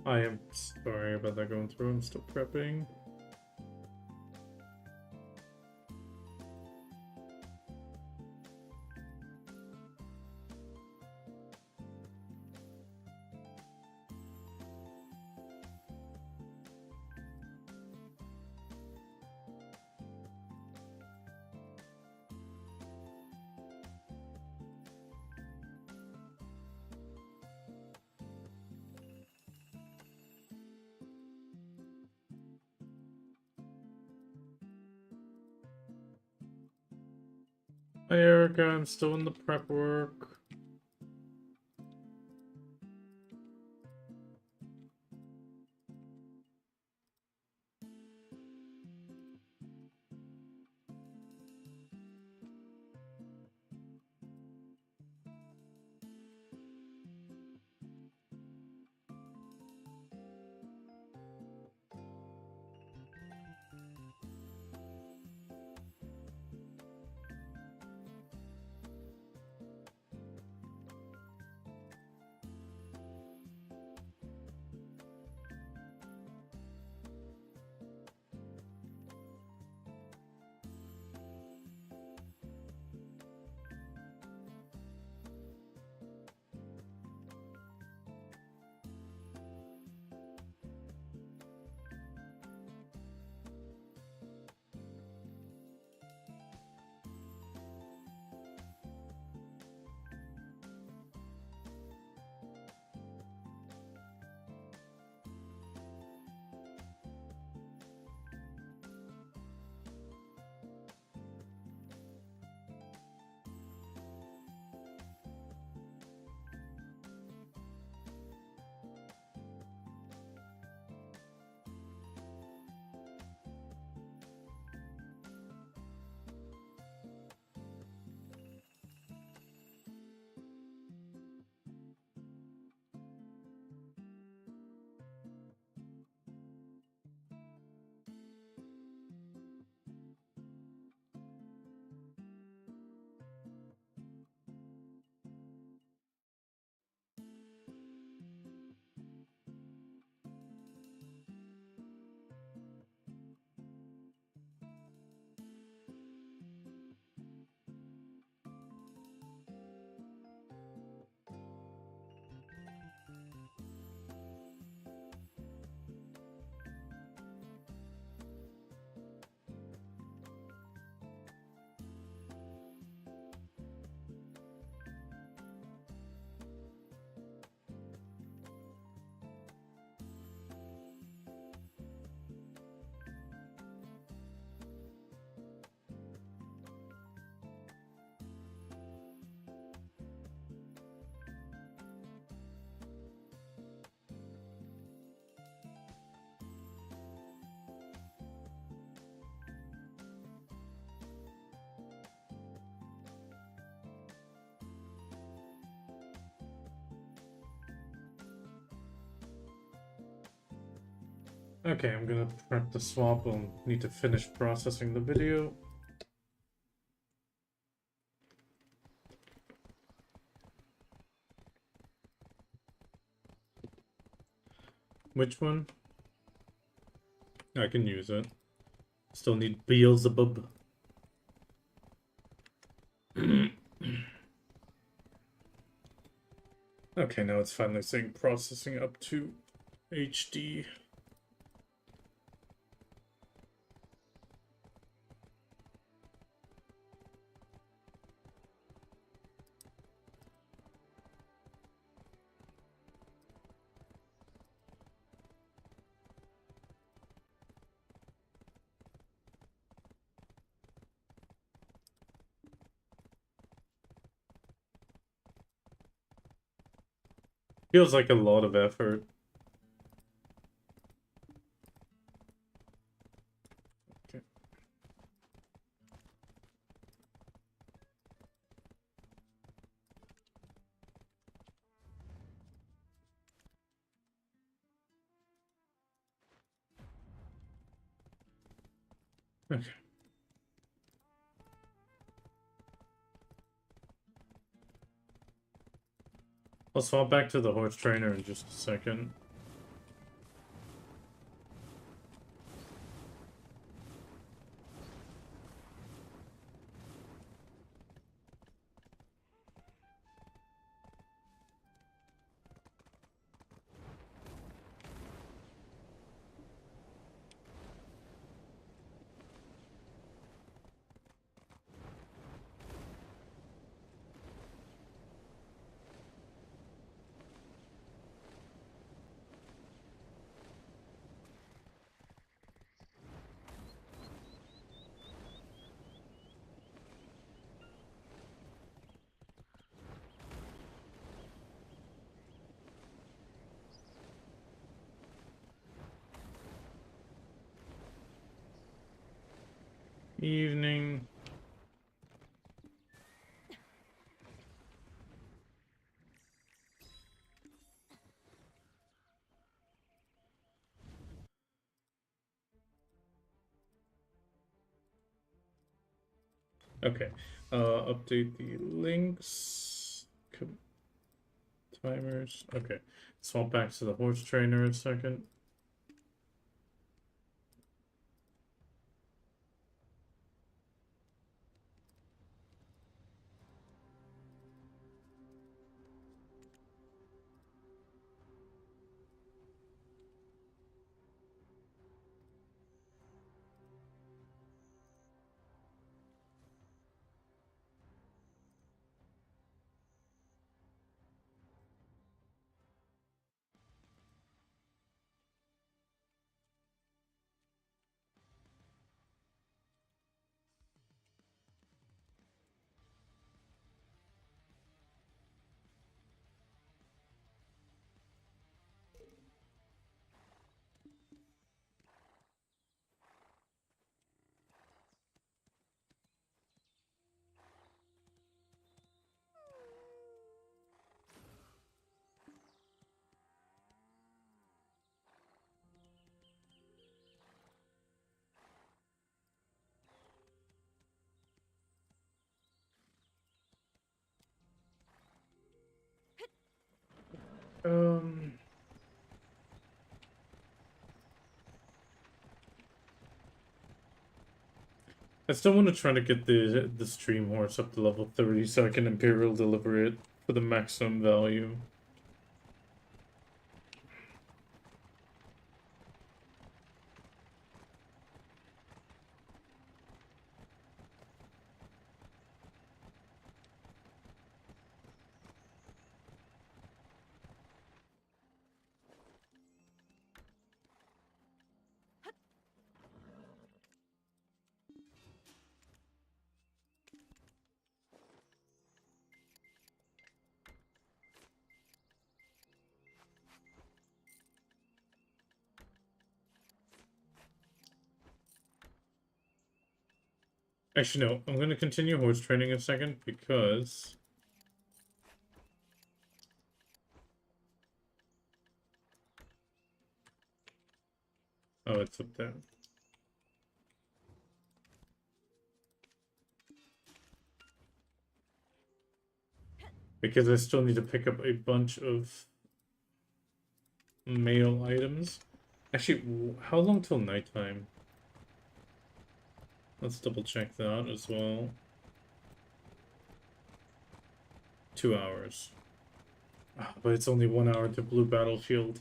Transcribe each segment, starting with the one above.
I am sorry about that going through. I'm still prepping. Hi Erica, I'm still in the prep work. Okay, I'm gonna prep the swap. I'll need to finish processing the video. Which one? I can use it. Still need Beelzebub. Okay, now it's finally saying processing up to HD. Feels like a lot of effort. Okay. Okay. I'll swap back to the horse trainer in just a second. Evening. Okay. Update the links. Timers. Okay. Swap back to the horse trainer in a second. Um, I still want to try to get the stream horse up to level 30 so I can Imperial deliver it for the maximum value. Actually, no. I'm going to continue horse training in a second because... Oh, it's up there. Because I still need to pick up a bunch of mail items. Actually, how long till nighttime? Let's double check that as well. 2 hours. Ah, but it's only 1 hour to blue battlefield.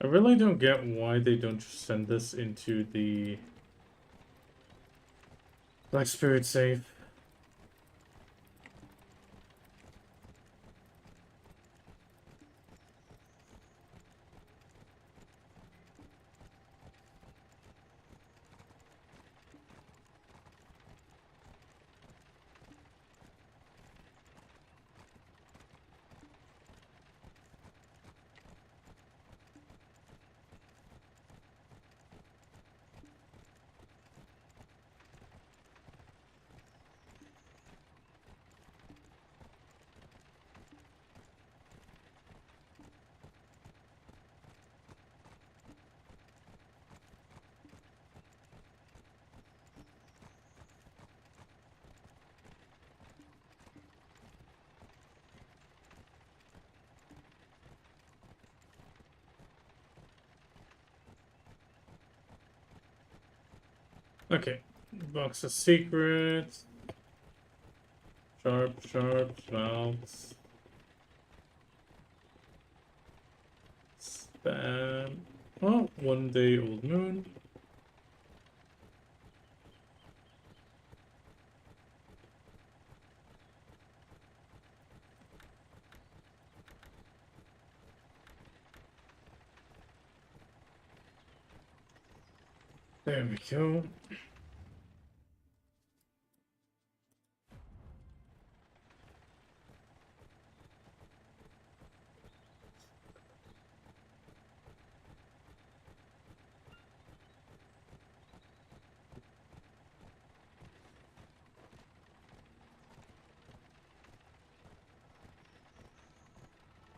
I really don't get why they don't just send this into the Black Spirit safe. Okay, box of secrets. Sharp, valves. Spam. Oh, 1 day old moon. There we go.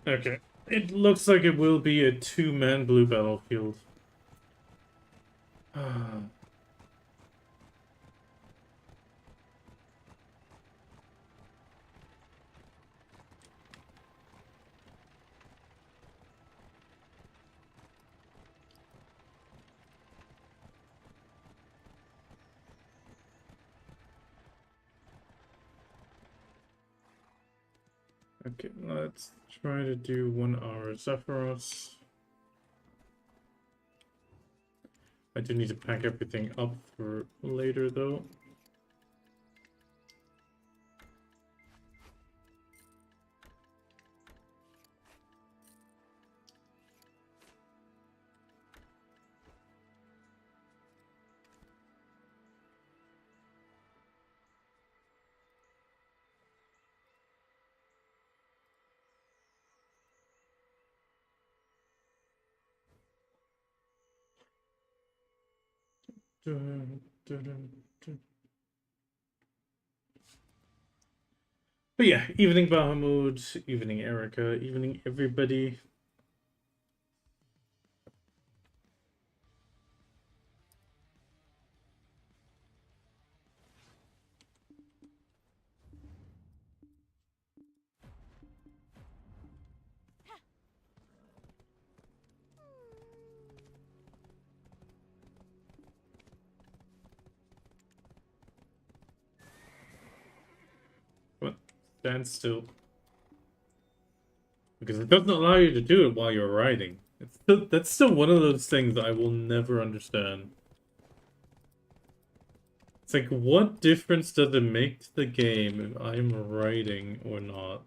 Okay. It looks like it will be a 2-man blue battlefield. Okay, let's try to do 1 hour Zephyros. I do need to pack everything up for later, though. Dun, dun, dun, dun. But yeah, evening Bahamut, evening Erica, evening everybody. What? Stand still. Because it doesn't allow you to do it while you're riding. That's still one of those things I will never understand. It's like, what difference does it make to the game if I'm riding or not?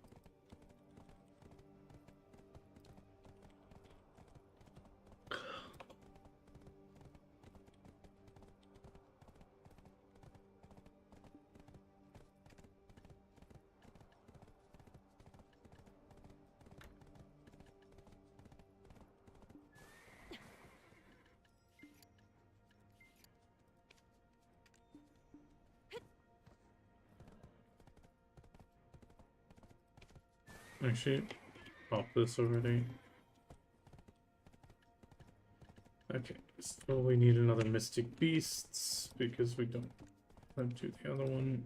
Actually, pop this already. Okay, so we need another Mystic Beasts, because we don't have to do the other one.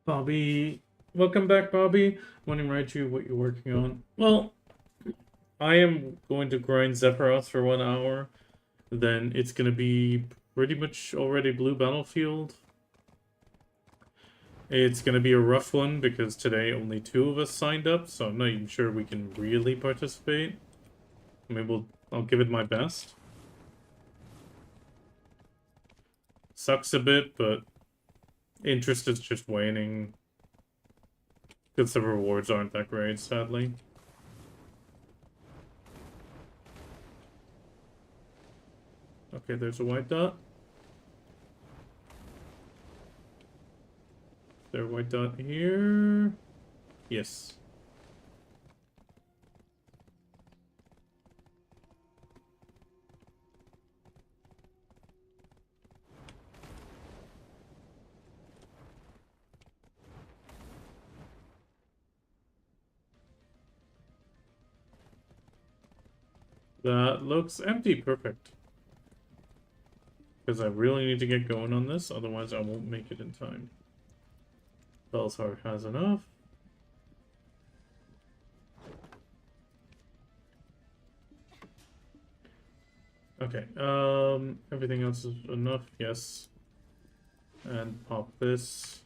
Bobby, welcome back, Bobby. Want to write you what you're working on? Well, I am going to grind Zephyros for 1 hour. Then it's going to be pretty much already blue battlefield. It's going to be a rough one because today only 2 of us signed up, so I'm not even sure we can really participate. I mean, I'll give it my best. Sucks a bit, but interest is just waning. Because the rewards aren't that great, sadly. Okay, there's a white dot. Is there a white dot here? Yes. That looks empty. Perfect. Because I really need to get going on this, otherwise I won't make it in time. Belsar has enough. Okay, everything else is enough, yes. And pop this.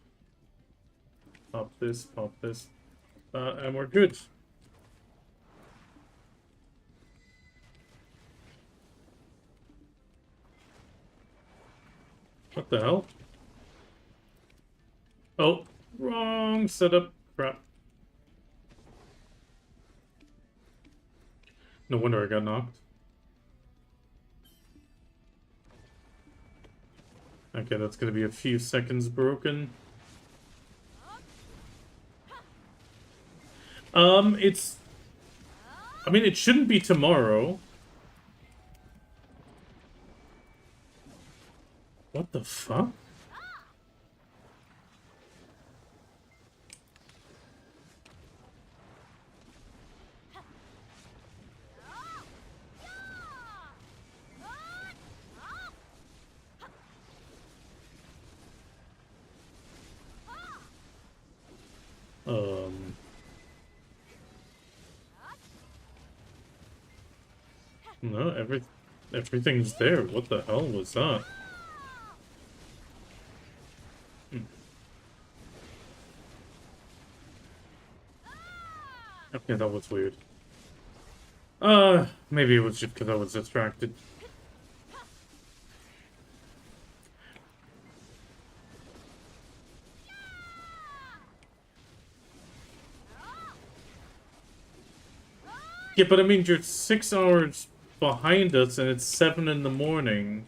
Pop this, pop this. And we're good. What the hell? Oh, wrong setup. Crap. No wonder I got knocked. Okay, that's gonna be a few seconds broken. It's... I mean, it shouldn't be tomorrow. What the fuck? No, everything's there. What the hell was that? Okay, that was weird. Maybe it was just because I was distracted. Yeah, but I mean, you're 6 hours behind us and it's 7 in the morning.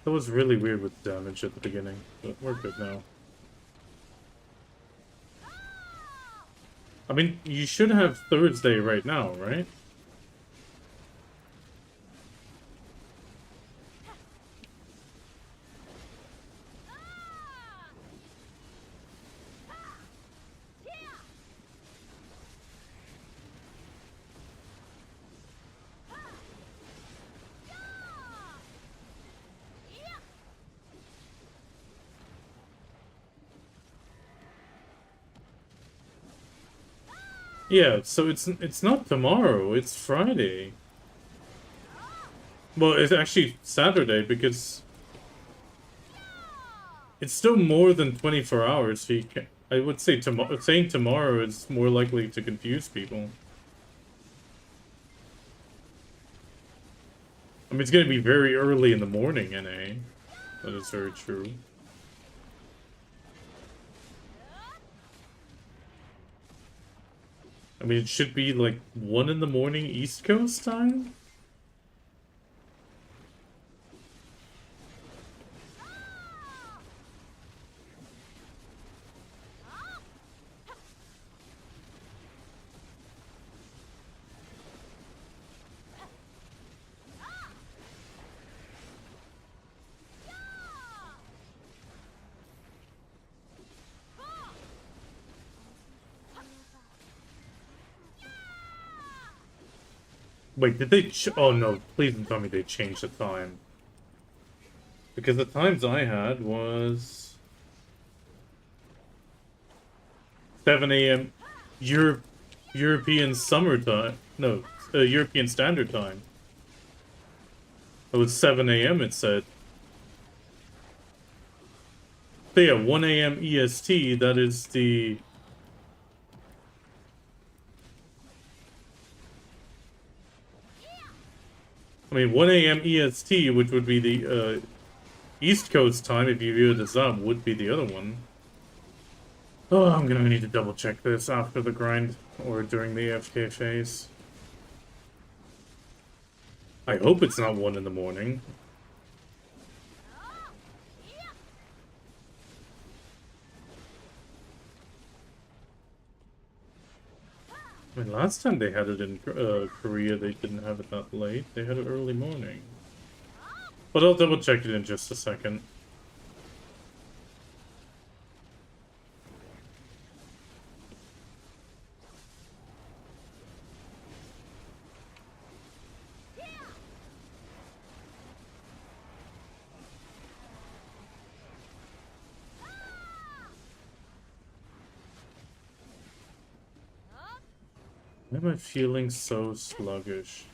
That was really weird with the damage at the beginning, but we're good now. I mean, you should have Thursday right now, right? Yeah, so it's not tomorrow, it's Friday. Well, it's actually Saturday because it's still more than 24 hours, so you can I would say saying tomorrow is more likely to confuse people. I mean, it's gonna be very early in the morning, NA. That is very true. I mean, it should be like 1 in the morning East Coast time? Wait, did they oh no, please don't tell me they changed the time. Because the times I had was 7 a.m. European summertime. No, European Standard Time. It was 7 a.m. it said. So yeah, 1 a.m. EST, that is the... I mean, 1 a.m. EST, which would be the East Coast time, if you view it as up, would be the other one. Oh, I'm gonna need to double check this after the grind, or during the AFK phase. I hope it's not 1 in the morning. I mean, last time they had it in Korea, they didn't have it that late. They had it early morning. But I'll double check it in just a second. Why am I feeling so sluggish?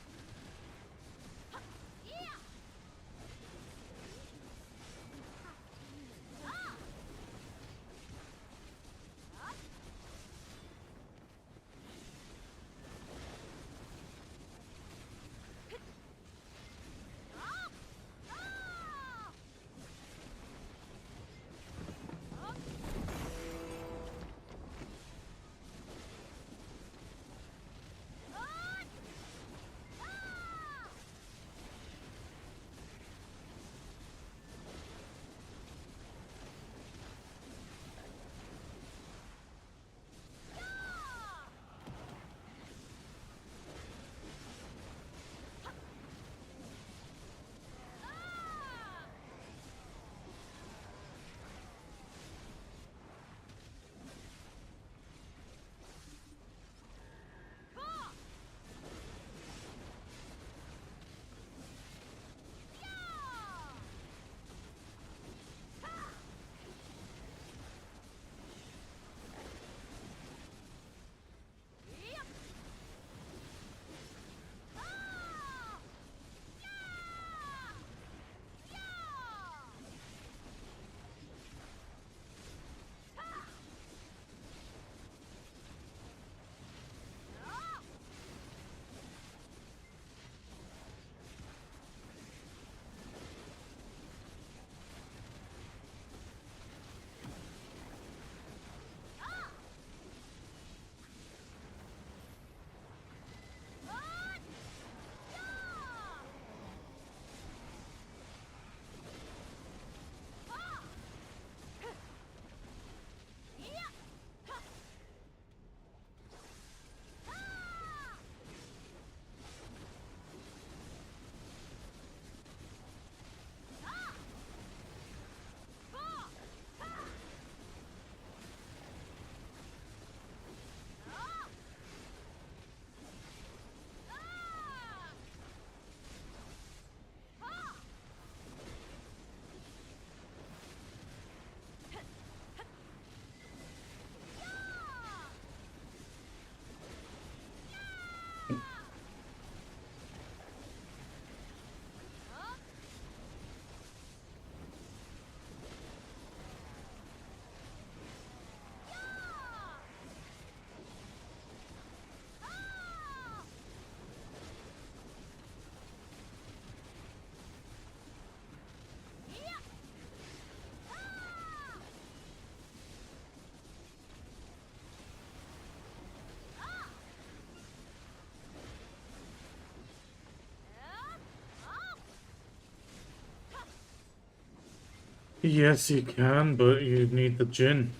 Yes, you can, but you need the gin.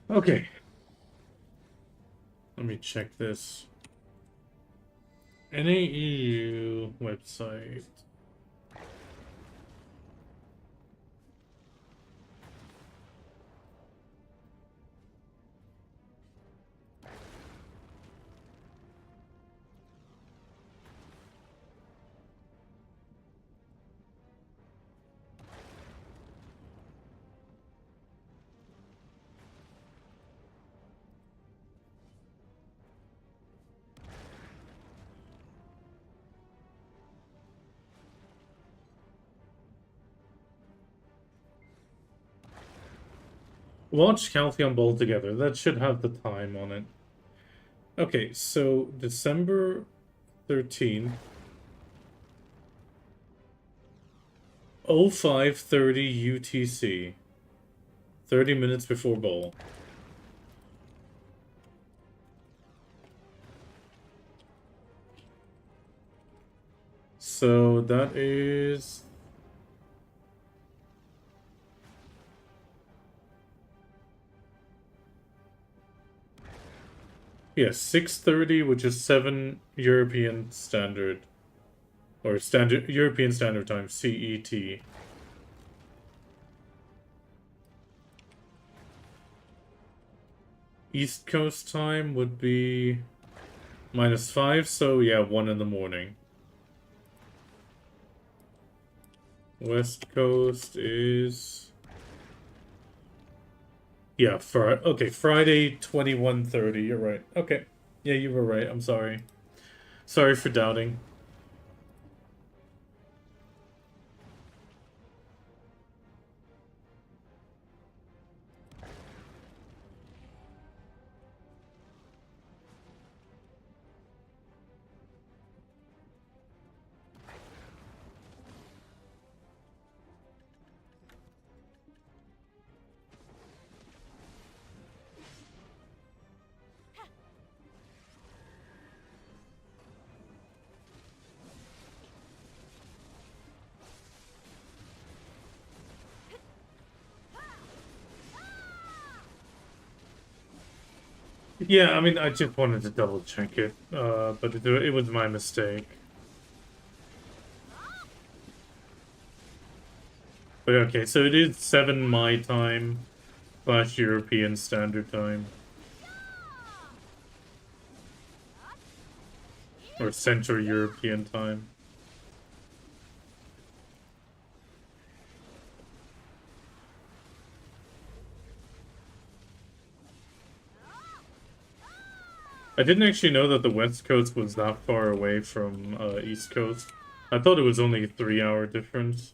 Okay. Let me check this. NAEU website. Watch Caltheon Bowl together. That should have the time on it. Okay, so December 13th. 0530 UTC. 30 minutes before bowl. So that is... yeah, 6:30, which is 7 European Standard. Or standard European Standard Time, CET. East Coast time would be -5, so yeah, 1 in the morning. West Coast is... Yeah, okay, Friday, 21:30. You're right. Okay. Yeah, you were right. I'm sorry. Sorry for doubting. Yeah, I mean, I just wanted to double check it, but it was my mistake. But okay, so it is 7 my time / European Standard Time. Or Central European Time. I didn't actually know that the West Coast was that far away from East Coast. I thought it was only a 3-hour difference.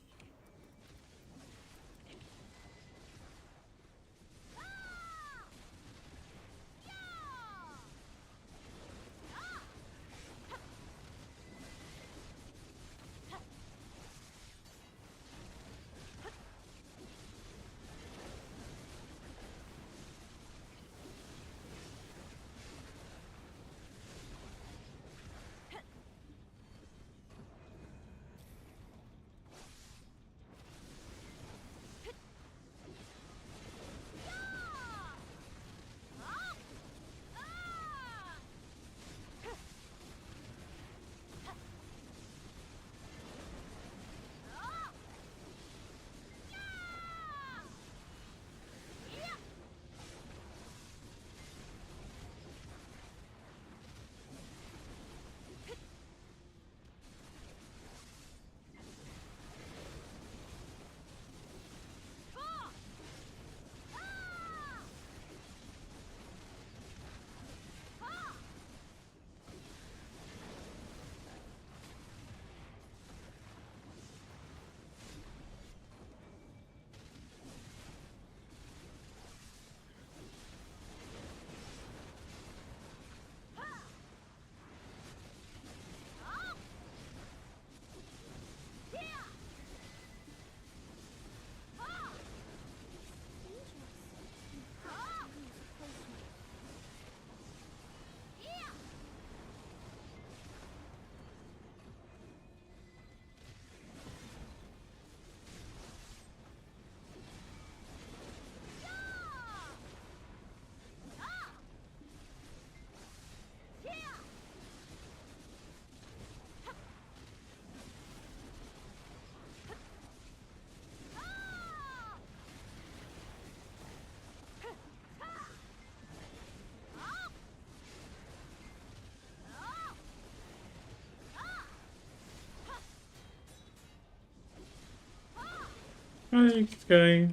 Hi, Sky.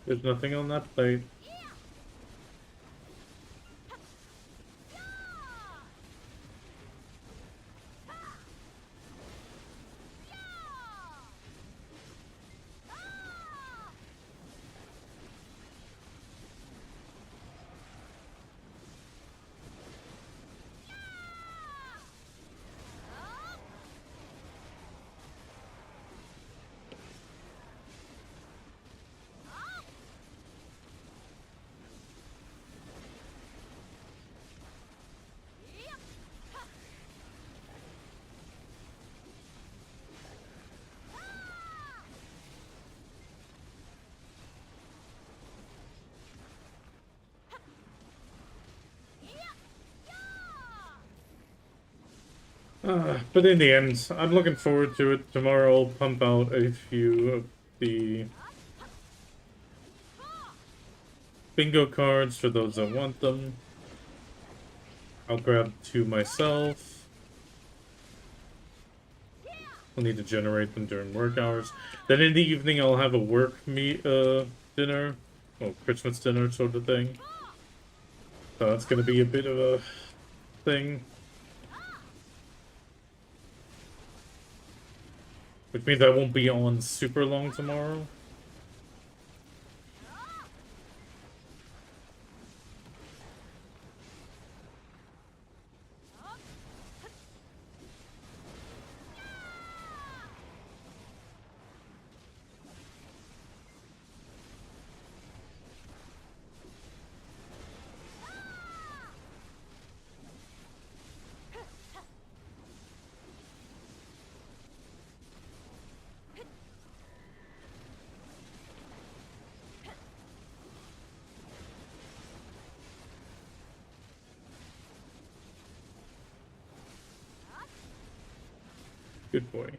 There's nothing on that plate. But in the end, I'm looking forward to it. Tomorrow I'll pump out a few of the bingo cards for those that want them. I'll grab 2 myself. I'll need to generate them during work hours. Then in the evening, I'll have a work dinner. Well, Christmas dinner sort of thing. So that's going to be a bit of a thing. Which means I won't be on super long tomorrow. Good boy.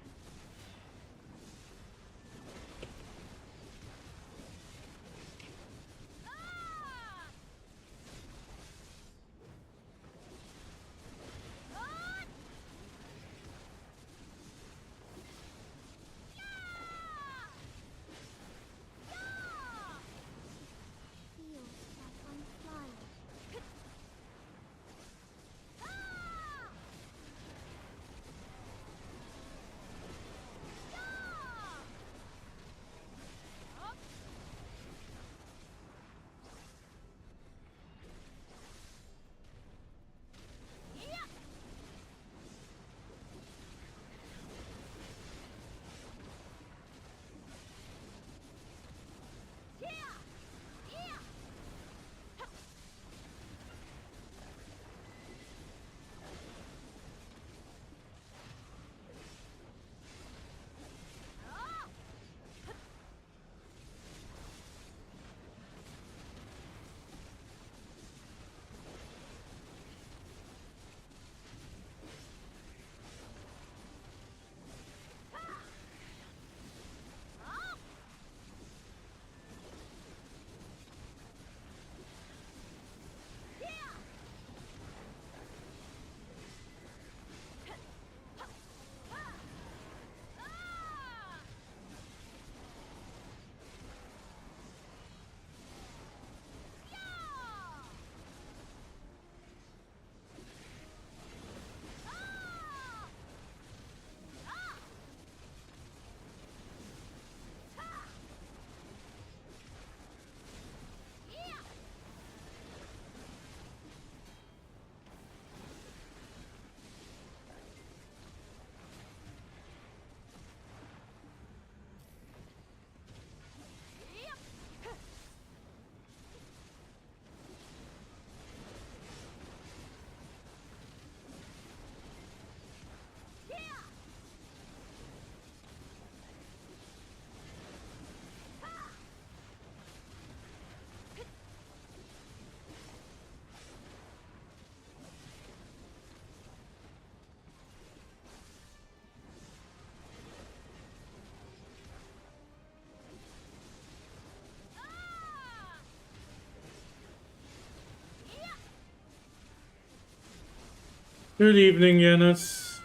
Good evening, Yanis.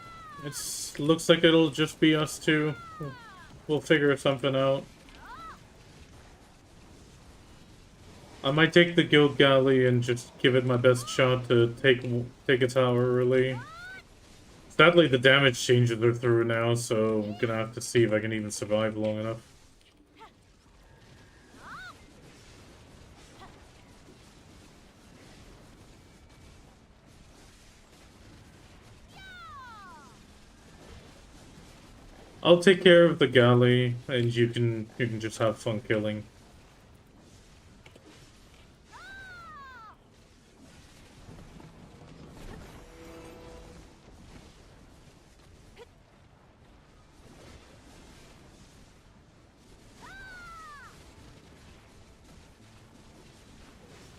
It looks like it'll just be us two. We'll figure something out. I might take the guild galley and just give it my best shot to take a tower early. Sadly, the damage changes are through now, so I'm gonna have to see if I can even survive long enough. I'll take care of the galley, and you can just have fun killing.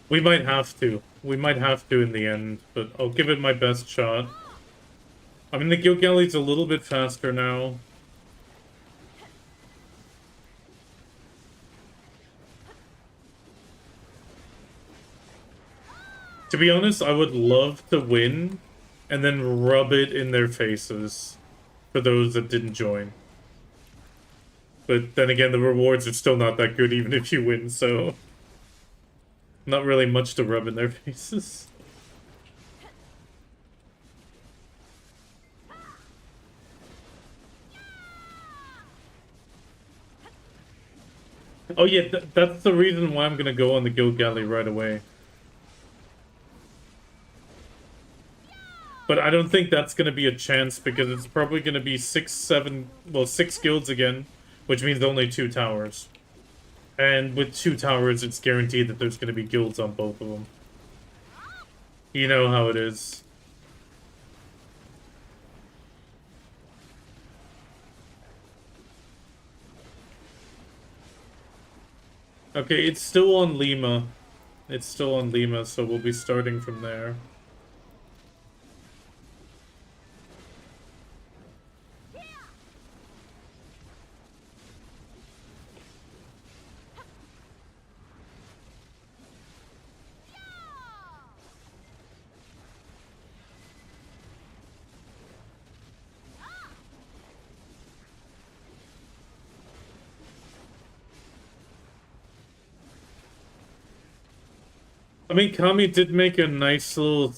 We might have to. We might have to in the end, but I'll give it my best shot. I mean, the guild galley's a little bit faster now. To be honest, I would love to win and then rub it in their faces for those that didn't join. But then again, the rewards are still not that good even if you win, so not really much to rub in their faces. Oh yeah, that's the reason why I'm gonna go on the guild galley right away. But I don't think that's gonna be a chance because it's probably gonna be 6 guilds again, which means only 2 towers. And with 2 towers, it's guaranteed that there's gonna be guilds on both of them. You know how it is. Okay, it's still on Lima. It's still on Lima, so we'll be starting from there. I mean, Kami did make a nice little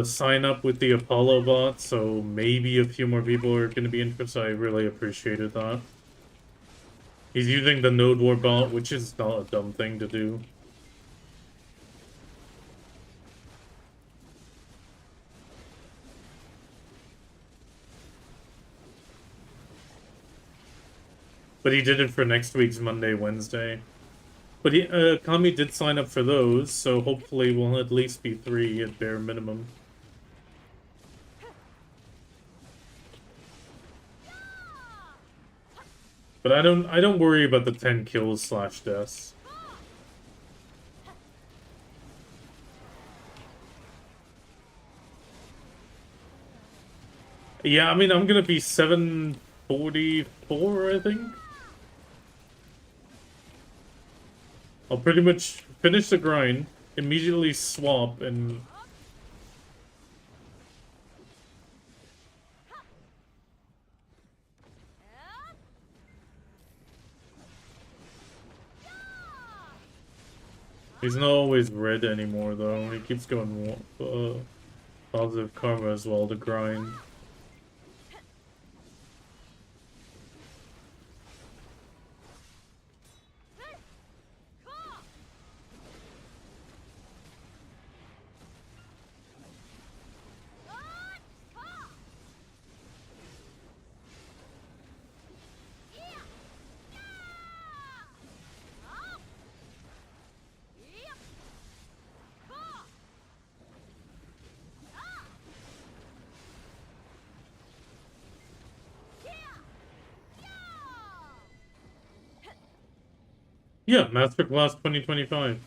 sign up with the Apollo bot, so maybe a few more people are going to be interested. I really appreciated that. He's using the Node War bot, which is not a dumb thing to do. But he did it for next week's Monday, Wednesday. But Kami did sign up for those, so hopefully we'll at least be 3 at bare minimum. But I don't worry about the 10 kills / deaths. Yeah, I mean, I'm gonna be 744, I think. I'll pretty much finish the grind, immediately swap, and... He's not always red anymore, though. He keeps going positive karma as well to grind. Yeah, Masterclass 2025.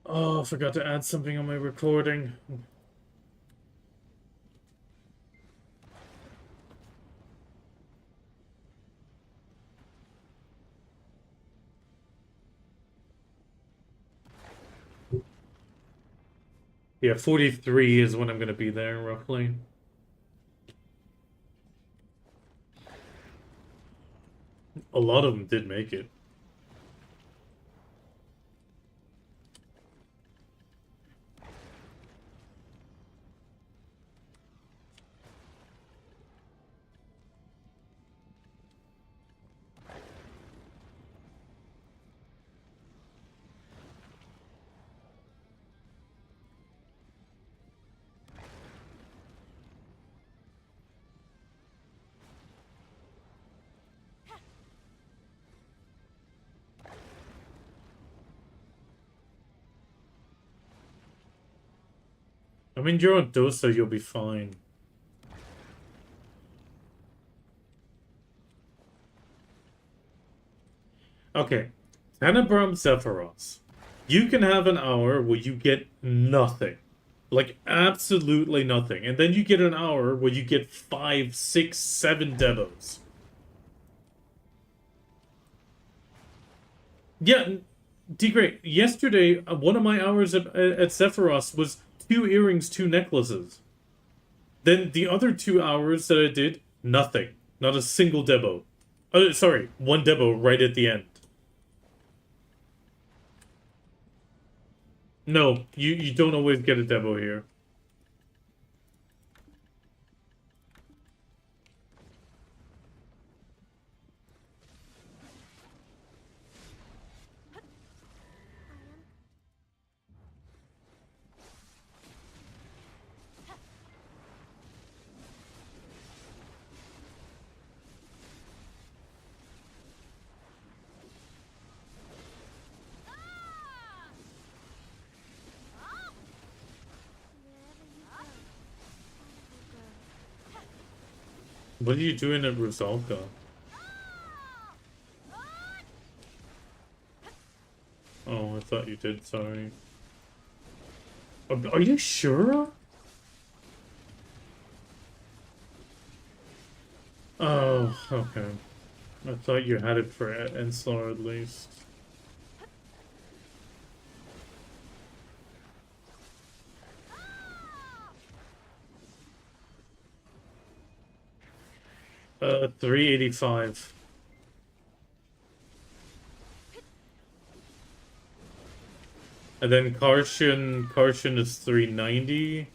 Oh, I forgot to add something on my recording. Yeah, 43 is when I'm gonna be there, roughly. A lot of them did make it. I mean, you're on Dosa, you'll be fine. Okay, Tenebrum Zephyros. You can have an hour where you get nothing. Like, absolutely nothing. And then you get an hour where you get 5, 6, 7 demos. Yeah, D-Great. Yesterday, one of my hours at Sephiroth was 2 earrings, 2 necklaces. Then the other 2 hours that I did, nothing. Not a single debo. Sorry, one debo right at the end. No, you don't always get a debo here. What are you doing at Rusalka? Oh, I thought you did, sorry. Are you sure? Oh, okay. I thought you had it for Enslar at least. 385. And then Karshin is 390.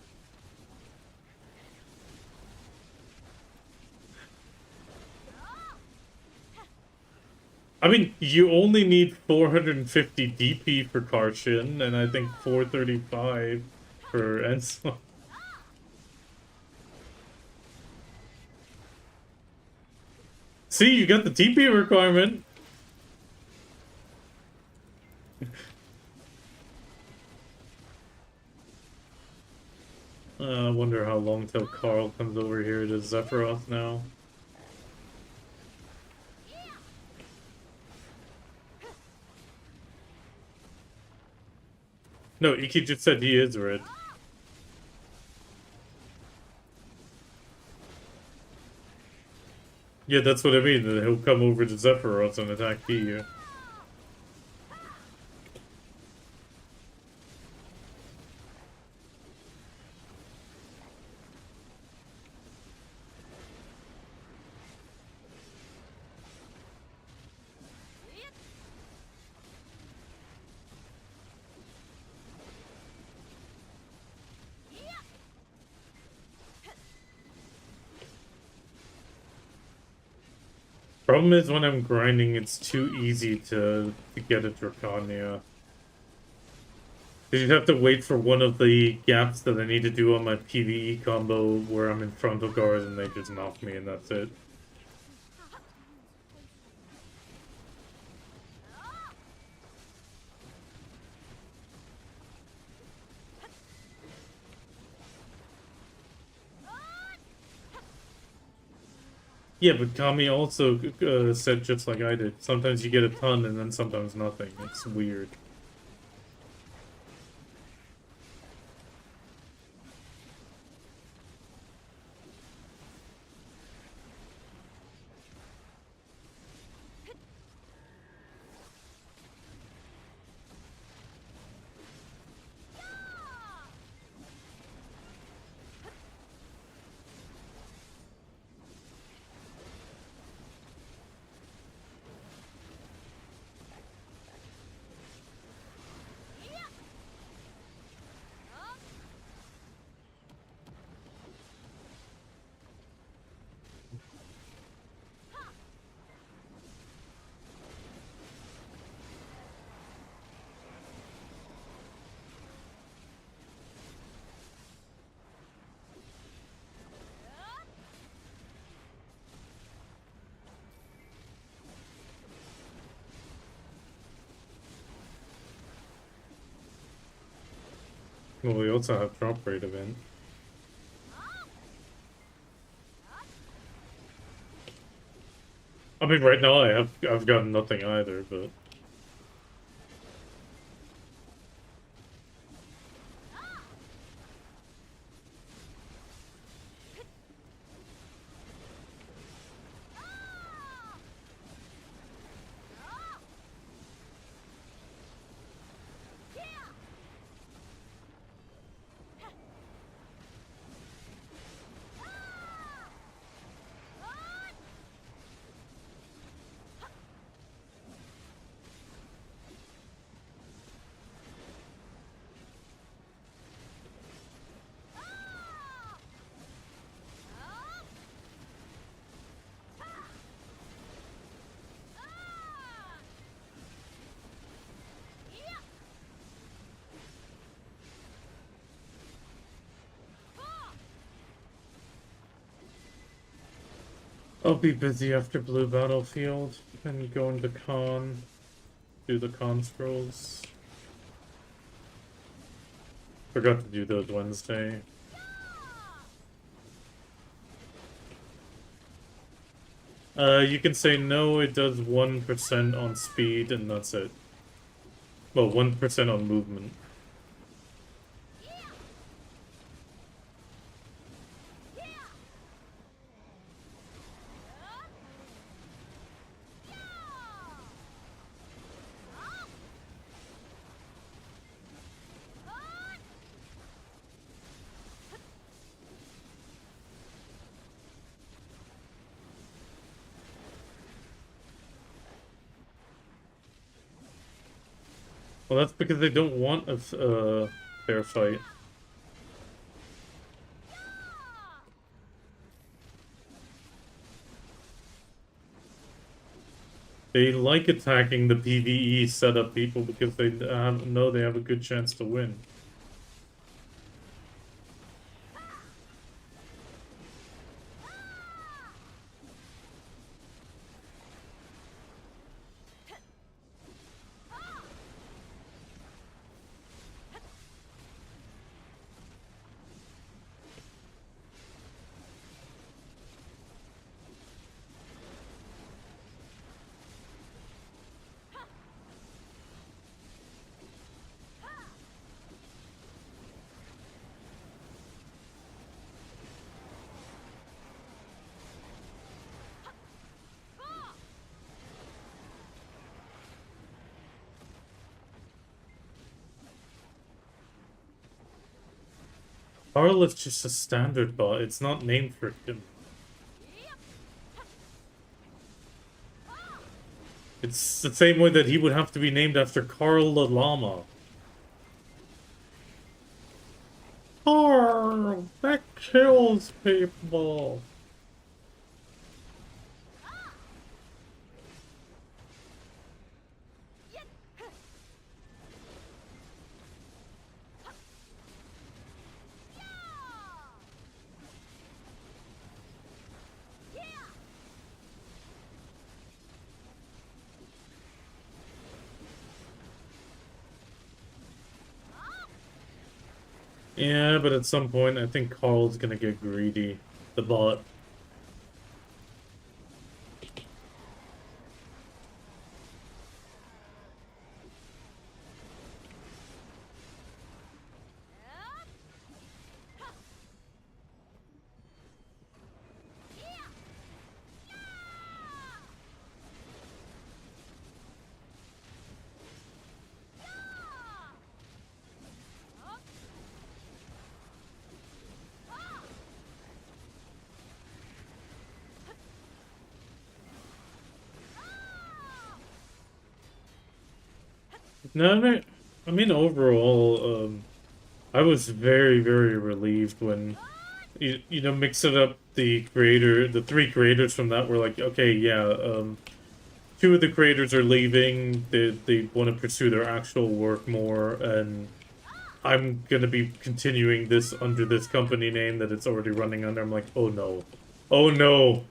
I mean, you only need 450 DP for Karshin, and I think 435 for Enslar. See, you got the TP requirement. I wonder how long till Carl comes over here to Sephiroth now. No, Iki just said he is red. Yeah, that's what I mean. That he'll come over to Sephiroth and attack you. Problem is when I'm grinding, it's too easy to get a Drakania. Because you have to wait for one of the gaps that I need to do on my PvE combo where I'm in front of guards and they just knock me and that's it. Yeah, but Kami also said just like I did. Sometimes you get a ton and then sometimes nothing. It's weird. Well, we also have drop rate event. I mean, right now I've gotten nothing either, but I'll be busy after Blue Battlefield and going to con, do the con scrolls. Forgot to do those Wednesday. You can say no, it does 1% on speed, and that's it. Well, 1% on movement. Well, that's because they don't want a fair fight. They like attacking the PvE setup people because they know they have a good chance to win. Carl is just a standard bot. It's not named for him. It's the same way that he would have to be named after Carl the Llama. Carl! That kills people! Yeah, but at some point, I think Carl's gonna get greedy. The bot. No, I mean, overall, I was very, very relieved when, you know, mix it up the three creators from that were like, okay, yeah, two of the creators are leaving, they want to pursue their actual work more, and I'm gonna be continuing this under this company name that it's already running under. I'm like, oh no. Oh no!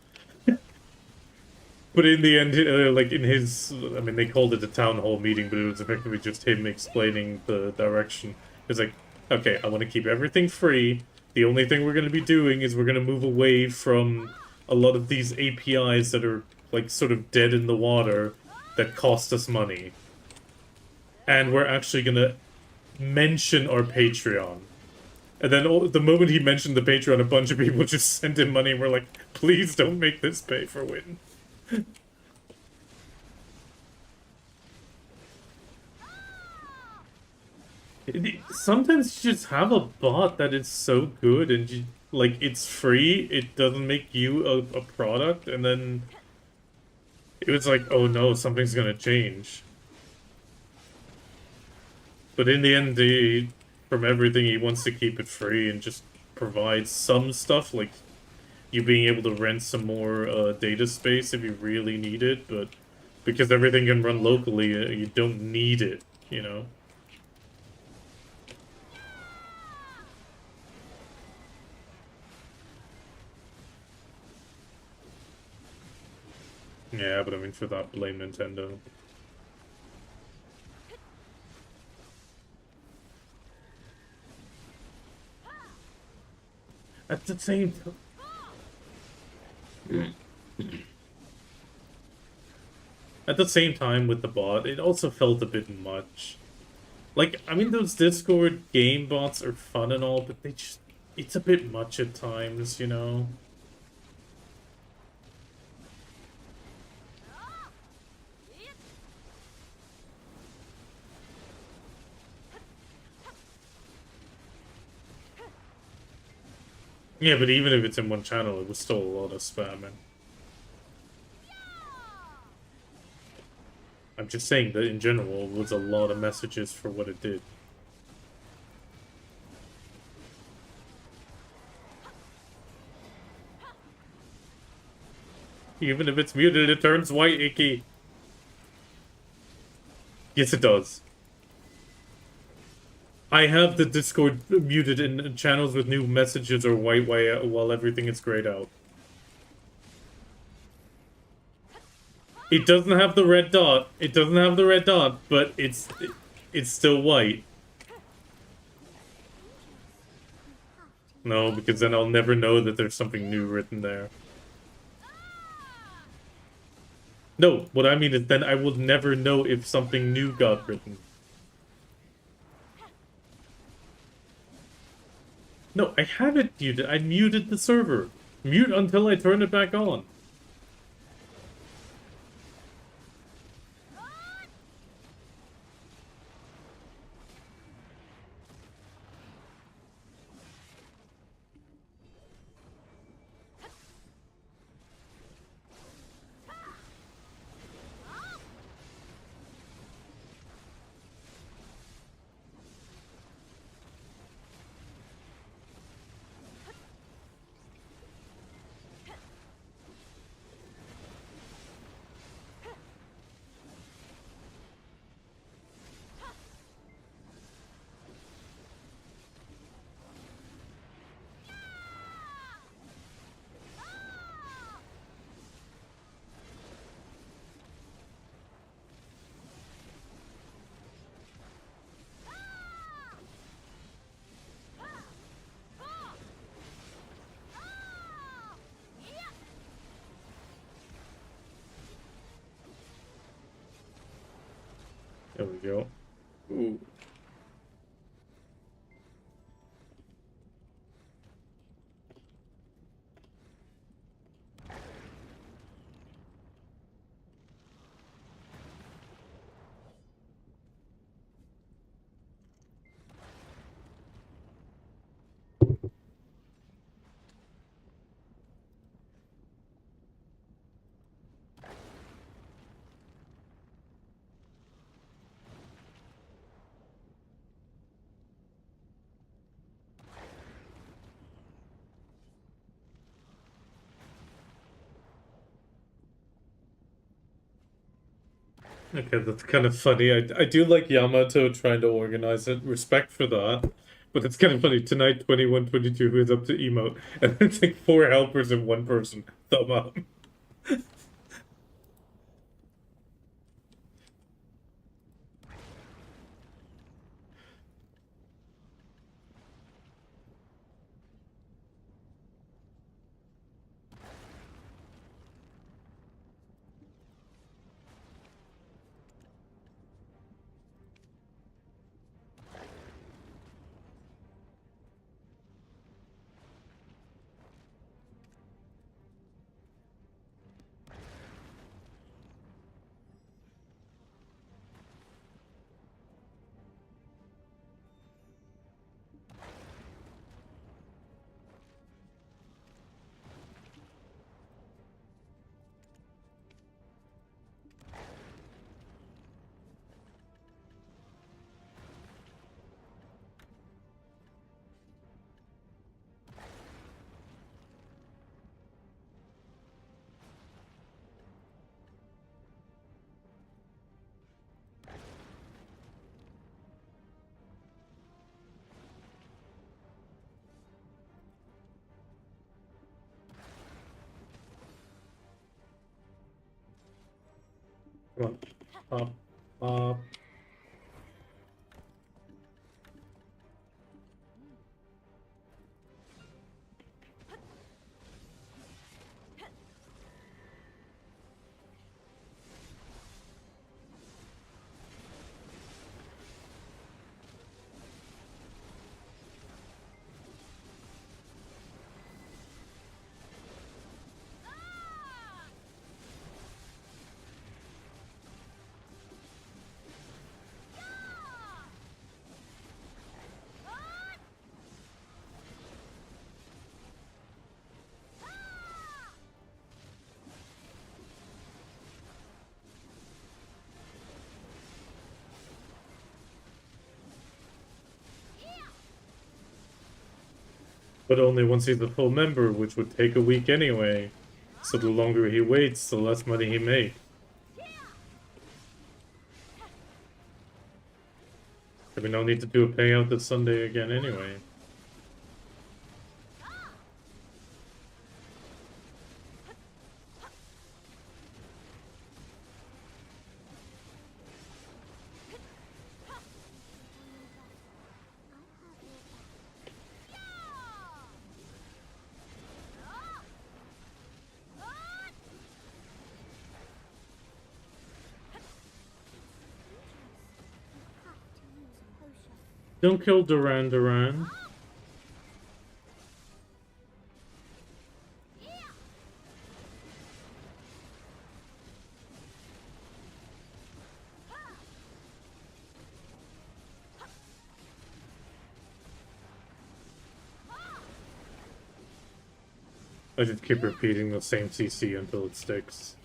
But in the end, like in his, I mean, they called it a town hall meeting, but it was effectively just him explaining the direction. It's like, okay, I want to keep everything free. The only thing we're going to be doing is we're going to move away from a lot of these APIs that are, like, sort of dead in the water that cost us money. And we're actually going to mention our Patreon. And then the moment he mentioned the Patreon, a bunch of people just sent him money and were like, please don't make this pay for win. Sometimes you just have a bot that is so good and you, like, it's free, it doesn't make you a product, and then it was like, oh no, something's gonna change. But in the end, from everything, he wants to keep it free and just provide some stuff, like you being able to rent some more data space if you really need it, but because everything can run locally, you don't need it, you know? Yeah, but I mean, for that, blame Nintendo. At the same time, at the same time with the bot, it also felt a bit much. Like, I mean, those Discord game bots are fun and all, but they just, it's a bit much at times, you know? Yeah, but even if it's in one channel, it was still a lot of spamming. I'm just saying that in general, it was a lot of messages for what it did. Even if it's muted, it turns white, Icky. Yes, it does. I have the Discord muted in channels with new messages or white while everything is grayed out. It doesn't have the red dot. It doesn't have the red dot, but it's still white. No, because then I'll never know that there's something new written there. No, what I mean is then I will never know if something new got written. No, I have it muted. I muted the server. Mute until I turn it back on. There we go. Ooh. Okay, that's kind of funny. I do like Yamato trying to organize it. Respect for that. But it's kind of funny. Tonight, 2122, who is up to emote. And it's like 4 helpers and 1 person. Thumb up. Come on. Pop. Pop. But only once he's a full member, which would take a week anyway. So the longer he waits, the less money he makes. We don't need to do a payout this Sunday again anyway. Don't kill Duran Duran. I just keep repeating the same CC until it sticks.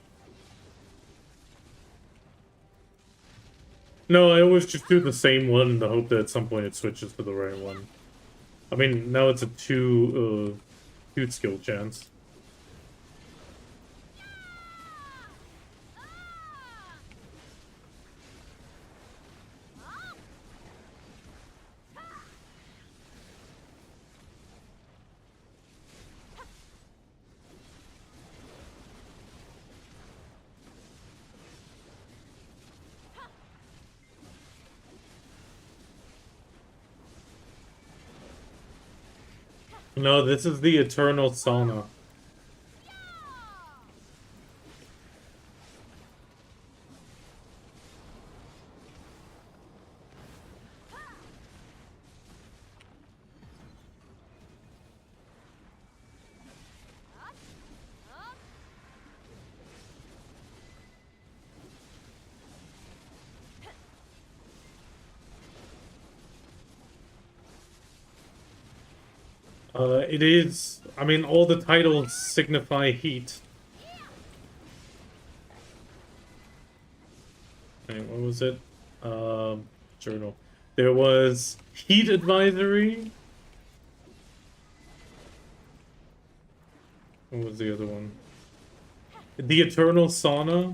No, I always just do the same one in the hope that at some point it switches to the right one. I mean, now it's a two skill chance. No, this is the Eternal Sauna. It is... I mean, all the titles signify heat. Wait, what was it? Journal. There was Heat Advisory. What was the other one? The Eternal Sauna.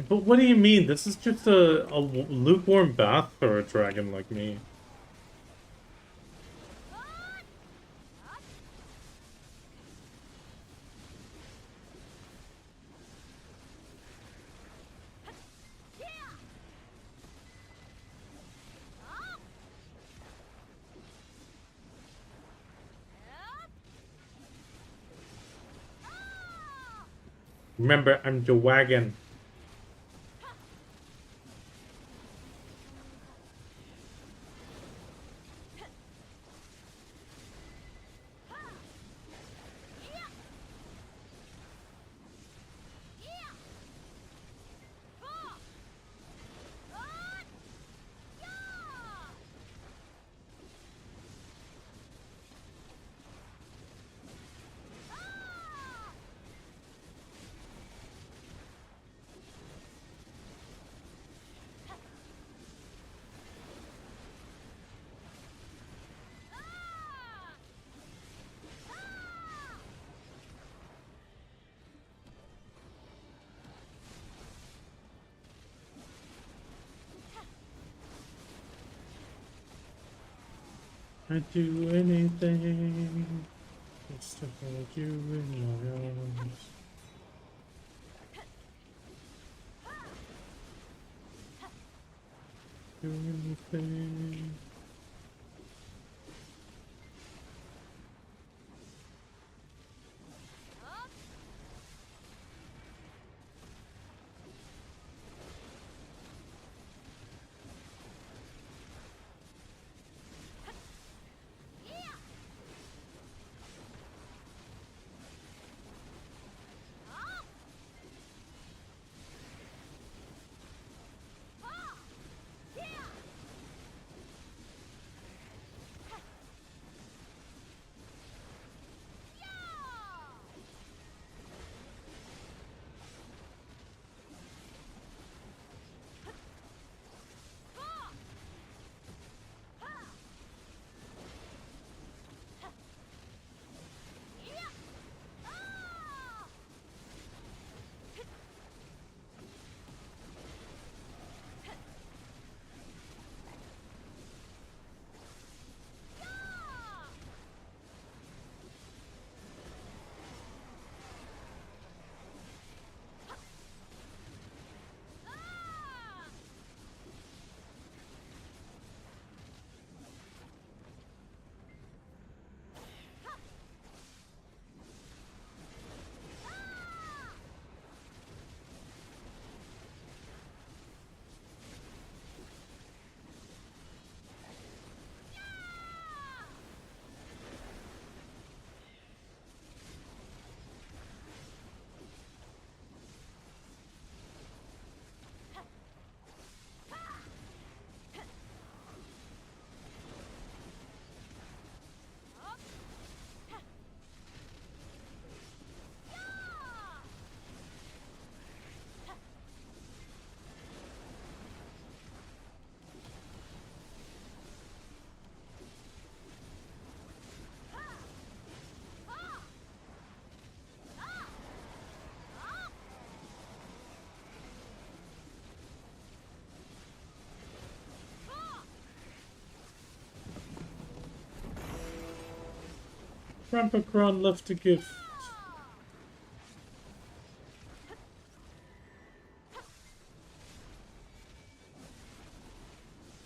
But what do you mean? This is just a lukewarm bath for a dragon like me. Remember, I'm the wagon. I'd do anything just to hold you in my arms. Do anything. Grandpa Kron left a gift.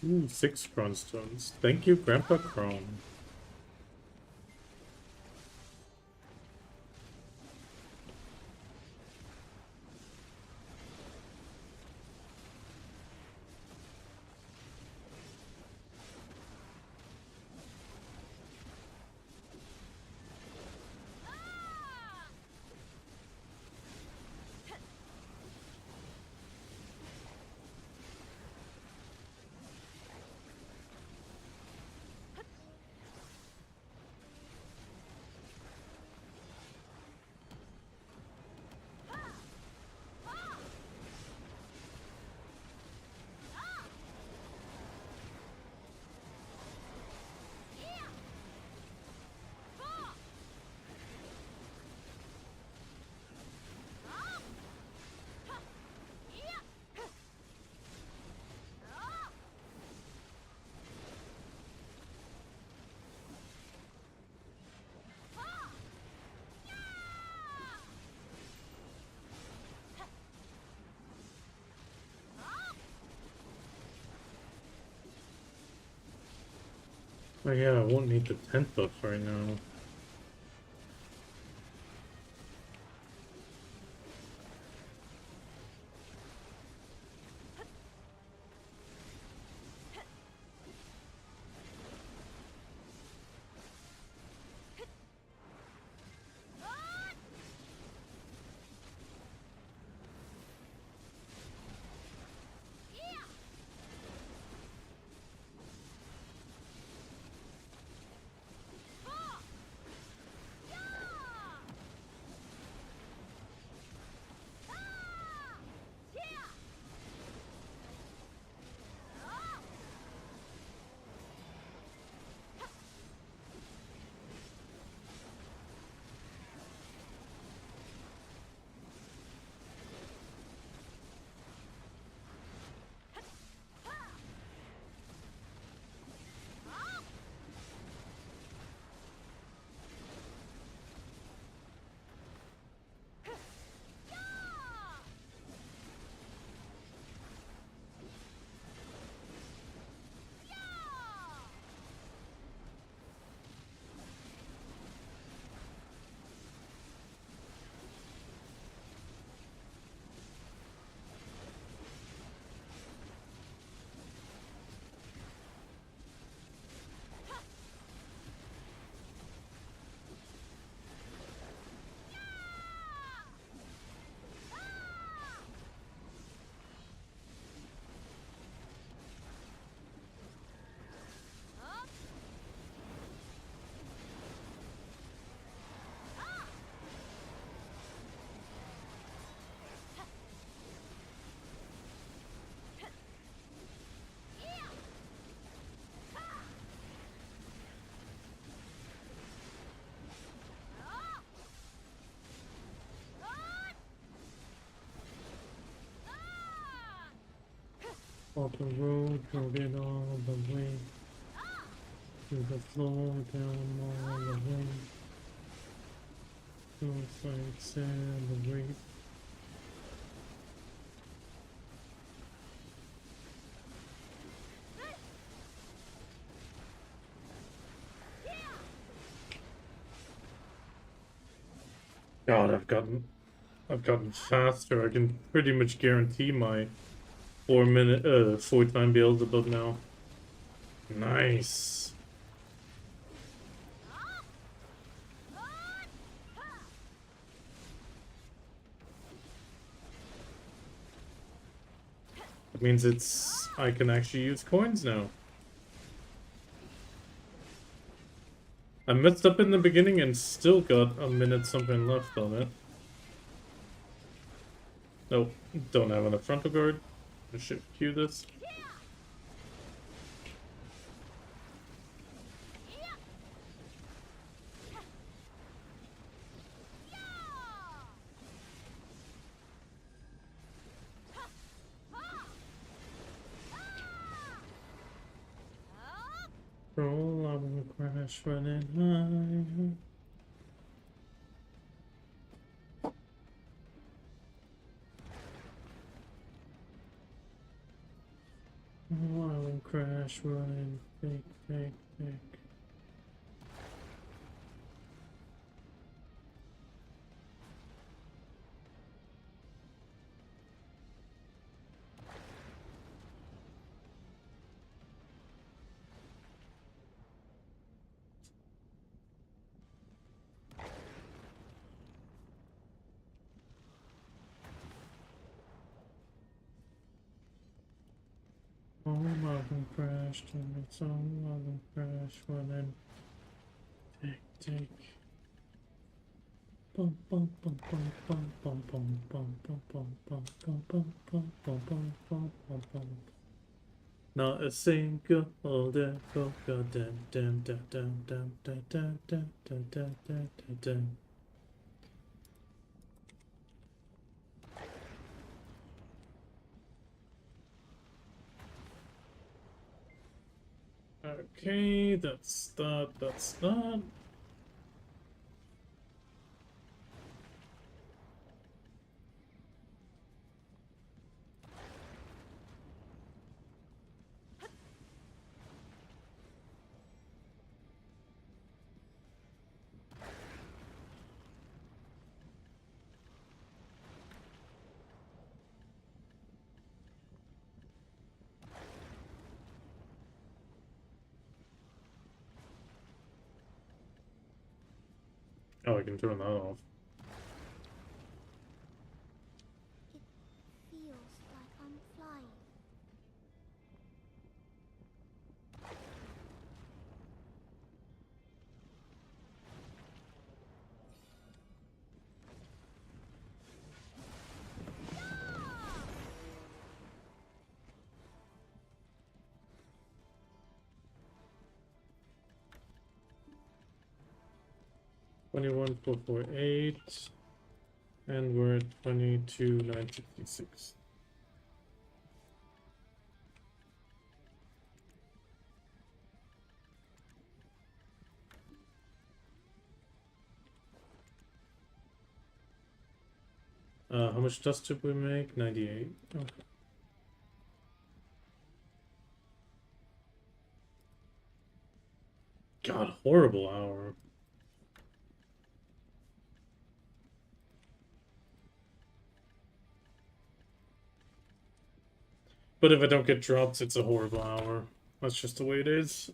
Ooh, 6 Kron stones. Thank you, Grandpa Kron. Oh yeah, I won't need the 10th buff right now. Off the road, drove it all the way to the floor, down all the way. Suicide celebrate. God, I've gotten faster. I can pretty much guarantee my 4 time build above now. Nice. That means I can actually use coins now. I messed up in the beginning and still got a minute something left on it. Nope, don't have enough frontal guard. I should queue this. Roll, I will crash running high. Oh, I will crash running. Fake, fake, fake. Oh, I will crash and it's all I will crash running. Take. Bum bum bum bum bum bum bum bum bum bum bum bum bum bum bum bum bum bum bum. Not a single holder, go goddamn, damn, damn, damn, damn, damn, damn, damn, damn, damn, damn, damn. Okay, that's that, that's that. Oh, I can turn that off. It feels like I'm flying. $21,448, and we're at 22,966. How much dust did we make? 98. Okay. God, horrible hour. But if I don't get drops, it's a horrible hour. That's just the way it is.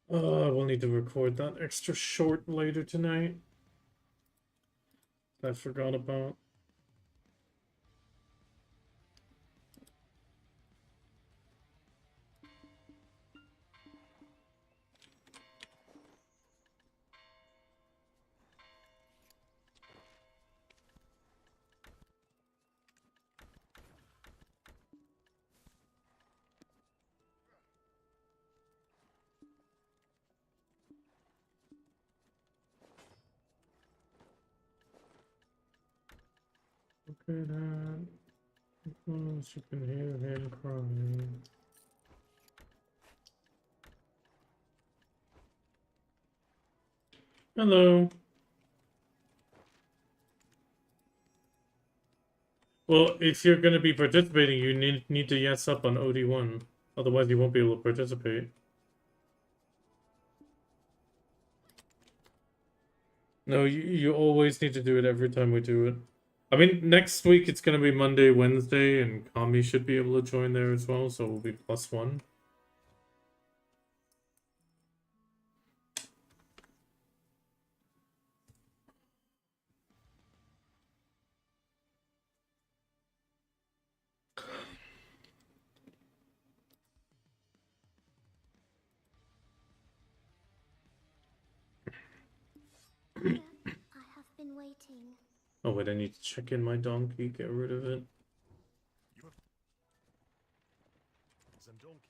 We'll need to record that extra short later tonight. I forgot about. Good you can hear him crying. Hello. Well, if you're going to be participating, you need to yes up on OD1. Otherwise, you won't be able to participate. No, you always need to do it every time we do it. I mean, next week it's going to be Monday, Wednesday, and Kami should be able to join there as well, so we'll be +1. Here, I have been waiting. Oh, wait, I need to check in my donkey, get rid of it.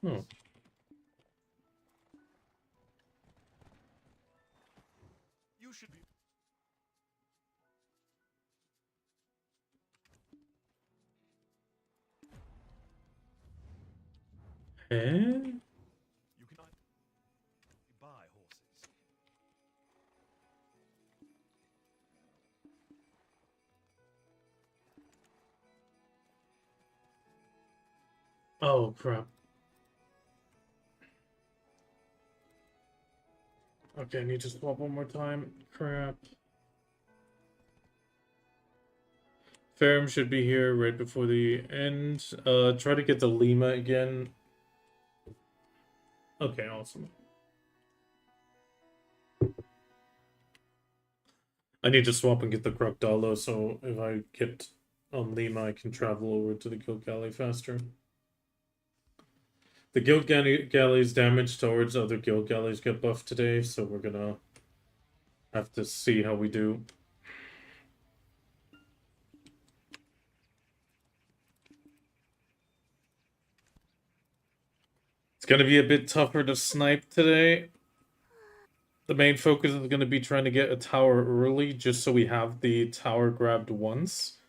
Oh. You should be. Eh? You can buy horses. Oh, crap. Okay, I need to swap one more time. Crap. Ferrum should be here right before the end. Try to get the Lima again. Okay, awesome. I need to swap and get the Crocodile, so if I get on Lima, I can travel over to the Guild Galley faster. The Guild Galley's damage towards other Guild Galleys get buffed today, so we're gonna have to see how we do. It's gonna be a bit tougher to snipe today. The main focus is gonna be trying to get a tower early, just so we have the tower grabbed once.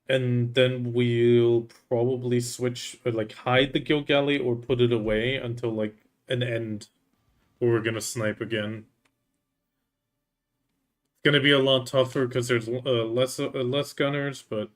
And then we'll probably switch, or like hide the Guild Galley or put it away until like an end where we're gonna snipe again. It's gonna be a lot tougher because there's less gunners, but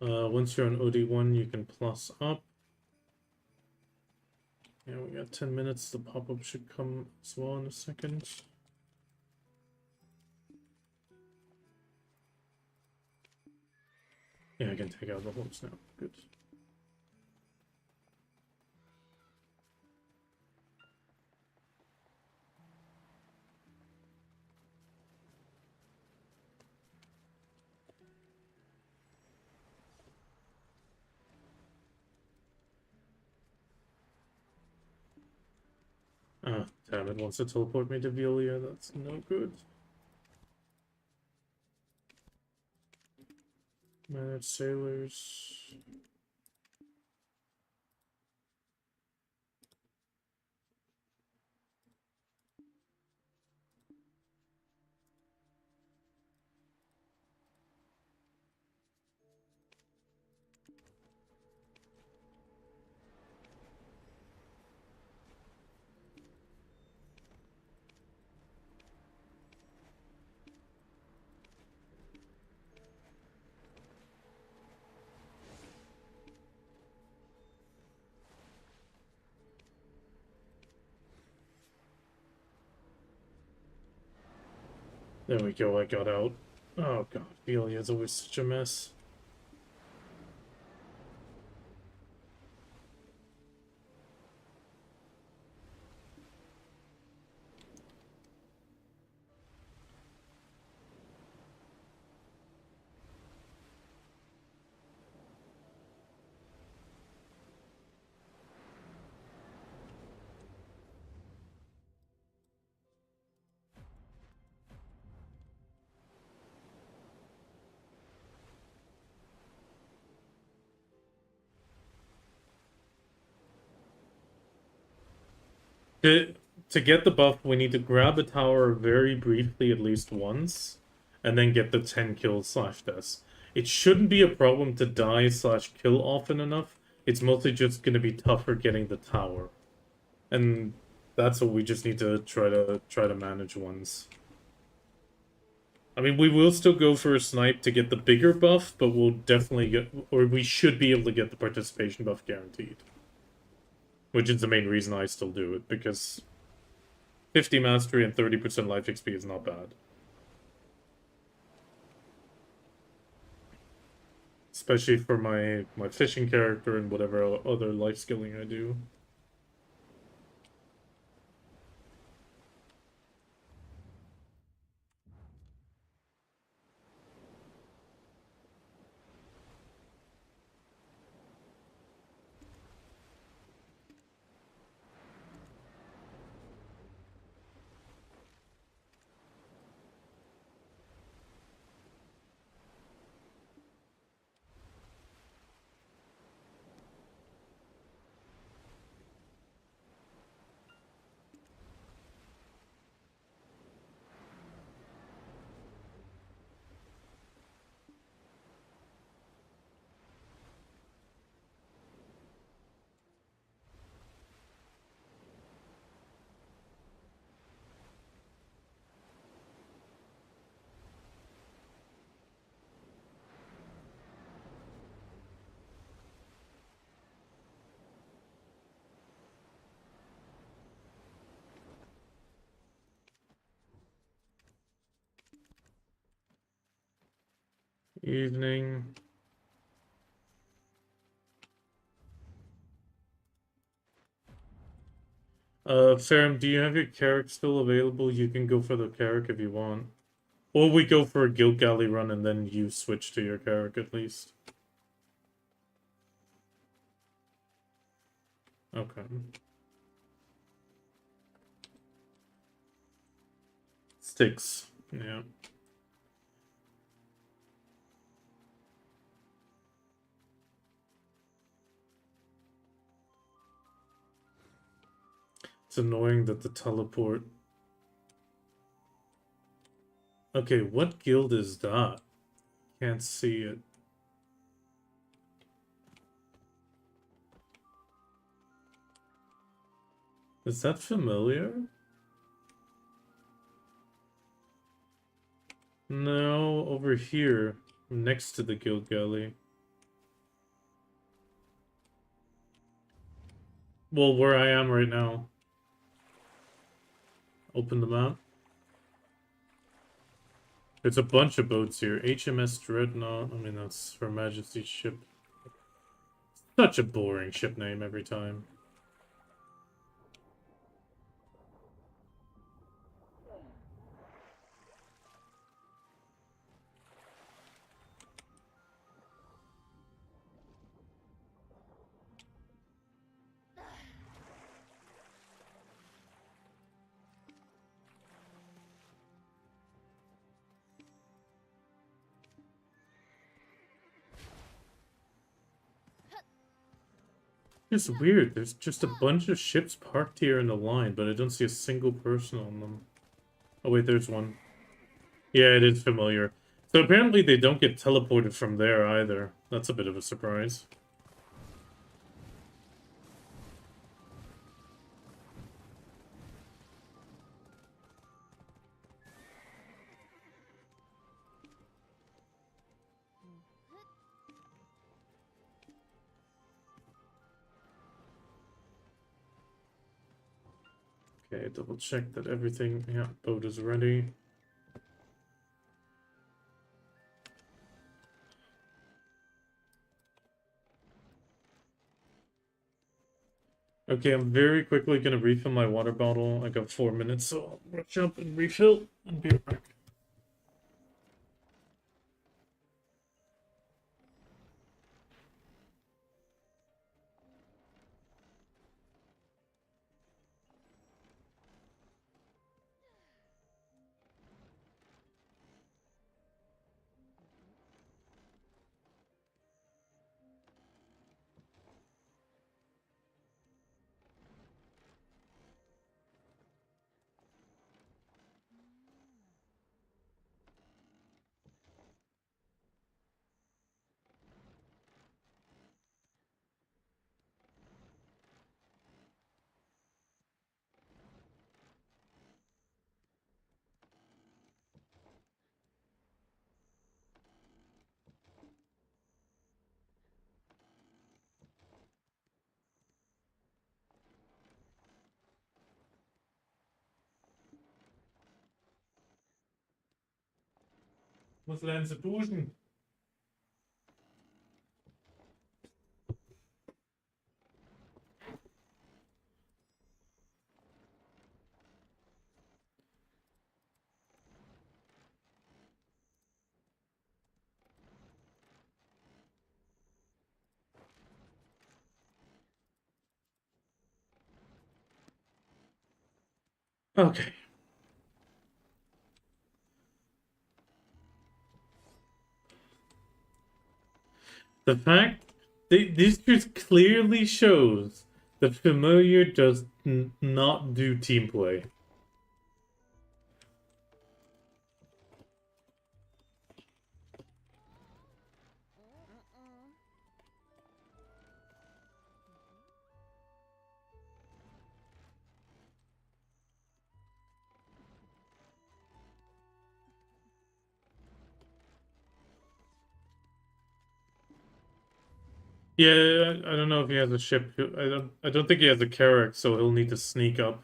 once you're on OD1, you can plus up. Yeah, we got 10 minutes. The pop-up should come as well in a second. Yeah, I can take out the horse now. Good. Ah, damn, it wants to teleport me to Velia. That's no good. Manage sailors. There we go, I got out. Oh god, Velia is always such a mess. To, to get the buff, we need to grab a tower very briefly at least once, and then get the 10 kills slash deaths. It shouldn't be a problem to die slash kill often enough. It's mostly just going to be tougher getting the tower. And that's what we just need to try to manage once. I mean, we will still go for a snipe to get the bigger buff, but we'll definitely get, or we should be able to get the participation buff guaranteed. Which is the main reason I still do it, because 50 mastery and 30% life XP is not bad. Especially for my fishing character and whatever other life skilling I do. Evening. Ferrum, do you have your Carrick still available? You can go for the Carrick if you want. Or we go for a Guild Galley run and then you switch to your Carrick at least. Okay. Sticks. Yeah. It's annoying that the teleport... Okay, what guild is that? Can't see it. Is that familiar? No, over here, next to the Guild Galley. Well, where I am right now. Open the map. There's a bunch of boats here. HMS Dreadnought. I mean, that's Her Majesty's ship. Such a boring ship name every time. It's weird. There's just a bunch of ships parked here in the line, but I don't see a single person on them. Oh wait, there's one. Yeah, it is familiar. So apparently they don't get teleported from there either. That's a bit of a surprise. Okay, double check that everything, yeah, boat is ready. Okay, I'm very quickly gonna refill my water bottle. I got 4 minutes, so I'll rush up and refill and be right back. Muss lernen zu duschen. Okay. The fact this just clearly shows that familiar does not do team play. Yeah, I don't know if he has a ship. I don't think he has a Carrack, so he'll need to sneak up.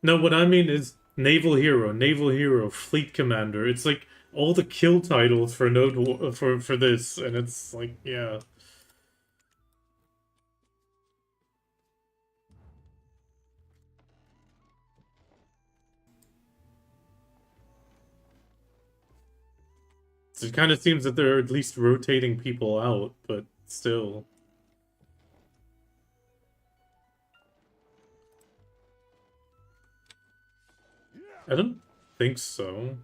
No, what I mean is naval hero, fleet commander. It's like all the kill titles for for this, and it's like, yeah. So it kind of seems that they're at least rotating people out, but still. I don't think so.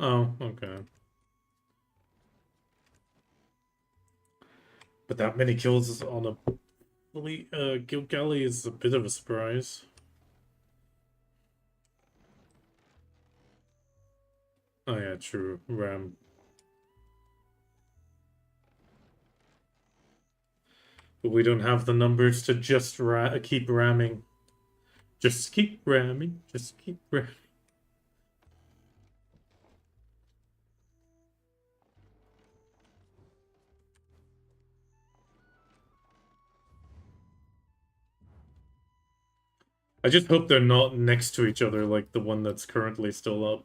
Oh, okay. But that many kills on a fully guild galley is a bit of a surprise. Oh yeah, true. Ram. But we don't have the numbers to just keep ramming. Just keep ramming. Just keep ramming. I just hope they're not next to each other like the one that's currently still up.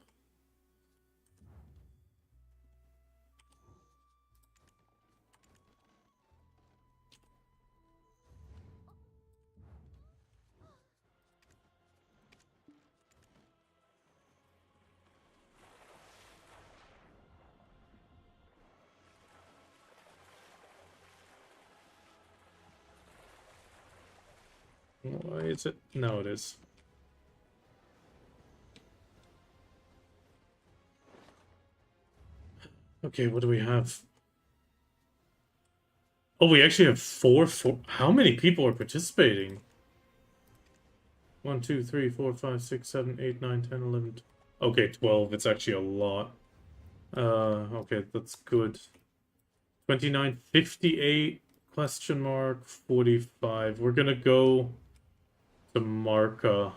Why is it? No, it is. Okay, what do we have? Oh, we actually have four. How many people are participating? 1, 2, 3, 4, 5, 6, 7, 8, 9, 10, 11. Okay, 12. It's actually a lot. Okay, that's good. 29, 58, question mark, 45. We're gonna go to Marca.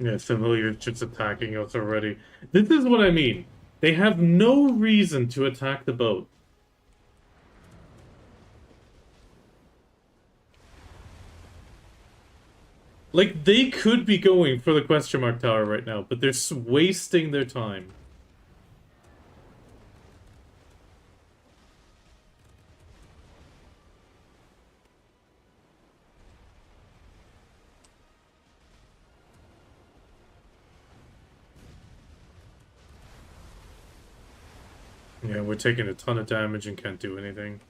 Yeah, familiar just attacking us already. This is what I mean. They have no reason to attack the boat. Like, they could be going for the question mark tower right now, but they're wasting their time. Yeah, we're taking a ton of damage and can't do anything.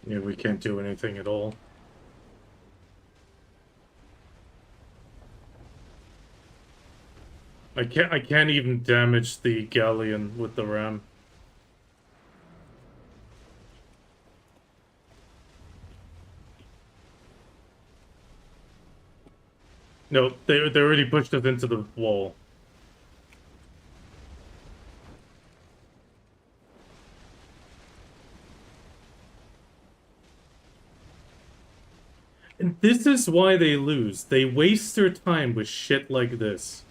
Yeah, we can't do anything at all. I can't even damage the galleon with the ram. No, they already pushed us into the wall. And this is why they lose. They waste their time with shit like this.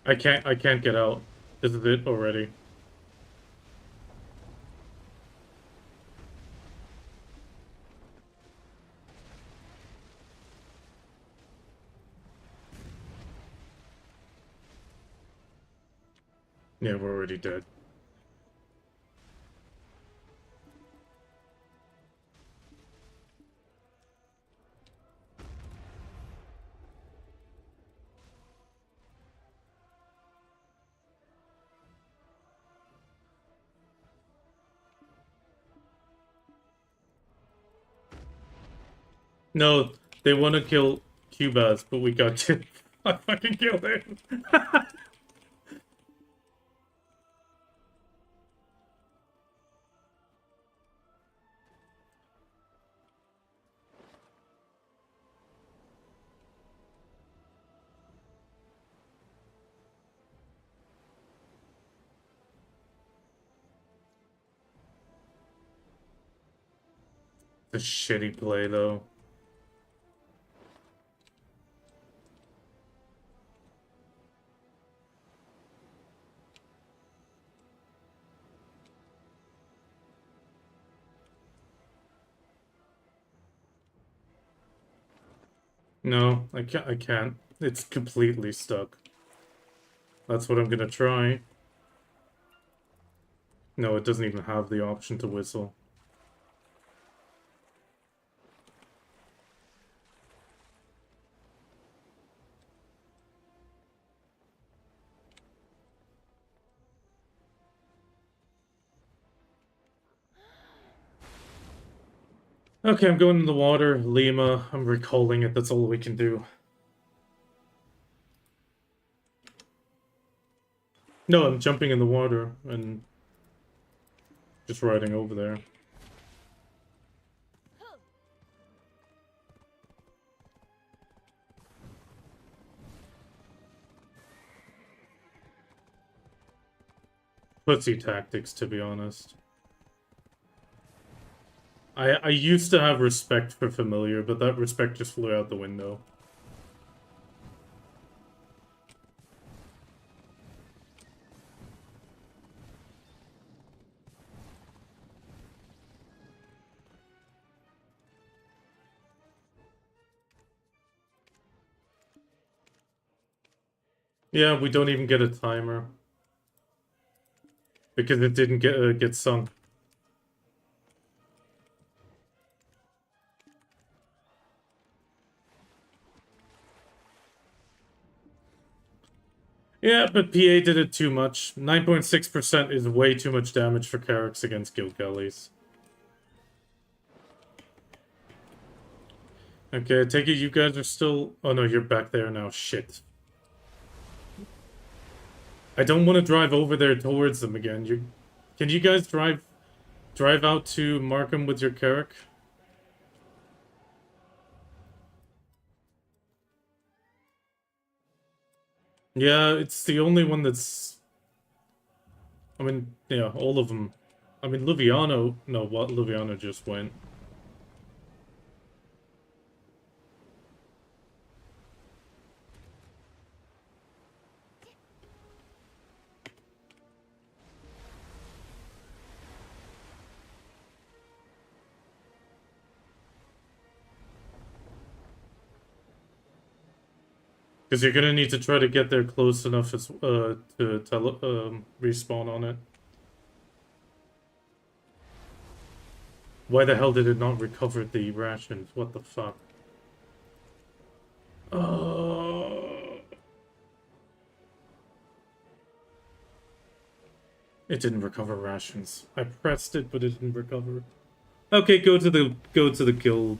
I can't get out. This is it already. Yeah, we're already dead. No, they want to kill Cubas, but we got to. I fucking killed him. The shitty play, though. No, I can't. I can't. It's completely stuck. That's what I'm gonna try. No, it doesn't even have the option to whistle. Okay, I'm going in the water. Lima, I'm recalling it. That's all we can do. No, I'm jumping in the water and just riding over there. Pussy tactics, to be honest. I used to have respect for familiar, but that respect just flew out the window. Yeah, we don't even get a timer because it didn't get sunk. Yeah, but PA did it too much. 9.6% is way too much damage for Carracks against Guild Galleys. Okay, I take it you guys are still... Oh no, you're back there now. Shit. I don't want to drive over there towards them again. Can you guys drive out to Markham with your Carrack? Yeah, it's the only one that's... I mean, yeah, all of them. I mean, Luviano... No, what? Luviano just went. Because you're gonna need to try to get there close enough as to respawn on it. Why the hell did it not recover the rations? What the fuck? It didn't recover rations. I pressed it, but it didn't recover. Okay, go to the guild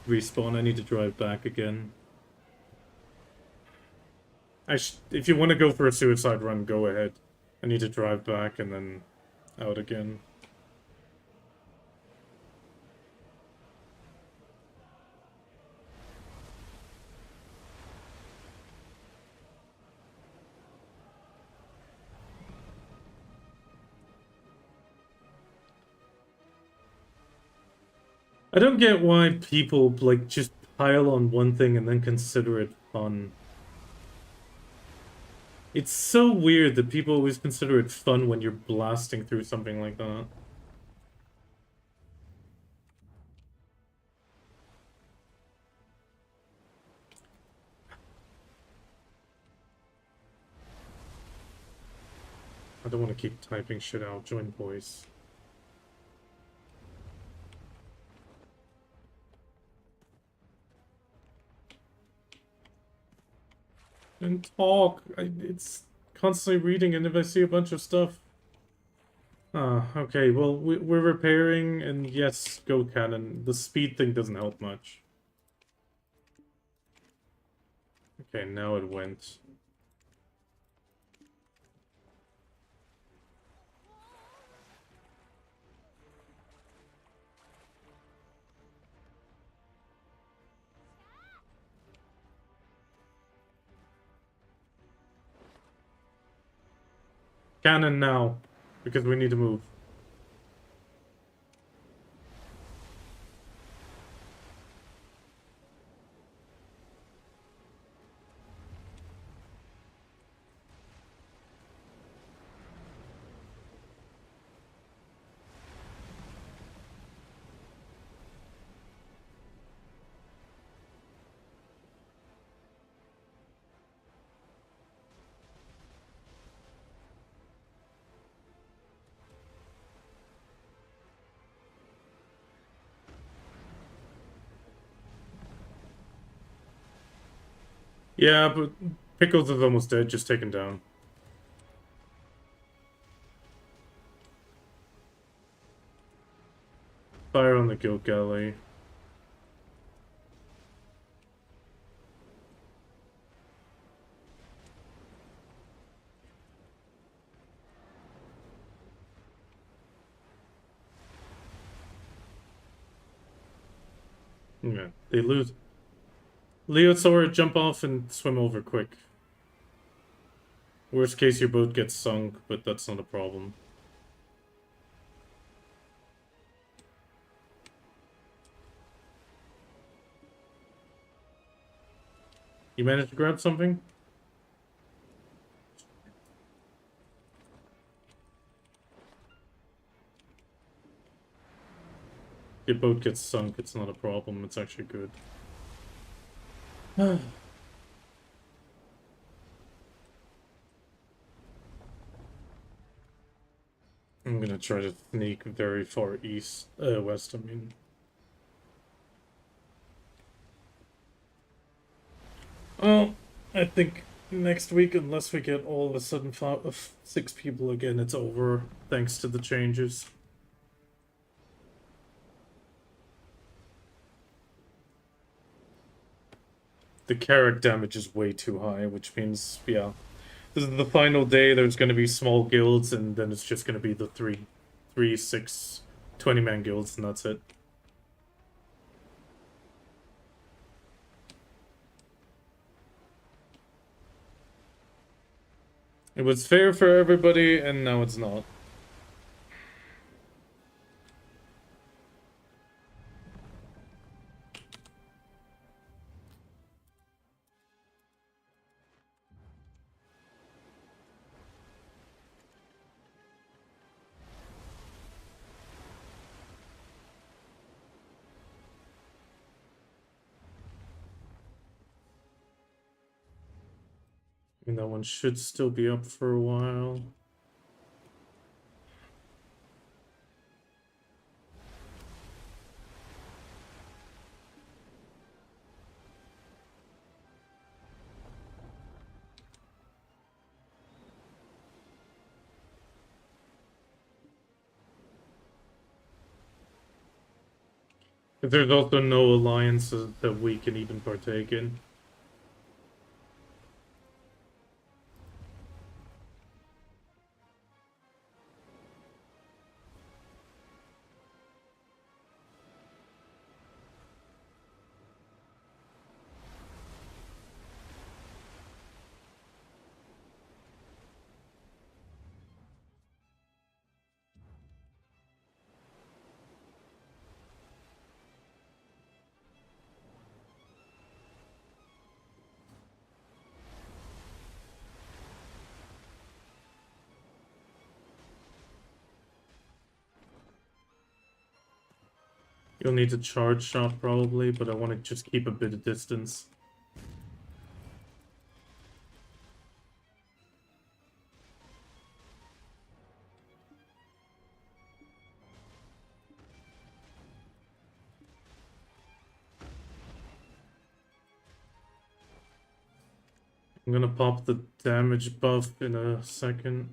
respawn. I need to drive back again. If you want to go for a suicide run, go ahead. I need to drive back and then out again. I don't get why people, like, just pile on one thing and then consider it fun. It's so weird that people always consider it fun when you're blasting through something like that. I don't want to keep typing shit out. Join voice. And talk. It's constantly reading, and if I see a bunch of stuff... Ah, okay, well, we're repairing, and yes, go cannon. The speed thing doesn't help much. Okay, now it went. Cannon now, because we need to move. Yeah, but Pickles is almost dead, just taken down. Fire on the guild galley. Yeah, they lose. Leosaur, jump off and swim over quick. Worst case, your boat gets sunk, but that's not a problem. You managed to grab something? Your boat gets sunk, it's not a problem, it's actually good. I'm gonna try to sneak very far east, west, I mean. Well, I think next week, unless we get all of a sudden 6 people again, it's over, thanks to the changes. The carrot damage is way too high, which means, yeah. This is the final day, there's gonna be small guilds, and then it's just gonna be the 6, 20-man guilds, and that's it. It was fair for everybody, and now it's not. I mean, that one should still be up for a while. There's also no alliances that we can even partake in. You'll need to charge shot probably, but I want to just keep a bit of distance. I'm gonna pop the damage buff in a second.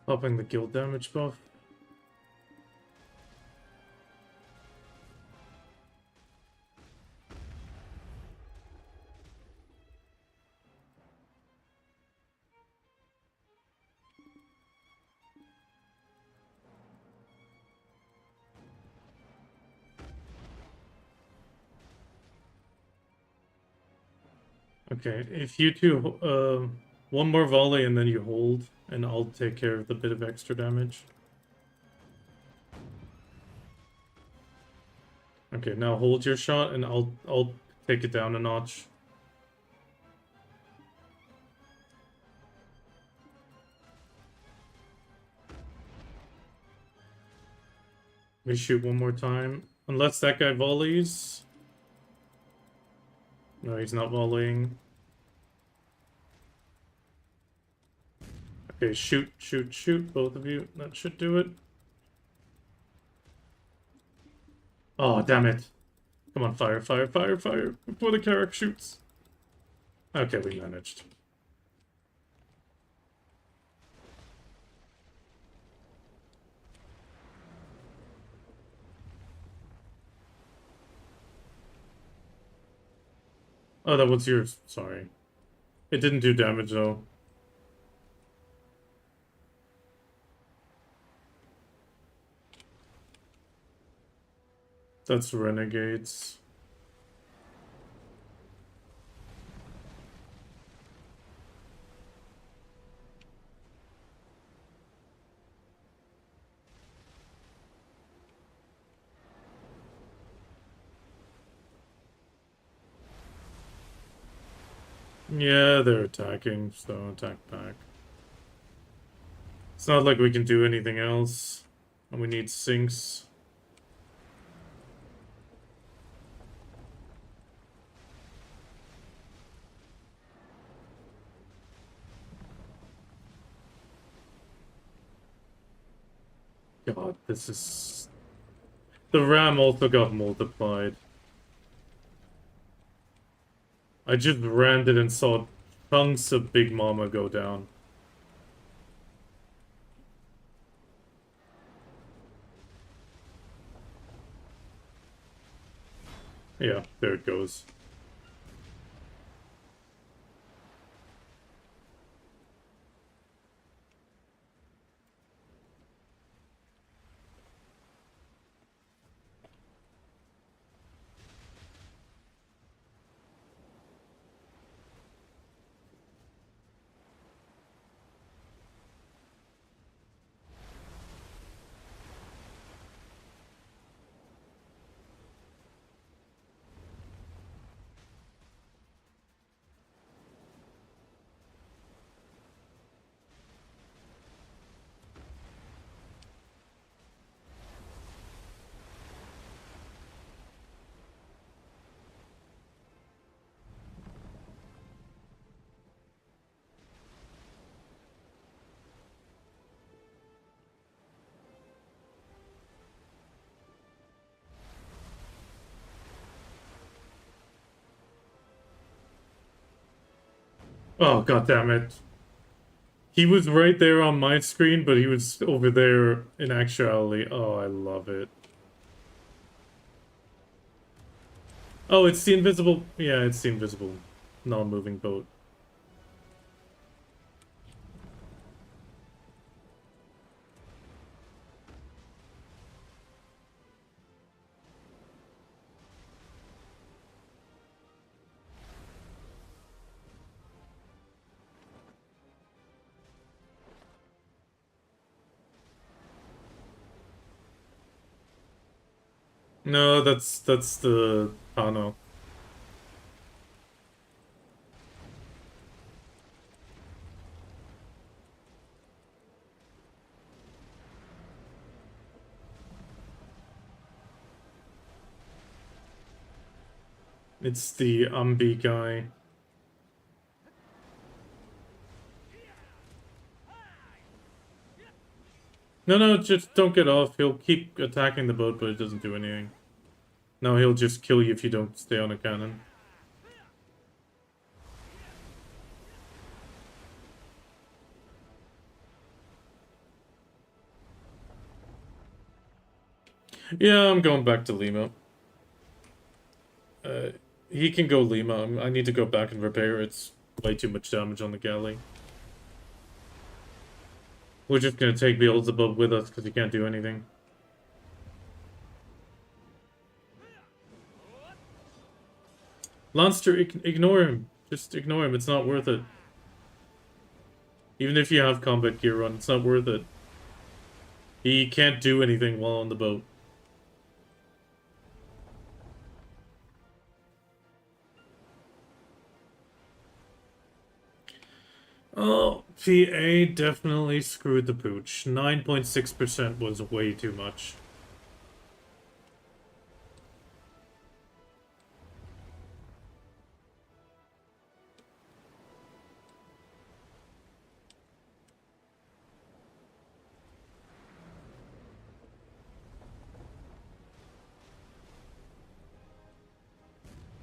Popping the guild damage buff. Okay, if you two, one more volley and then you hold, and I'll take care of the bit of extra damage. Okay, now hold your shot, and I'll take it down a notch. We shoot one more time, unless that guy volleys. No, he's not volleying. Okay, shoot, shoot, shoot, both of you. That should do it. Oh, damn it. Come on, fire, fire, fire, fire, before the Carrack shoots. Okay, we managed. Oh, that was yours. Sorry. It didn't do damage, though. That's renegades. Yeah, they're attacking, so attack back. It's not like we can do anything else. And we need sinks. God, this is... The RAM also got multiplied. I just rammed it and saw chunks of Big Mama go down. Yeah, there it goes. Oh, god damn it. He was right there on my screen, but he was over there in actuality. Oh, I love it. Oh, it's the invisible... Yeah, it's the invisible non-moving boat. No, that's the... Oh, no. It's the Umbi guy. No, no, just don't get off. He'll keep attacking the boat, but it doesn't do anything. No, he'll just kill you if you don't stay on a cannon. Yeah, I'm going back to Lima. He can go Lima. I need to go back and repair. It's way too much damage on the galley. We're just gonna take Beelzebub with us because he can't do anything. Lanster, ignore him. Just ignore him. It's not worth it. Even if you have combat gear on, it's not worth it. He can't do anything while on the boat. Oh, PA definitely screwed the pooch. 9.6% was way too much.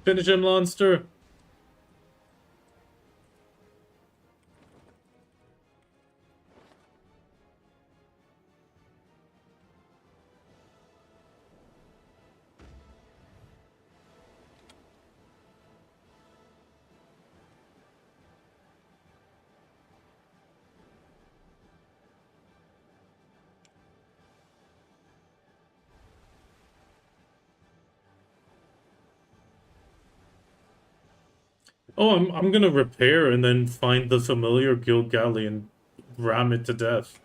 Finish him, Monster! Oh, I'm gonna repair and then find the familiar guild galley and ram it to death.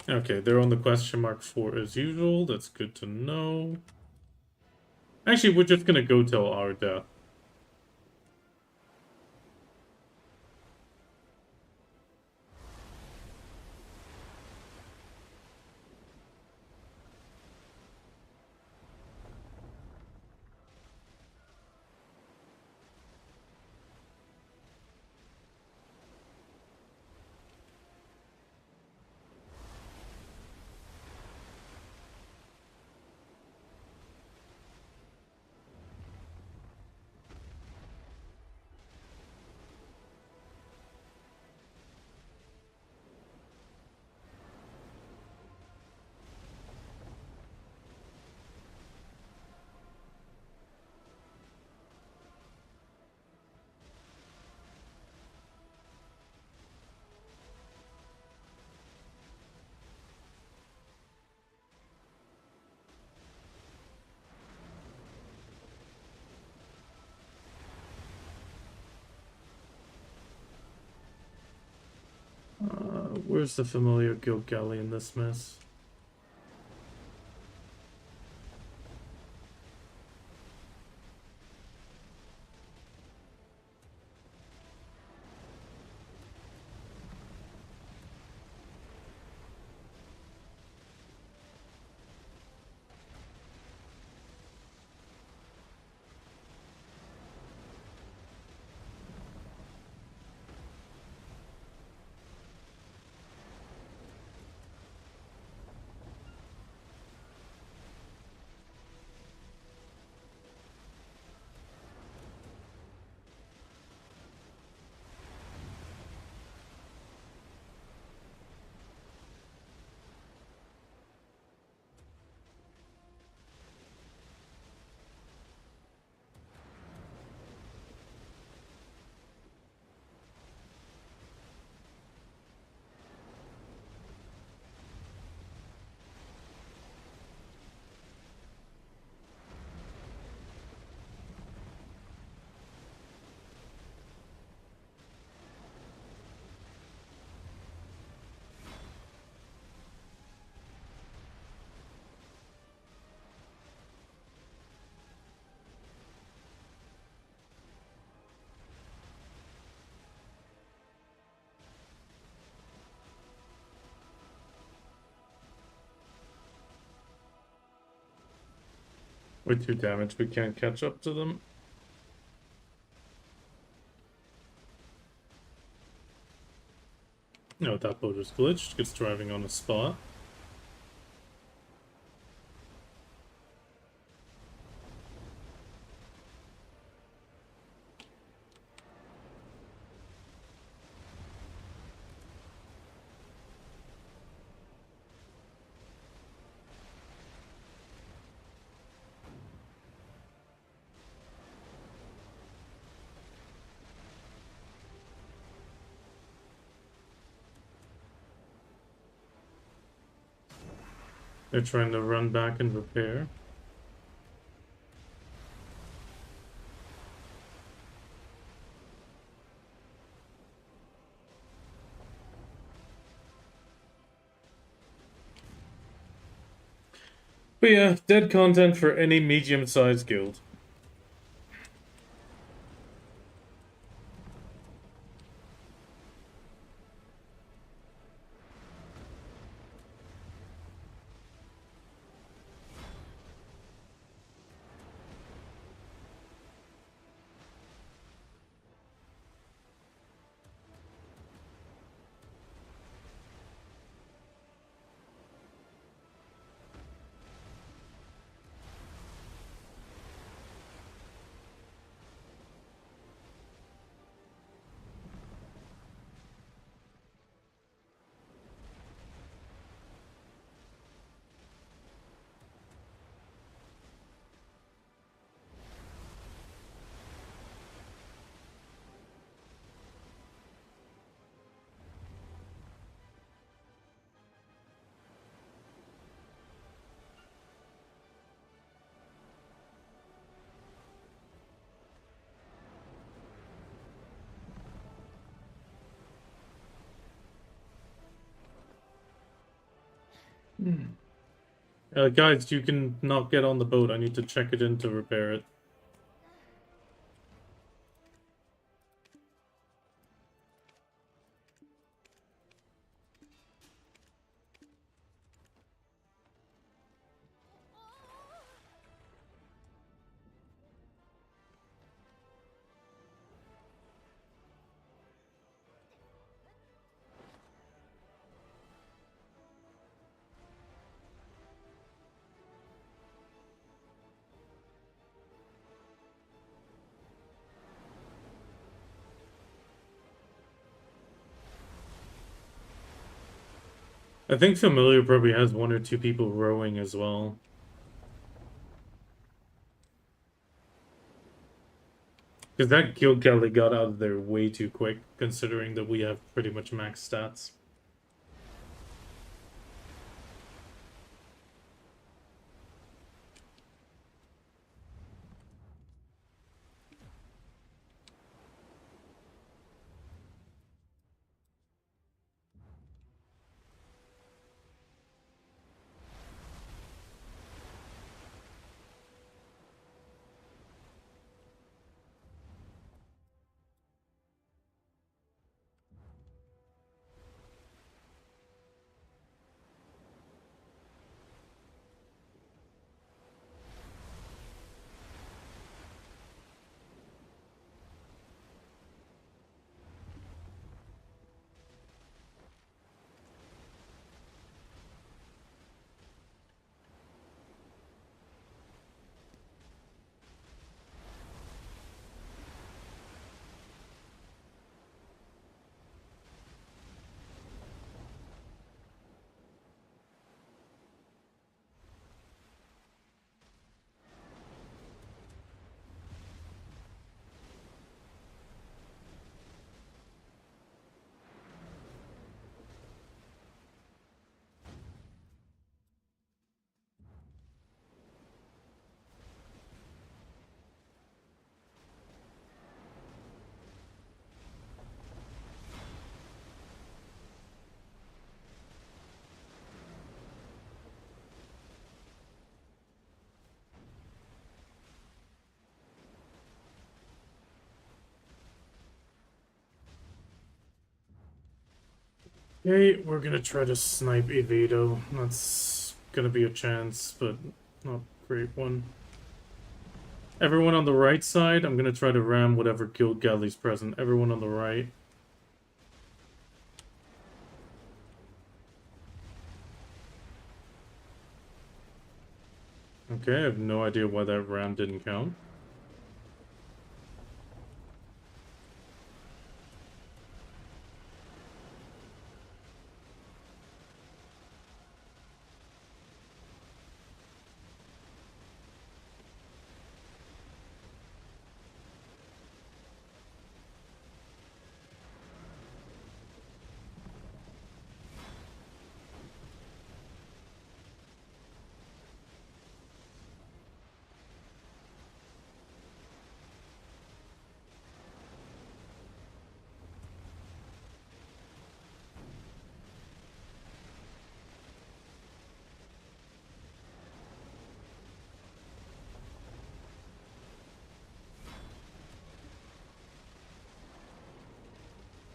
Okay, they're on the question mark 4 as usual. That's good to know. Actually, we're just gonna go till our death. Where's the familiar guild galley in this mess? We're too damaged, we can't catch up to them. No, that boat is glitched. It's driving on a spot. They're trying to run back and repair. But yeah, dead content for any medium-sized guild. Guys, you can not get on the boat. I need to check it in to repair it. I think Familiar probably has one or two people rowing as well. Because that guild galley got out of there way too quick, considering that we have pretty much max stats. Okay, we're gonna try to snipe Evado. That's gonna be a chance, but not a great one. Everyone on the right side, I'm gonna try to ram whatever guild galley's present. Everyone on the right. Okay, I have no idea why that ram didn't count.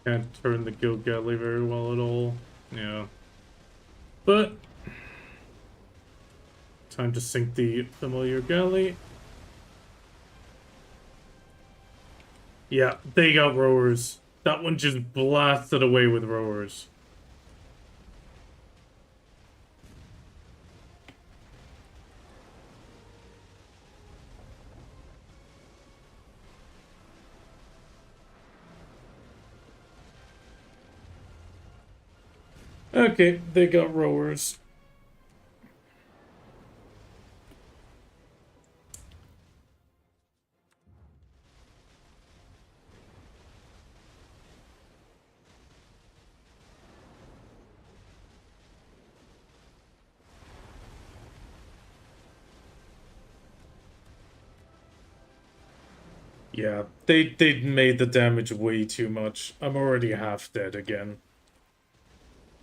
Can't turn the guild galley very well at all. Yeah. But time to sink the familiar galley. Yeah, they got rowers. That one just blasted away with rowers. Okay, they got rowers. Yeah, they made the damage way too much. I'm already half dead again.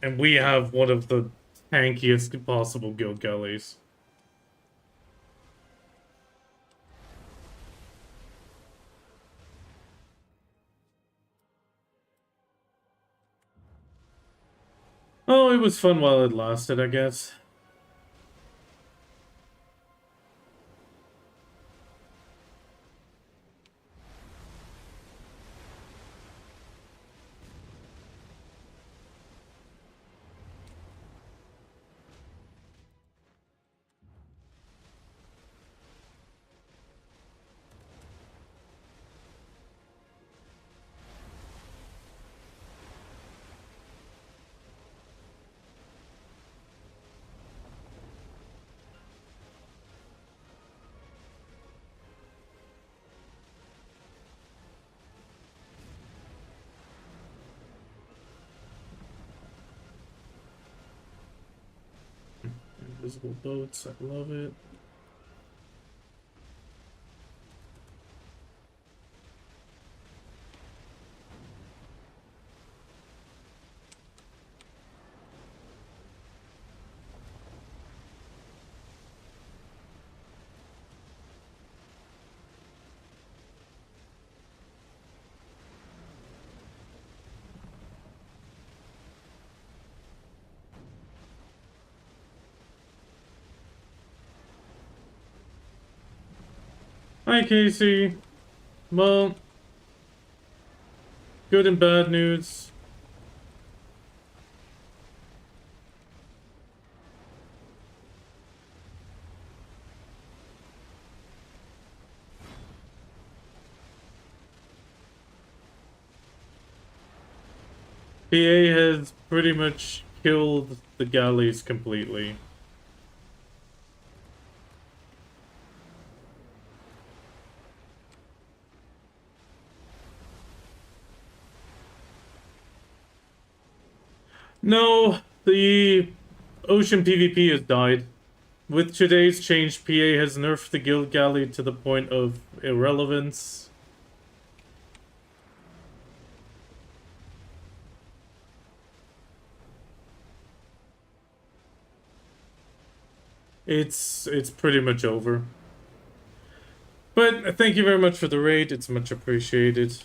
And we have one of the tankiest possible guild galleys. Oh, it was fun while it lasted, I guess. Invisible boats, I love it. Hi, Casey. Well, good and bad news. PA has pretty much killed the galleys completely. No, the ocean PvP has died. With today's change, PA has nerfed the guild galley to the point of irrelevance. It's pretty much over. But thank you very much for the raid. It's much appreciated.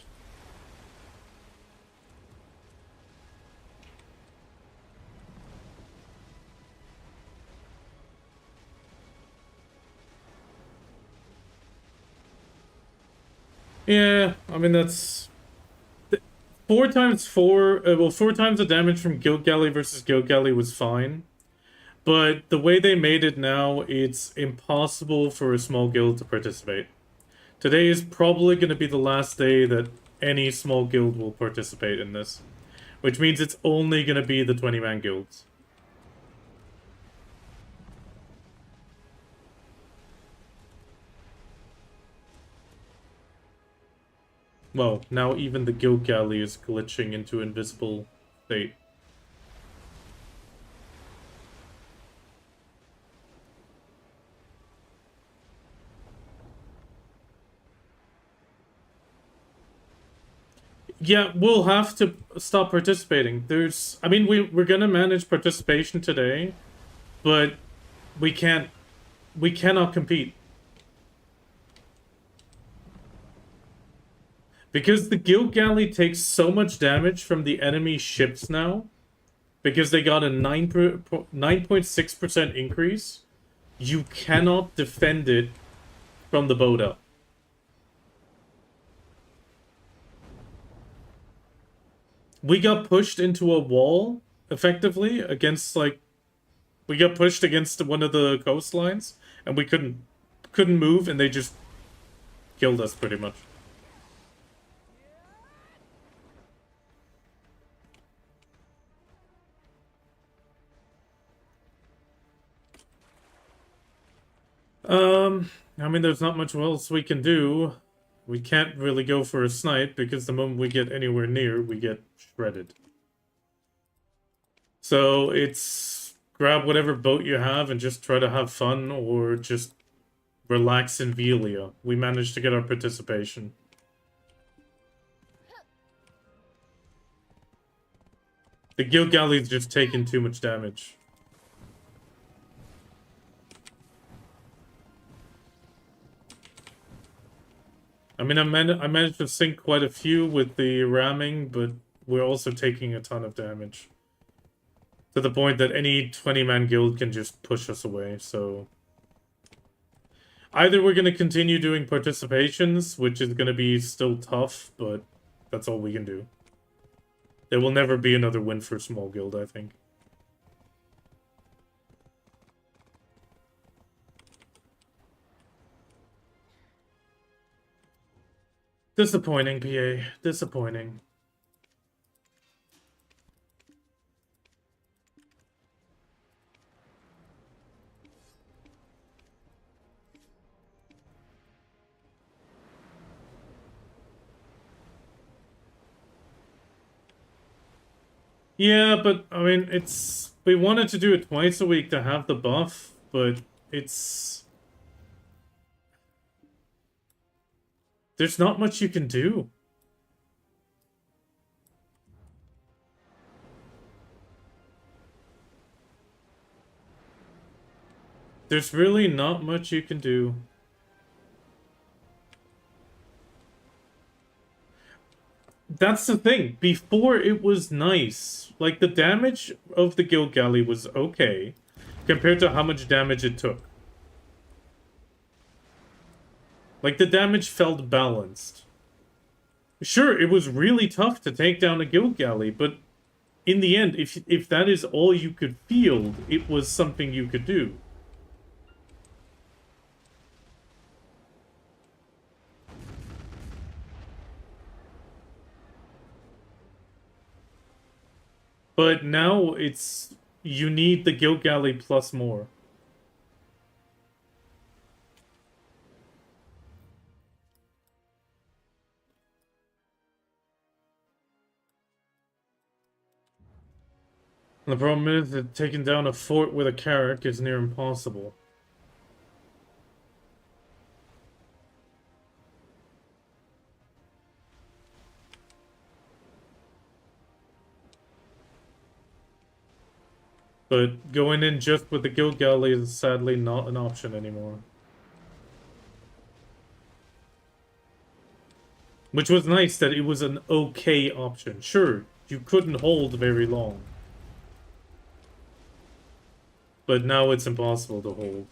Yeah, I mean that's 4 times 4. Well, 4 times the damage from Guild Galley versus Guild Galley was fine, but the way they made it now, it's impossible for a small guild to participate. Today is probably going to be the last day that any small guild will participate in this, which means it's only going to be the 20-man guilds. Well, now even the Guild Galley is glitching into invisible state. Yeah, we'll have to stop participating. I mean, we're gonna manage participation today, but we cannot compete. Because the Guild Galley takes so much damage from the enemy ships now, because they got a 9.6% increase, you cannot defend it from the boat up. We got pushed into a wall, effectively, against, like, we got pushed against one of the coastlines, and we couldn't move, and they just killed us, pretty much. I mean, there's not much else we can do. We can't really go for a snipe, because the moment we get anywhere near, we get shredded. So, it's grab whatever boat you have and just try to have fun, or just relax in Velia. We managed to get our participation. The Guild Galley's just taking too much damage. I mean, I managed to sink quite a few with the ramming, but we're also taking a ton of damage. To the point that any 20-man guild can just push us away, so... Either we're going to continue doing participations, which is going to be still tough, but that's all we can do. There will never be another win for small guild, I think. Disappointing, PA. Disappointing. Yeah, but, I mean, it's... We wanted to do it twice a week to have the buff, but it's... There's not much you can do. There's really not much you can do. That's the thing. Before it was nice. Like, the damage of the Guild Galley was okay compared to how much damage it took. Like, the damage felt balanced. Sure, it was really tough to take down a Guild Galley, but in the end, if that is all you could field, it was something you could do. But now it's... You need the Guild Galley plus more. The problem is that taking down a fort with a carrack is near impossible. But going in just with the Guild Galley is sadly not an option anymore. Which was nice that it was an okay option. Sure, you couldn't hold very long. But now it's impossible to hold.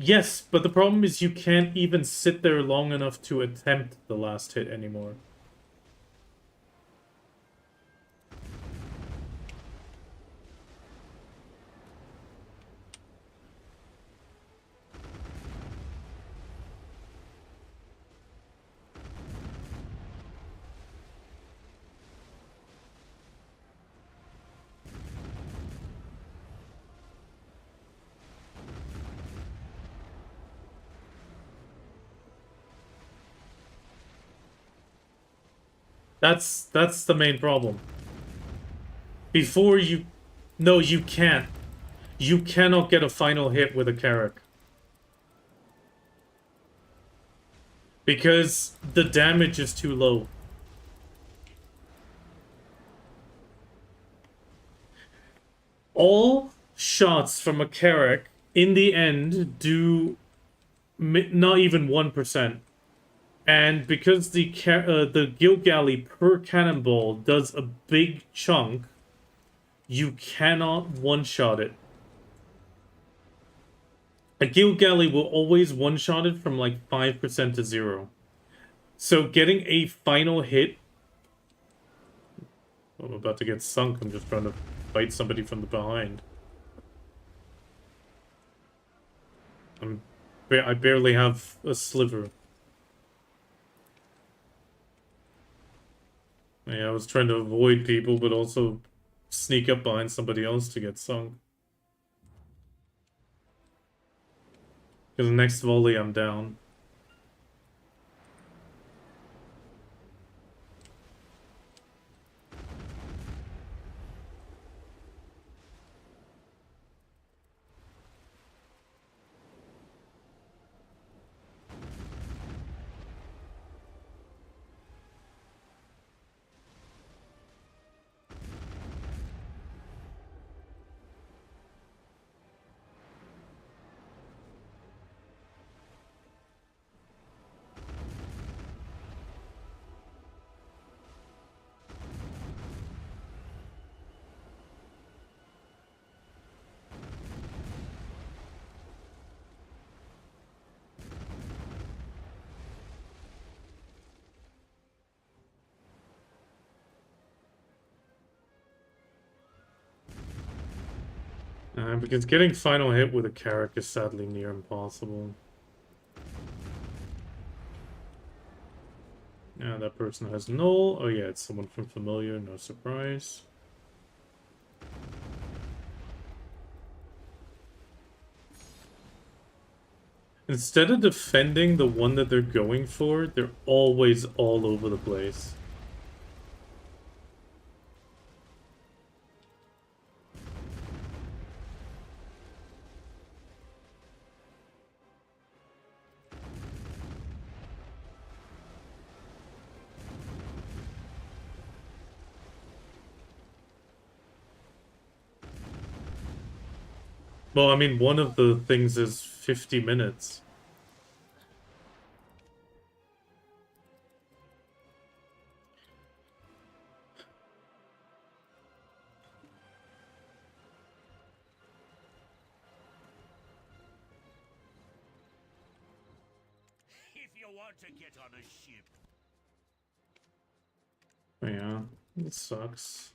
Yes, but the problem is you can't even sit there long enough to attempt the last hit anymore. That's the main problem. Before you... No, you can't. You cannot get a final hit with a Carrack. Because the damage is too low. All shots from a Carrack, in the end, do not even 1%. And because the Guild Galley per cannonball does a big chunk, you cannot one-shot it. A Guild Galley will always one-shot it from like 5% to 0. So getting a final hit... I'm about to get sunk. I'm just trying to fight somebody from the behind. I barely have a sliver. Yeah, I was trying to avoid people, but also sneak up behind somebody else to get sunk. Because the next volley, I'm down. Because getting final hit with a Carrack is sadly near impossible. Yeah, that person has null. Oh yeah, it's someone from Familiar, no surprise. Instead of defending the one that they're going for, they're always all over the place. Well, I mean, one of the things is 50 minutes. If you want to get on a ship, Yeah, it sucks.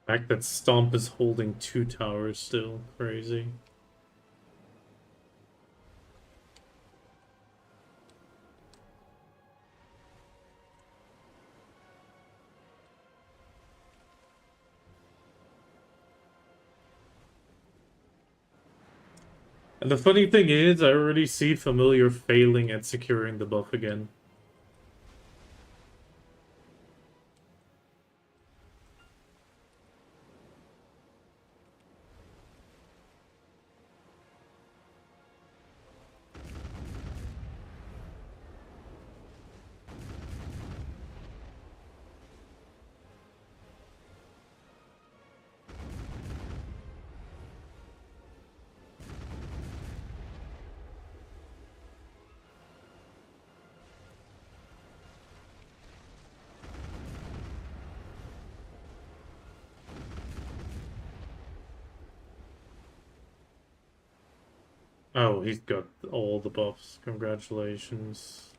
The fact that Stomp is holding 2 towers still, crazy. And the funny thing is, I already see Familiar failing at securing the buff again. Oh, he's got all the buffs. Congratulations.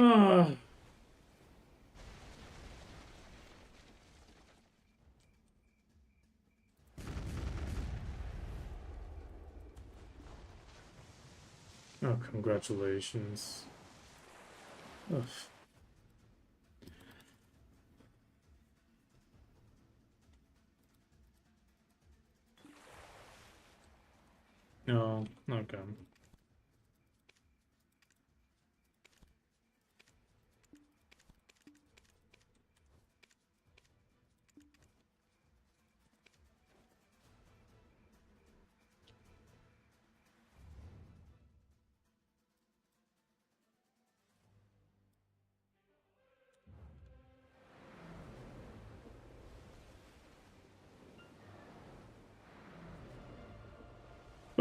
Ah. Oh, congratulations. Ugh. No, okay.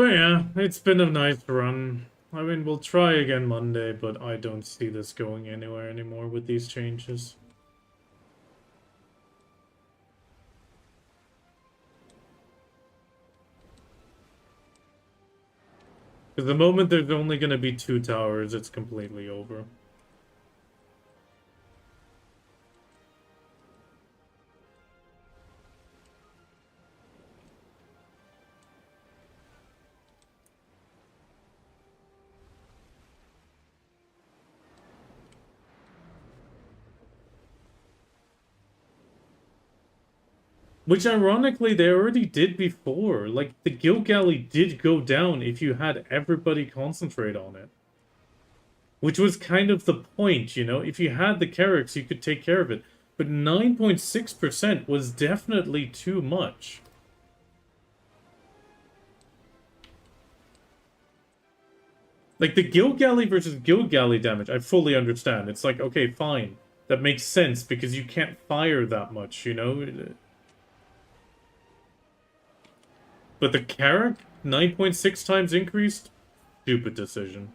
But yeah, it's been a nice run. I mean, we'll try again Monday, but I don't see this going anywhere anymore with these changes. Because the moment there's only going to be 2 towers, it's completely over. Which ironically they already did before. Like the Guild Galley did go down if you had everybody concentrate on it. Which was kind of the point, you know? If you had the Carracks, you could take care of it. But 9.6% was definitely too much. Like the Guild Galley versus Guild Galley damage, I fully understand. It's like, okay, fine. That makes sense because you can't fire that much, you know? But the Carrack, 9.6 times increased? Stupid decision.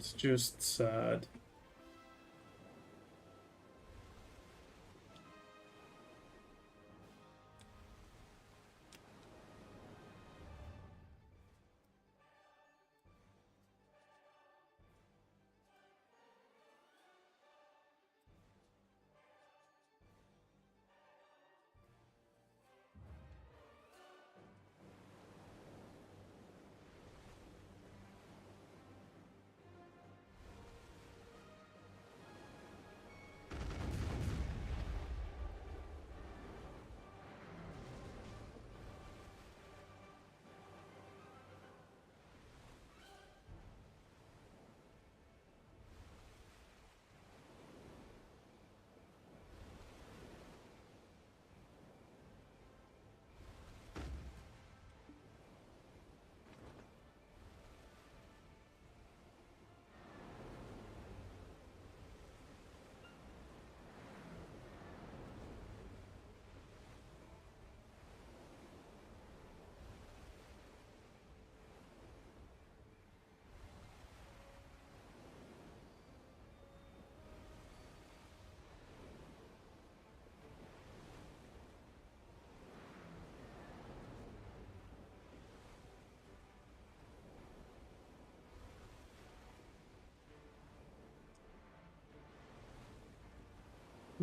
It's just sad.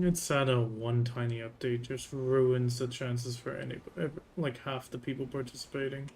It's sad how one tiny update just ruins the chances for like half the people participating.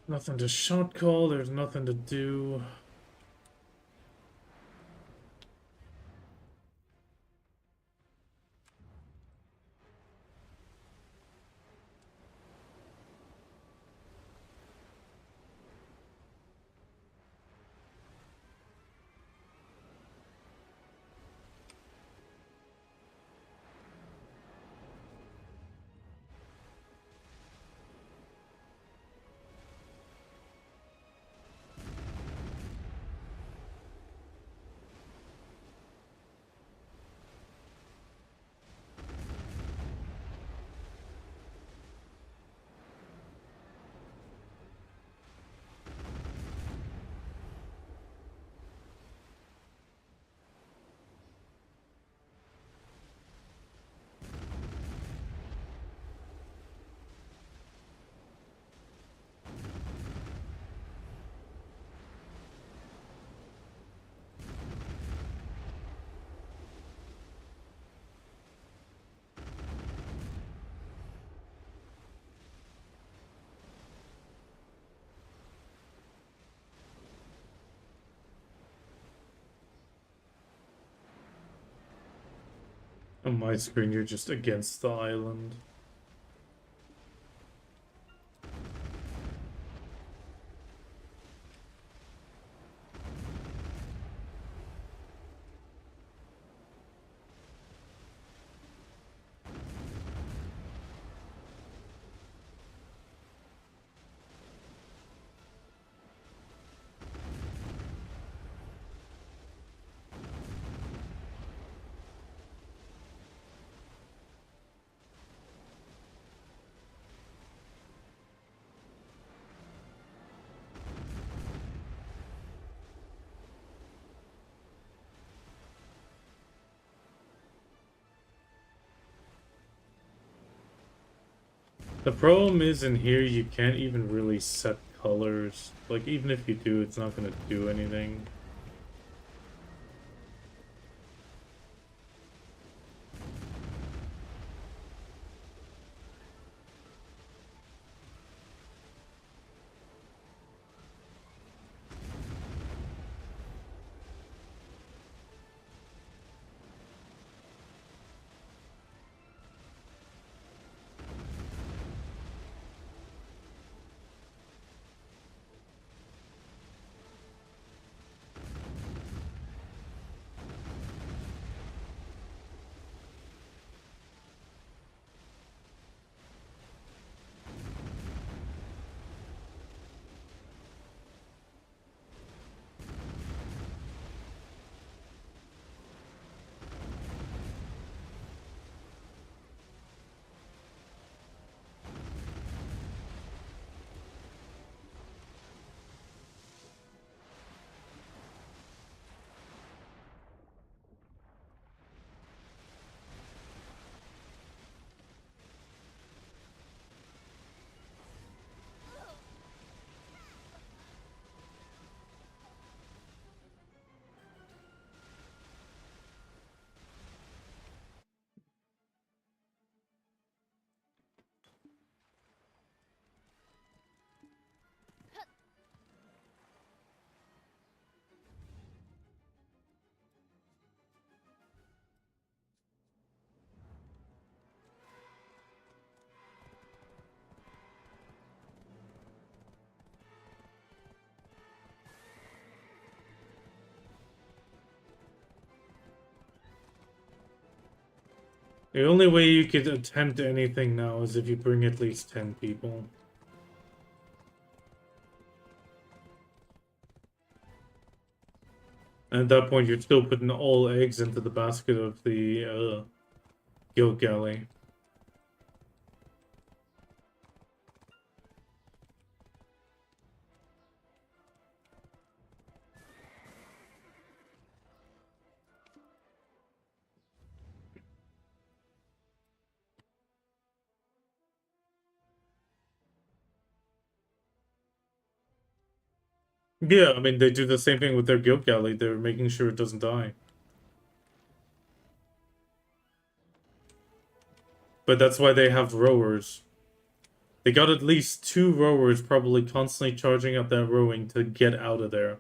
Nothing to shot call, there's nothing to do. On my screen, you're just against the island. The problem is in here you can't even really set colors. Like even if you do, it's not gonna do anything. The only way you could attempt anything now is if you bring at least 10 people. And at that point, you're still putting all eggs into the basket of the guild galley. Yeah, I mean, they do the same thing with their guild galley. They're making sure it doesn't die. But that's why they have rowers. They got at least 2 rowers probably constantly charging up that rowing to get out of there.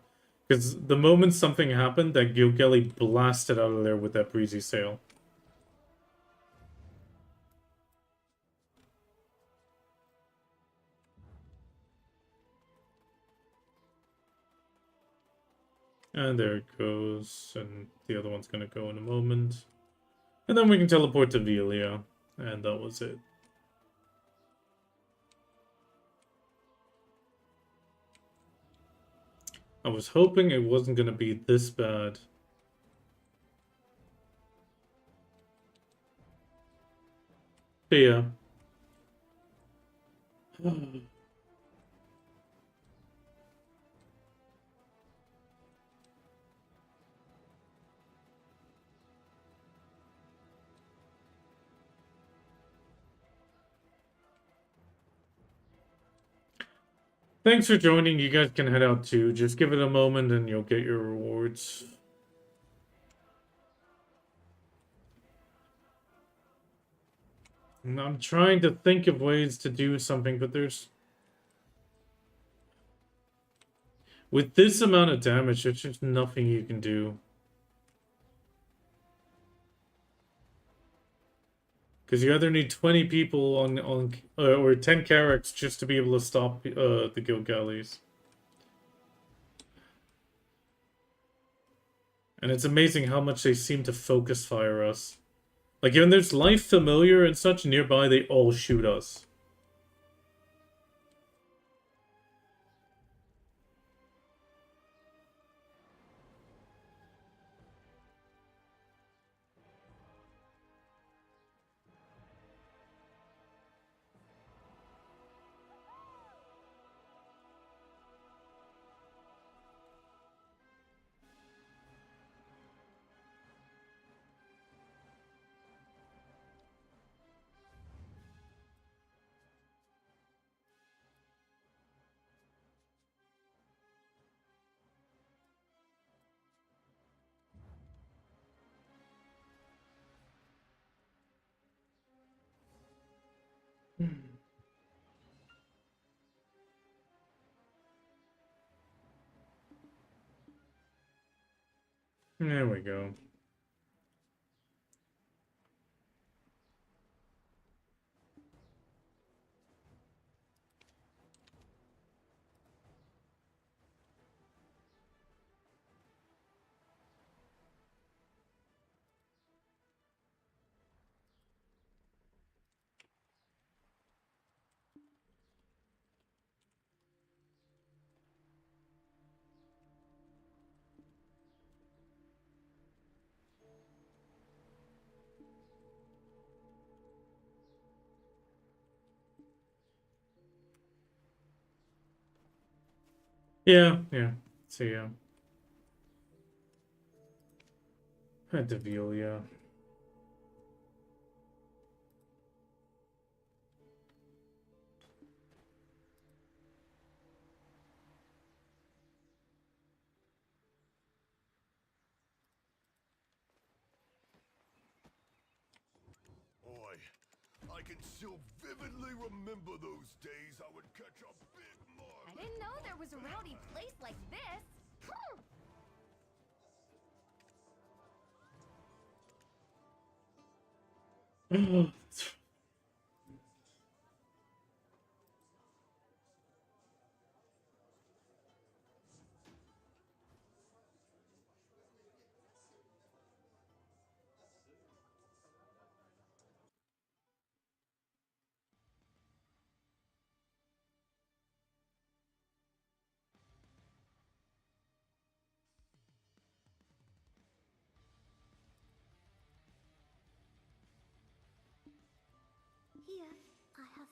Because the moment something happened, that guild galley blasted out of there with that breezy sail. And there it goes. And the other one's gonna go in a moment. And then we can teleport to Velia. And that was it. I was hoping it wasn't gonna be this bad. But yeah. Thanks for joining. You guys can head out too. Just give it a moment and you'll get your rewards. And I'm trying to think of ways to do something, but there's... With this amount of damage, there's just nothing you can do. Because you either need 20 people on or 10 carracks just to be able to stop the guild galleys. And it's amazing how much they seem to focus fire us. Like, when there's life familiar and such nearby, they all shoot us. There we go. Yeah, yeah. See ya. Devilia. Oi, I can still vividly remember those days I would catch a big mark. I didn't know there was a rowdy place like this.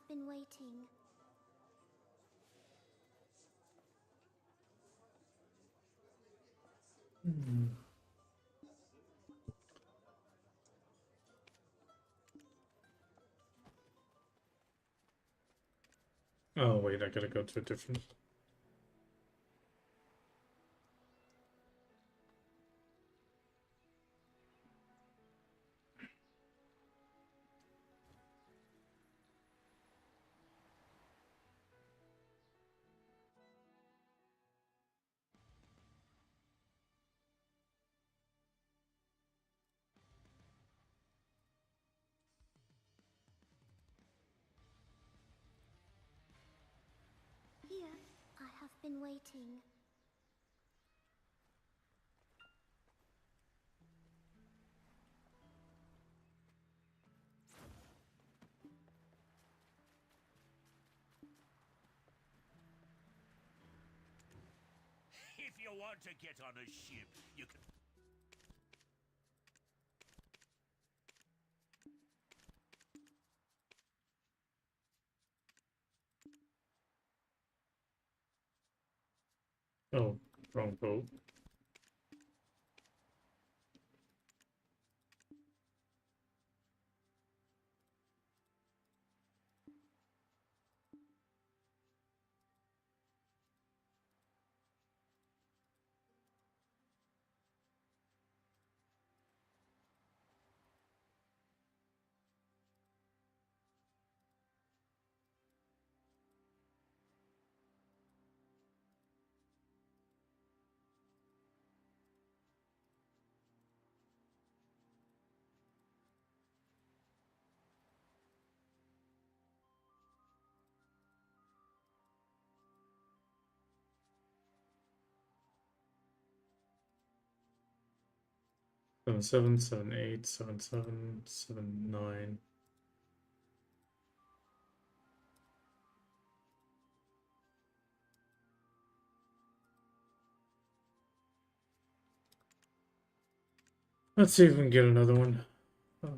been waiting. Oh wait, I gotta go to a different. Here, I have been waiting. If you want to get on a ship, you can... Oh, wrong boat. Seven seven, 7 8, 7 7, 7 9. Let's see if we can get another one. Oh.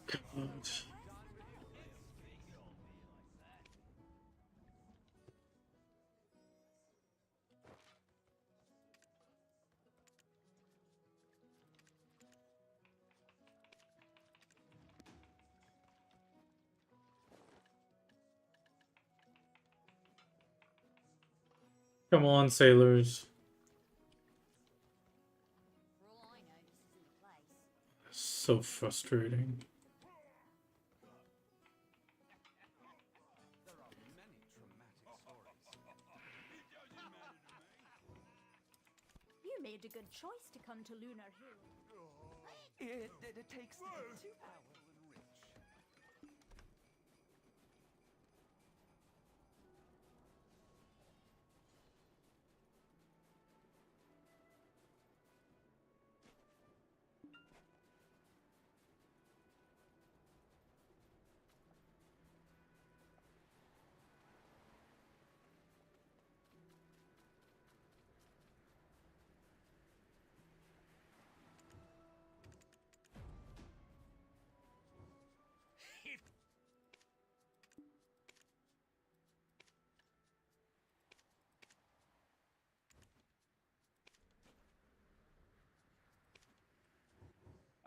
God. Come on, sailors. For all I know, this isn't the place. So frustrating. You made a good choice to come to Lunar Hill. It takes 2 hours.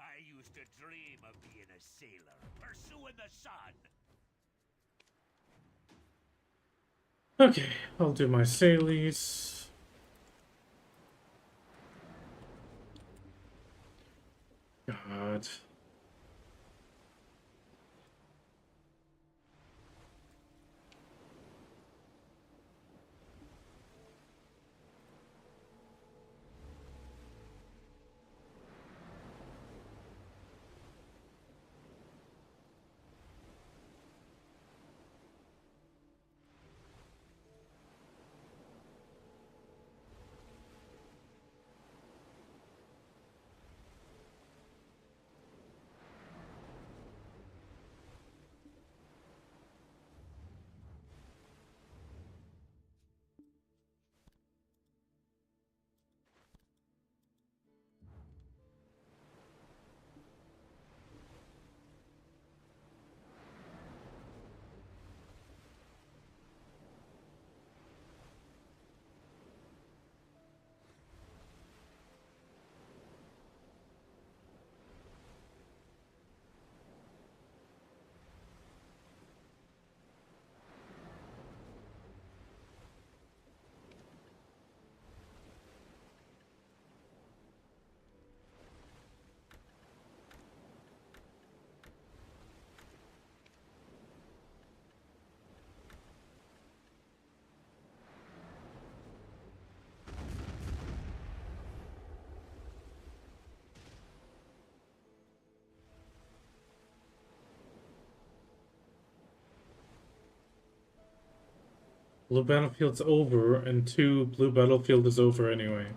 I used to dream of being a sailor, pursuing the sun. Okay, I'll do my sailies. God. Blue Battlefield's over, and 2, Blue Battlefield is over anyway.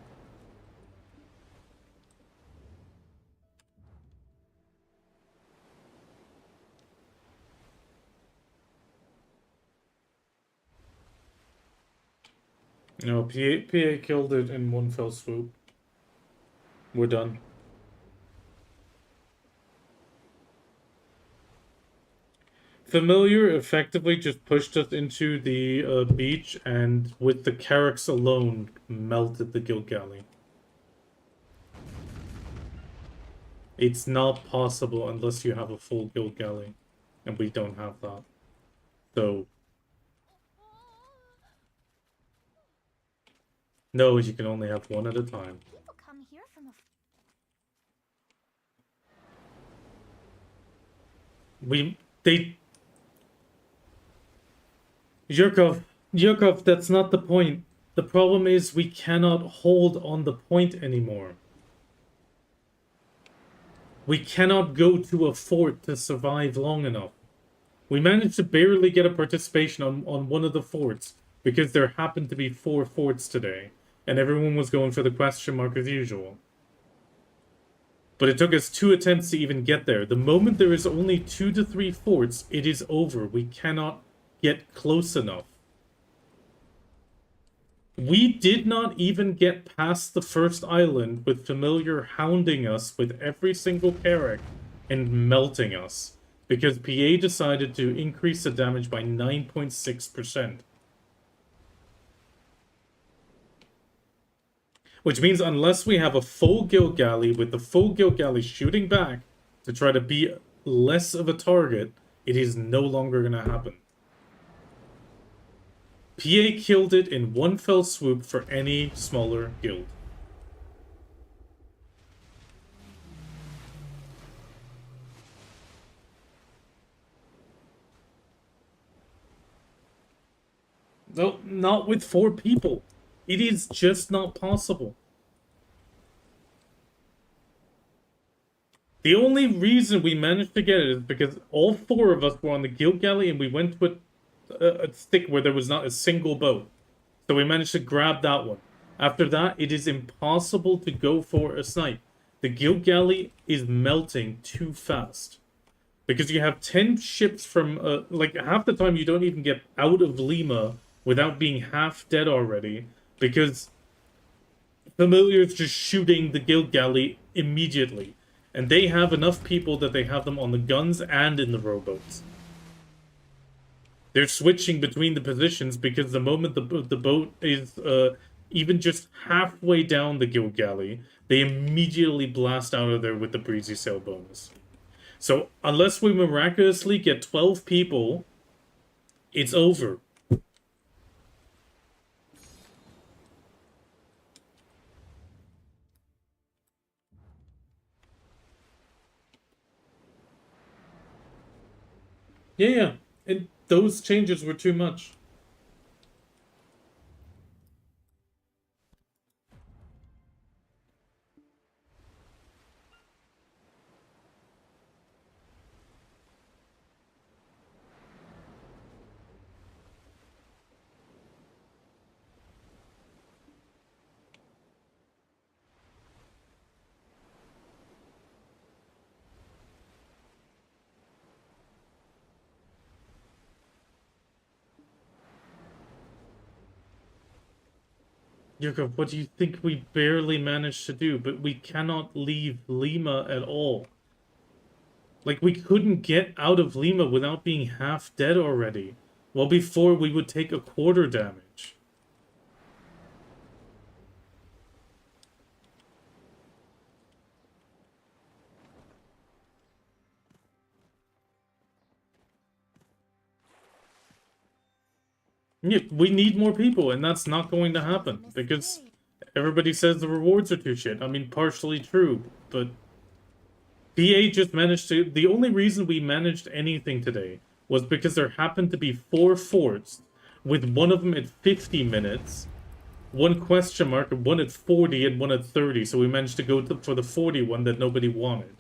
No, PA killed it in one fell swoop. We're done. Familiar effectively just pushed us into the beach, and with the Carracks alone, melted the Guild Galley. It's not possible unless you have a full Guild Galley, and we don't have that. So, no, you can only have one at a time. People come here from a Yurkov, that's not the point. The problem is we cannot hold on the point anymore. We cannot go to a fort to survive long enough. We managed to barely get a participation on one of the forts because there happened to be 4 forts today, and everyone was going for the question mark as usual. But it took us 2 attempts to even get there. The moment there is only 2 to 3 forts, it is over. We cannot get close enough. We did not even get past the first island with Familiar hounding us with every single Carrack and melting us, because PA decided to increase the damage by 9.6%. Which means unless we have a full Guild Galley with the full Guild Galley shooting back to try to be less of a target, it is no longer going to happen. PA killed it in one fell swoop for any smaller guild. No, not with 4 people. It is just not possible. The only reason we managed to get it is because all 4 of us were on the Guild Galley and we went to a stick where there was not a single boat. So we managed to grab that one. After that, it is impossible to go for a snipe. The Guild Galley is melting too fast. Because you have 10 ships from, like, half the time you don't even get out of Lima without being half dead already. Because Familiar's just shooting the Guild Galley immediately. And they have enough people that they have them on the guns and in the rowboats. They're switching between the positions because the moment the boat is even just halfway down the Guild Galley, they immediately blast out of there with the breezy sail bonus. So unless we miraculously get 12 people, it's over. Yeah. And those changes were too much. Yurkov, what do you think we barely managed to do? But we cannot leave Lima at all. Like, we couldn't get out of Lima without being half dead already. Well, before we would take a quarter damage. Yeah, we need more people, and that's not going to happen, because everybody says the rewards are too shit. I mean, partially true, but PA just managed to... The only reason we managed anything today was because there happened to be 4 forts, with one of them at 50 minutes, one question mark, one at 40, and one at 30, so we managed to go for the 40 one that nobody wanted.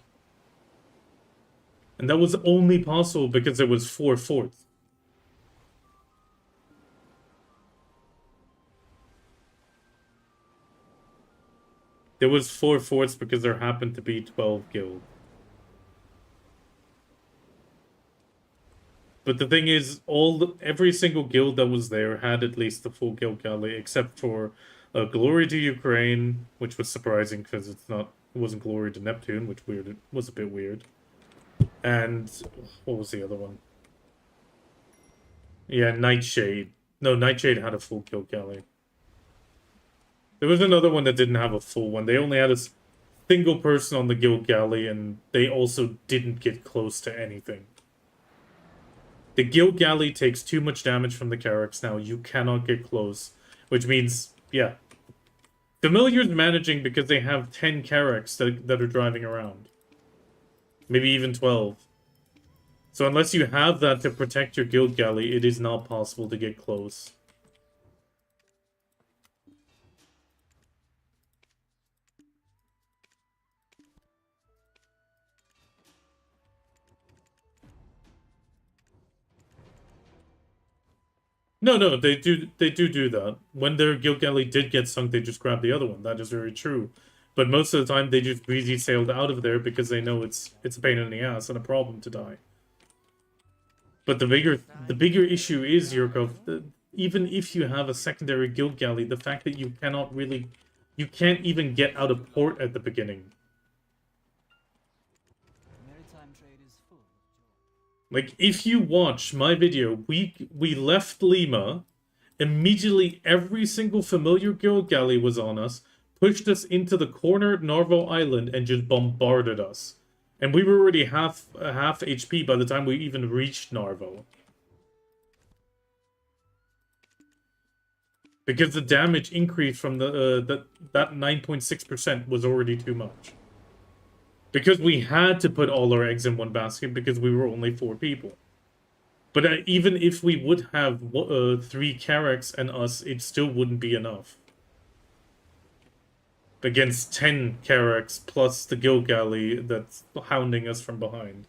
And that was only possible because there was 4 forts. There was 4 forts because there happened to be 12 guilds. But the thing is, every single guild that was there had at least the full guild galley, except for Glory to Ukraine, which was surprising because it wasn't Glory to Neptune, which was a bit weird. And what was the other one? Yeah, Nightshade. No, Nightshade had a full guild galley. There was another one that didn't have a full one. They only had a single person on the guild galley, and they also didn't get close to anything. The guild galley takes too much damage from the Carracks now. You cannot get close. Which means, yeah. Familiar's managing because they have 10 Carracks that are driving around. Maybe even 12. So unless you have that to protect your guild galley, it is not possible to get close. No, they do that. When their guild galley did get sunk, they just grabbed the other one. That is very true. But most of the time, they just breezy sailed out of there because they know it's a pain in the ass and a problem to die. But the bigger issue is, Yurkov, even if you have a secondary guild galley, the fact that you can't even get out of port at the beginning. Maritime trade is full of joy. Like, if you watch my video, we left Lima, immediately every single familiar guild galley was on us, pushed us into the corner of Narvo Island, and just bombarded us. And we were already half HP by the time we even reached Narvo. Because the damage increase from that 9.6% was already too much. Because we had to put all our eggs in one basket because we were only 4 people. But even if we would have 3 Carracks and us, it still wouldn't be enough. Against 10 Carracks plus the guild galley that's hounding us from behind.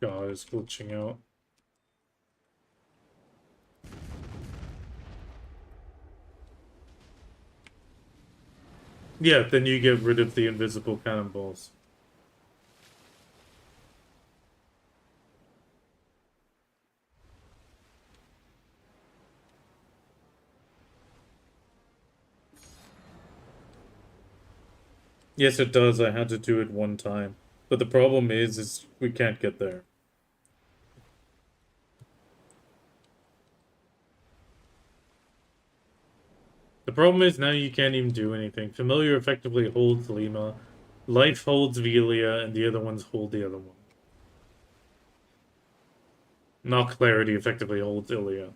God, it's glitching out. Yeah, then you get rid of the invisible cannonballs. Yes, it does. I had to do it one time. But the problem is we can't get there. The problem is now you can't even do anything. Familiar effectively holds Lima. Life holds Velia, and the other ones hold the other one. Not Clarity effectively holds Ilia.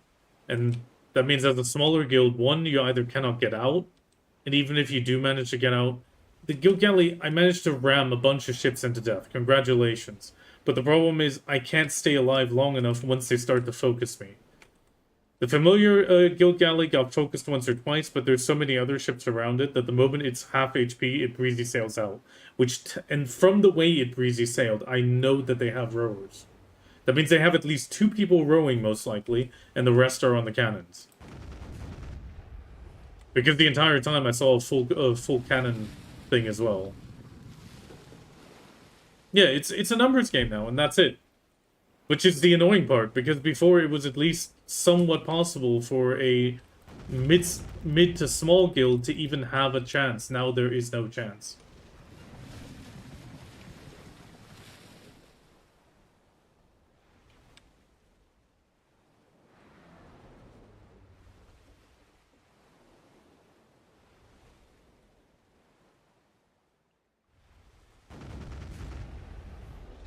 And that means as a smaller guild, one, you either cannot get out, and even if you do manage to get out, the guild galley, I managed to ram a bunch of ships into death. Congratulations. But the problem is I can't stay alive long enough once they start to focus me. The familiar guild galley got focused once or twice, but there's so many other ships around it that the moment it's half HP, it breezy sails out. And from the way it breezy sailed, I know that they have rowers. That means they have at least 2 people rowing, most likely, and the rest are on the cannons. Because the entire time I saw a full cannon thing as well. Yeah, it's a numbers game now, and that's it. Which is the annoying part, because before it was at least somewhat possible for a mid to small guild to even have a chance. Now there is no chance.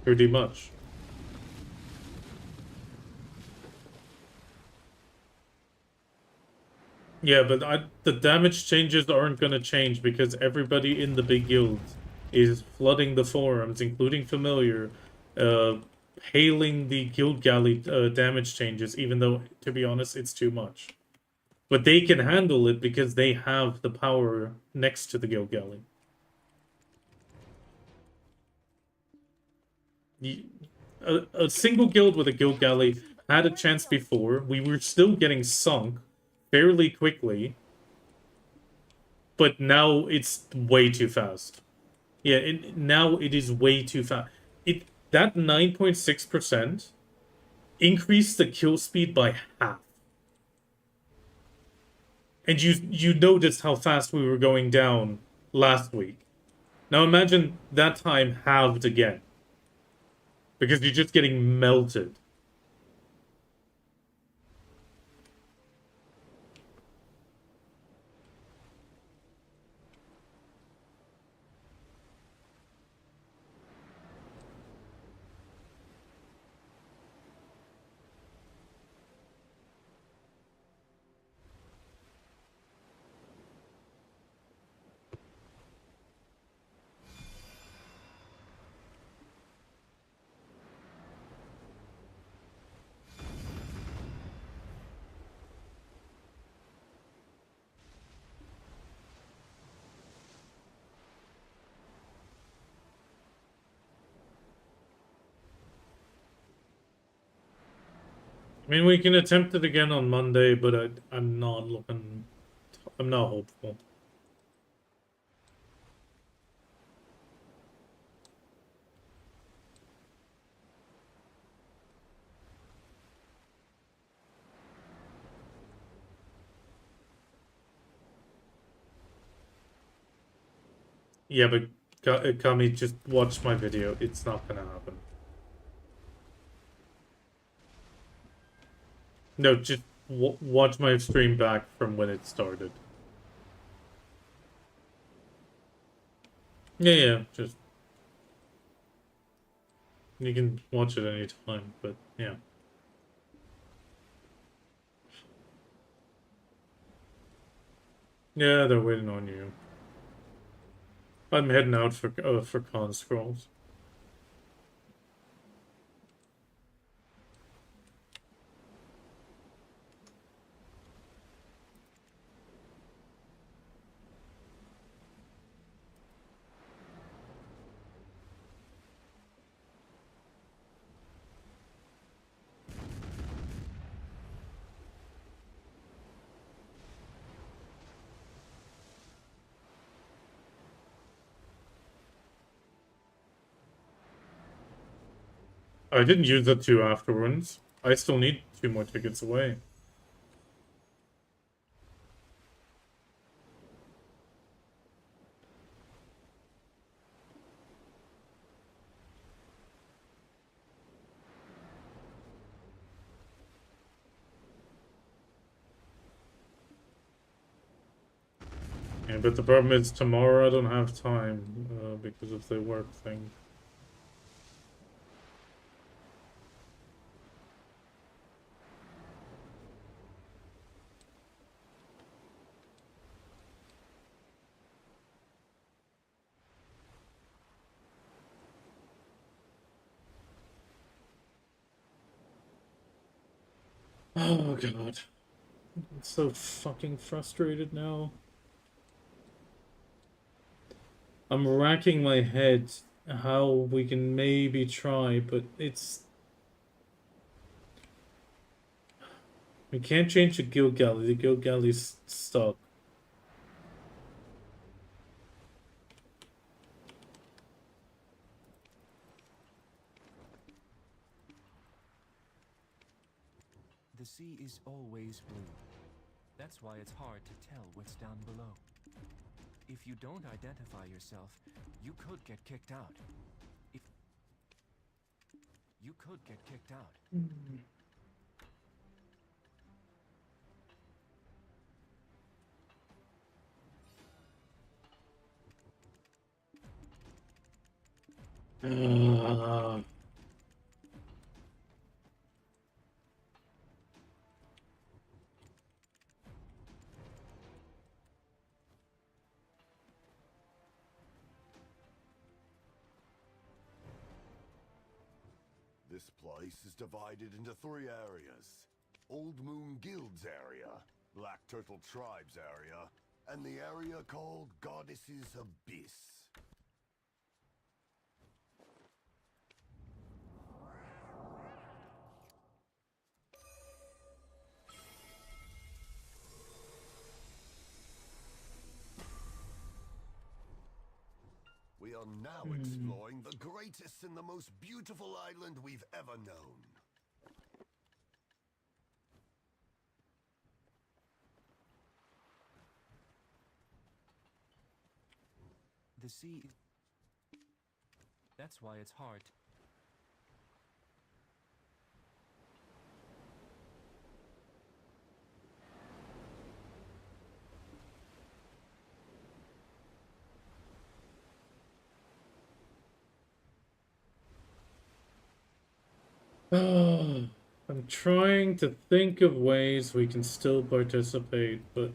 Pretty much. Yeah, but the damage changes aren't gonna change because everybody in the big guilds is flooding the forums, including Familiar, uh, hailing the guild galley damage changes, even though, to be honest, it's too much. But they can handle it because they have the power next to the guild galley. A single guild with a guild galley had a chance before. We were still getting sunk fairly quickly, but now it's way too fast. Yeah, now it is way too fast. That 9.6% increased the kill speed by half. And you noticed how fast we were going down last week. Now imagine that time halved again. Because you're just getting melted. I mean, we can attempt it again on Monday, but I'm not looking... I'm not hopeful. Yeah, but Kami, just watch my video. It's not gonna happen. No, just watch my stream back from when it started. Yeah, just... You can watch it anytime, but yeah. Yeah, they're waiting on you. I'm heading out for con scrolls. I didn't use the 2 afterwards. I still need 2 more tickets away. Yeah, but the problem is tomorrow I don't have time because of the work thing. Oh god. I'm so fucking frustrated now. I'm racking my head how we can maybe try, but it's... We can't change the guild galley. The guild galley's stuck. The sea is always blue. That's why it's hard to tell what's down below. If you don't identify yourself, you could get kicked out. You could get kicked out. This place is divided into 3 areas. Old Moon Guild's area, Black Turtle Tribe's area, and the area called Goddess's Abyss. We are now exploring the greatest and the most beautiful island we've ever known. The sea... That's why it's hard. I'm trying to think of ways we can still participate, but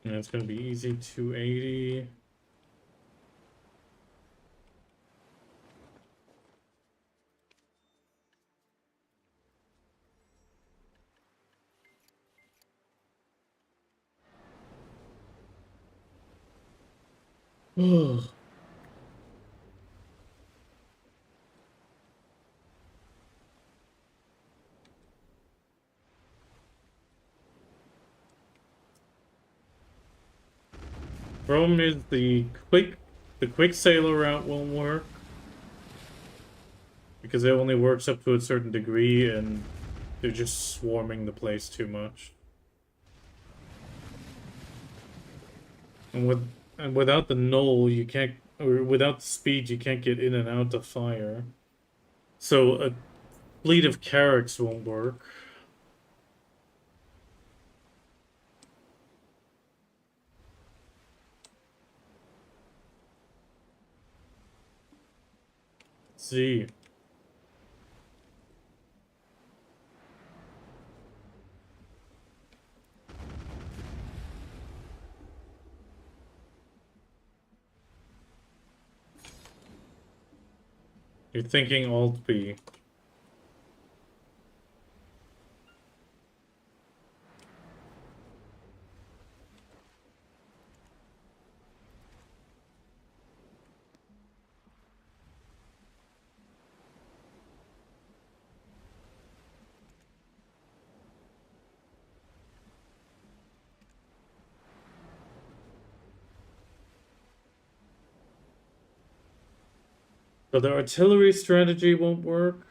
yeah, it's gonna be easy 280. Ugh. Problem is the quick sailor route won't work because it only works up to a certain degree and they're just swarming the place too much. And without the knoll you can't, or without the speed you can't get in and out of fire. So a fleet of carracks won't work. Let's see. You're thinking Alt B. So the artillery strategy won't work.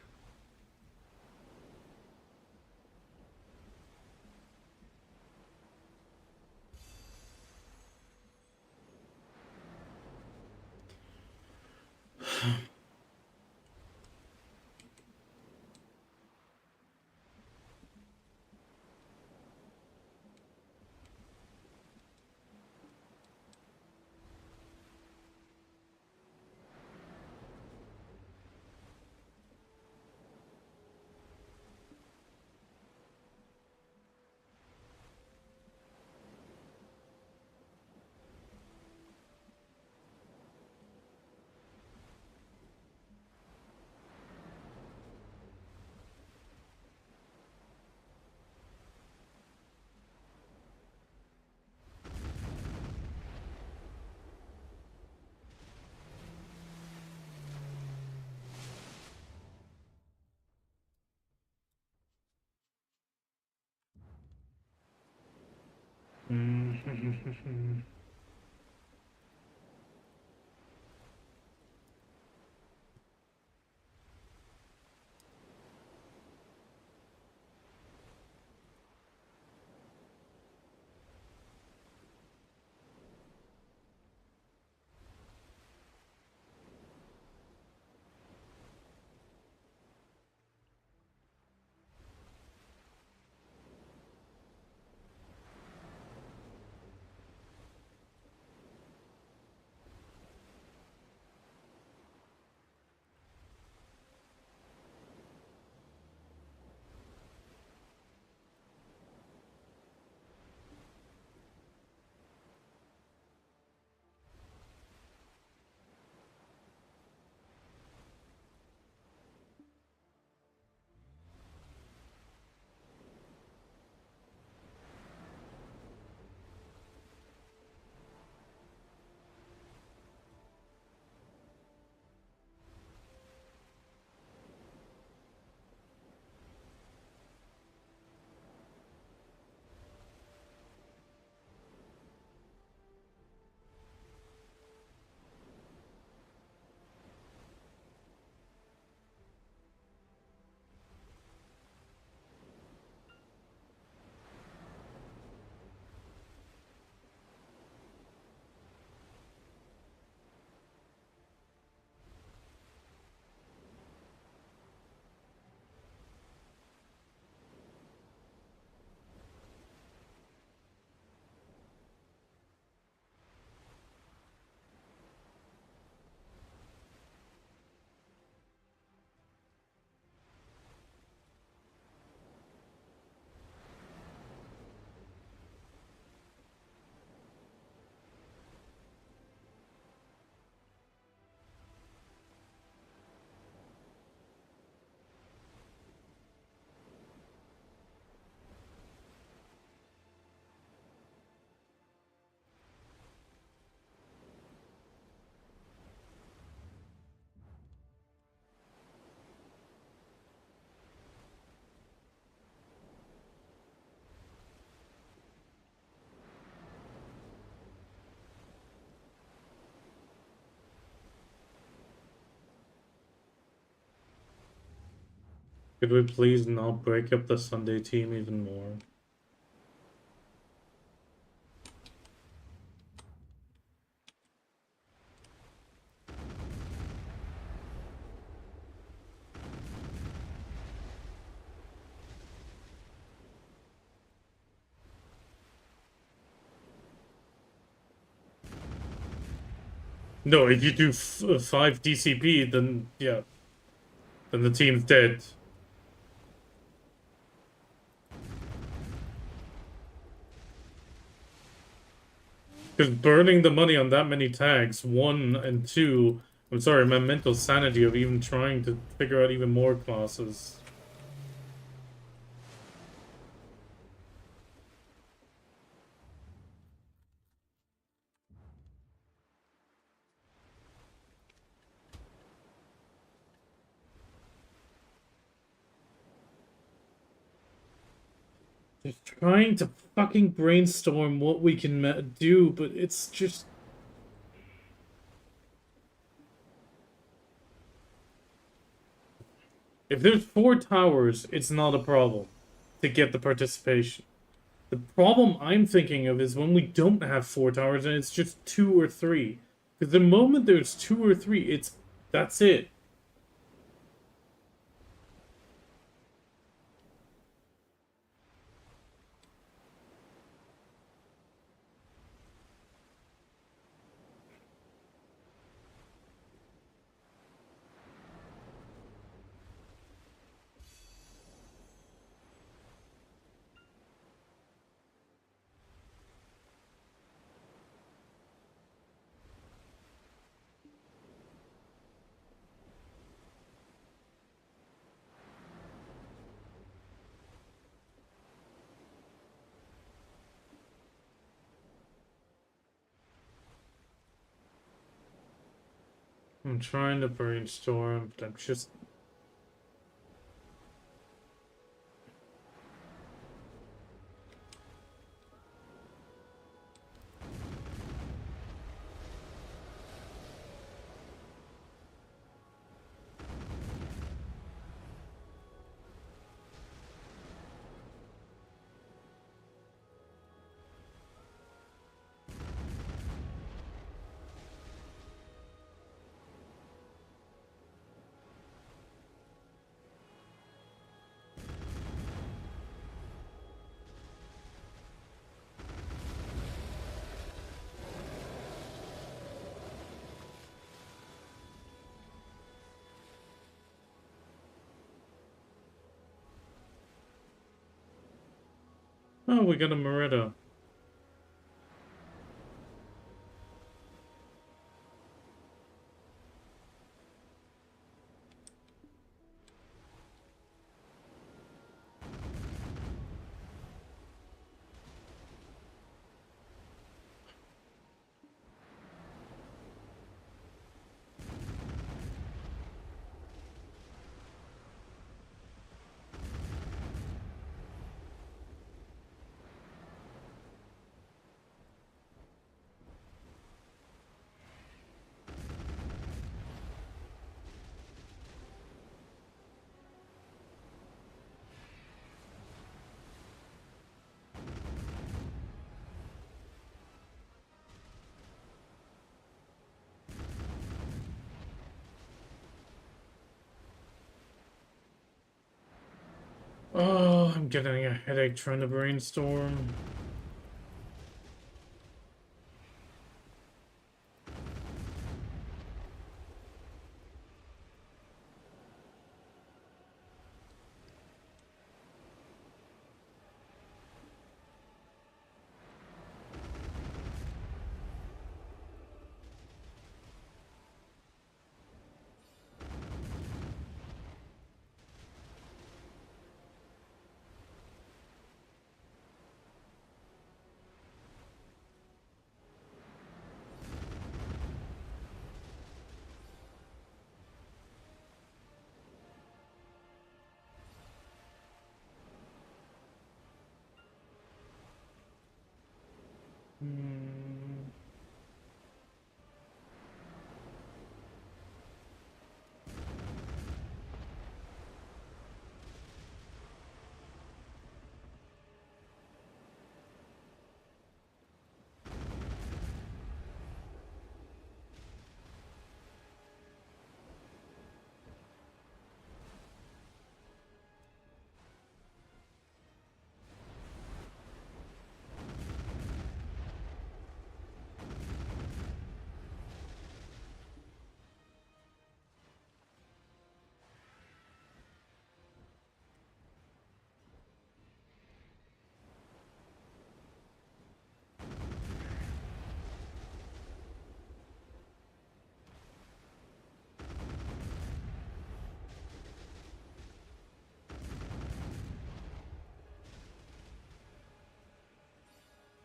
Could we please not break up the Sunday team even more? No, if you do 5 DCP, then yeah, then the team's dead. Because burning the money on that many tags, 1 and 2, I'm sorry, my mental sanity of even trying to figure out even more classes. Just trying to fucking brainstorm what we can do, but it's just... If there's 4 towers, it's not a problem to get the participation. The problem I'm thinking of is when we don't have 4 towers and it's just 2 or 3. Because the moment there's 2 or 3, that's it. I'm trying to brainstorm, but I'm just... Oh, we got a Moretta. Oh, I'm getting a headache trying to brainstorm. Hmm.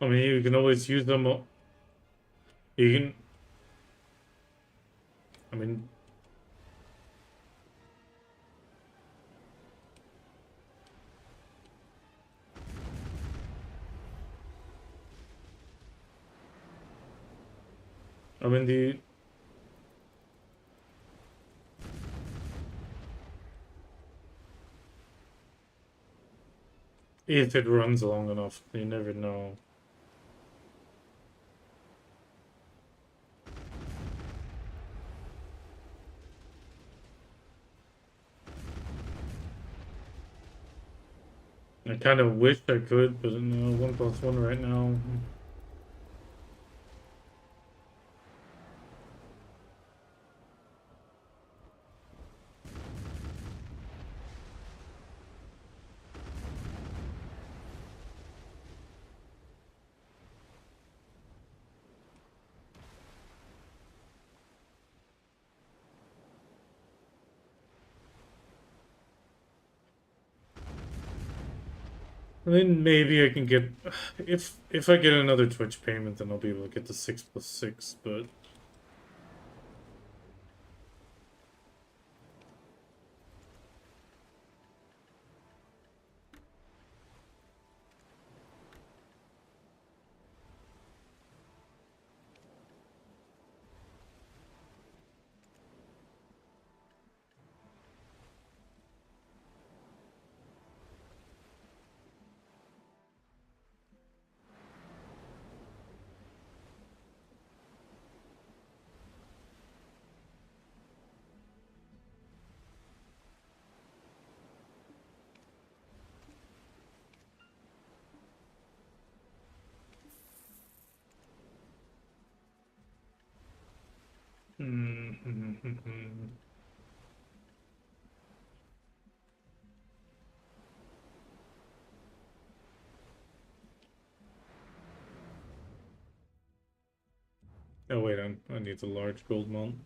I mean, you can always use them. You can. I mean, the if it runs long enough, you never know. I kind of wish I could, but no, 1+1 right now. I mean, maybe I can get if I get another Twitch payment, then I'll be able to get the 6+6. But Oh wait, I need a large gold mount.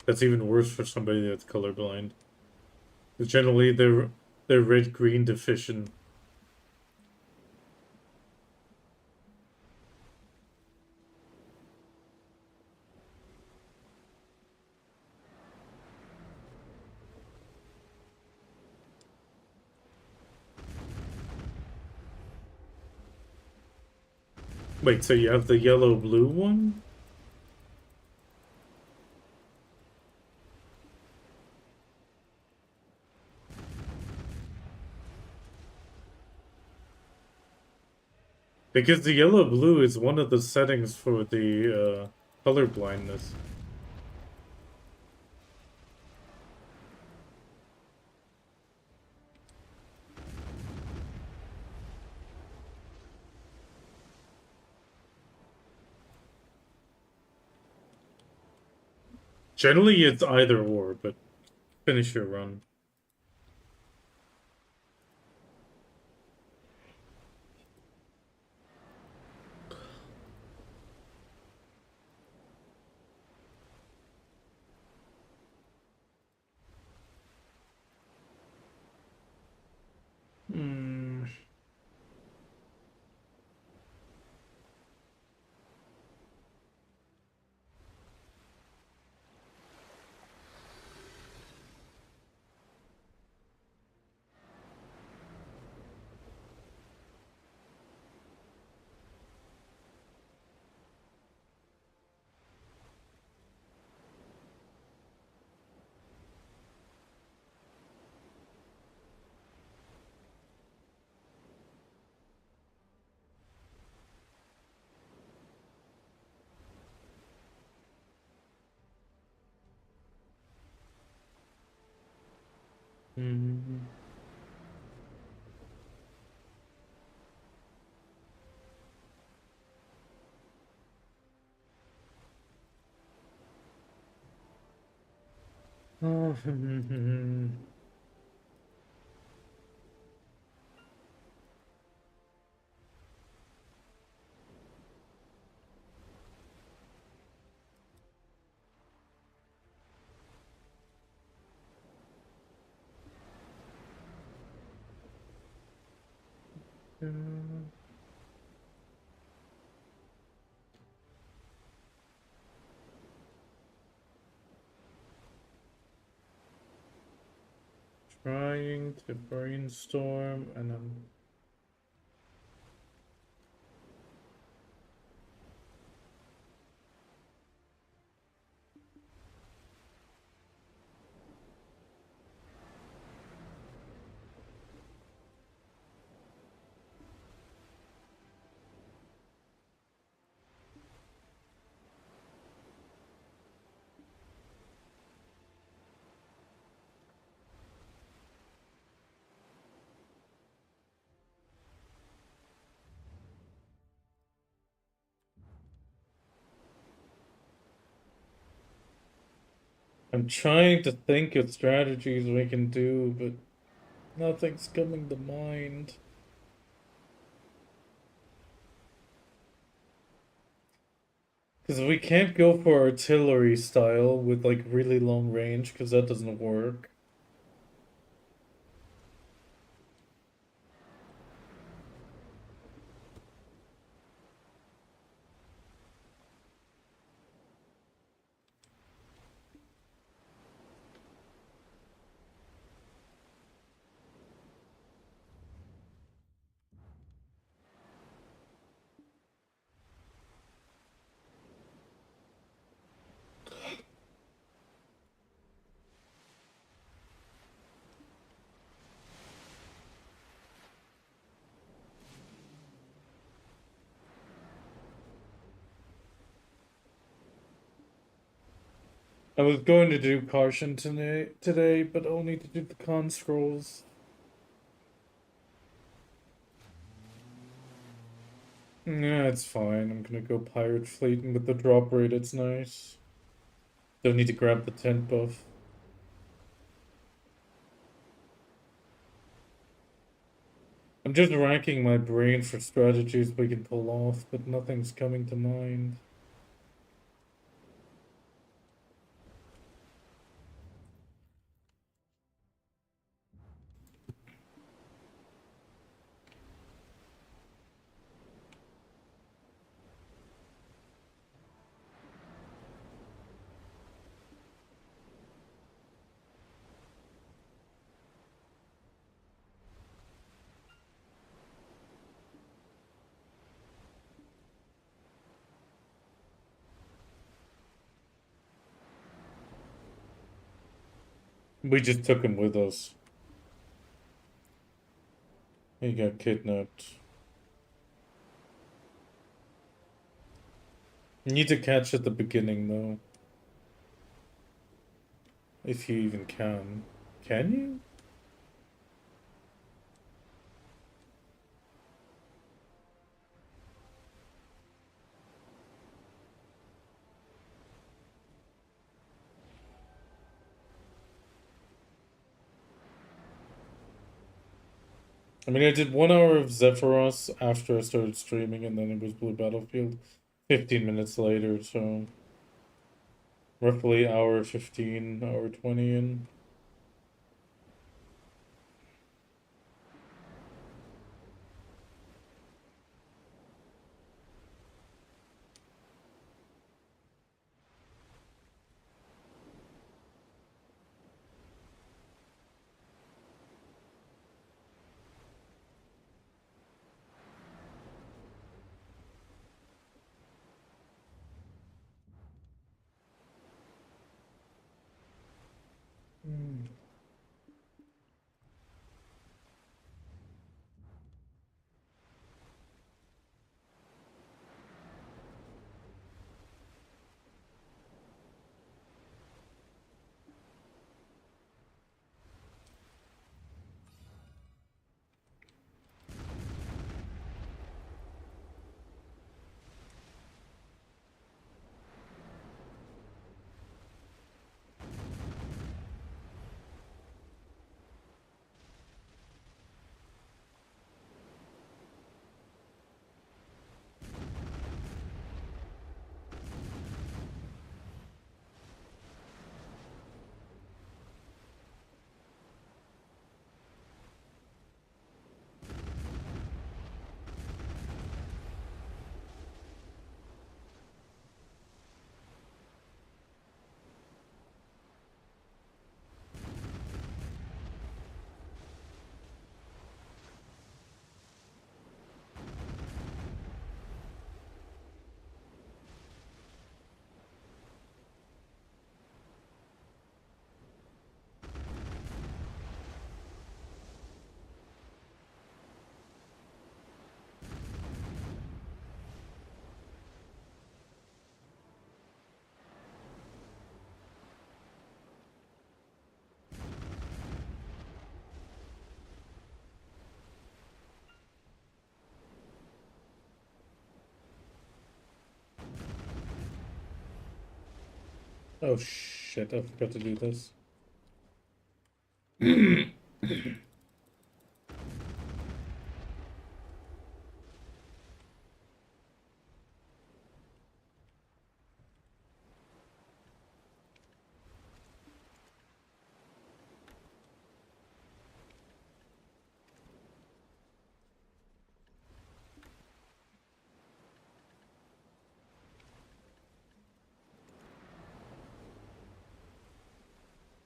That's even worse for somebody that's colorblind. 'Cause generally they're red-green deficient. Wait, so you have the yellow-blue one? Because the yellow-blue is one of the settings for the color blindness. Generally, it's either or, but finish your run. Hmm. Hmm. Oh. Trying to brainstorm, and I'm trying to think of strategies we can do, but nothing's coming to mind. Because we can't go for artillery style with like really long range, because that doesn't work. I was going to do caution today, but only to do the con scrolls. Yeah, it's fine. I'm gonna go pirate fleet, and with the drop rate, it's nice. Don't need to grab the tent buff. I'm just racking my brain for strategies we can pull off, but nothing's coming to mind. We just took him with us. He got kidnapped. You need to catch at the beginning, though. If you even can. Can you? I mean, I did 1 hour of Zephyros after I started streaming, and then it was Blue Battlefield 15 minutes later, so roughly hour 15, hour 20 in. Oh shit, I forgot to do this.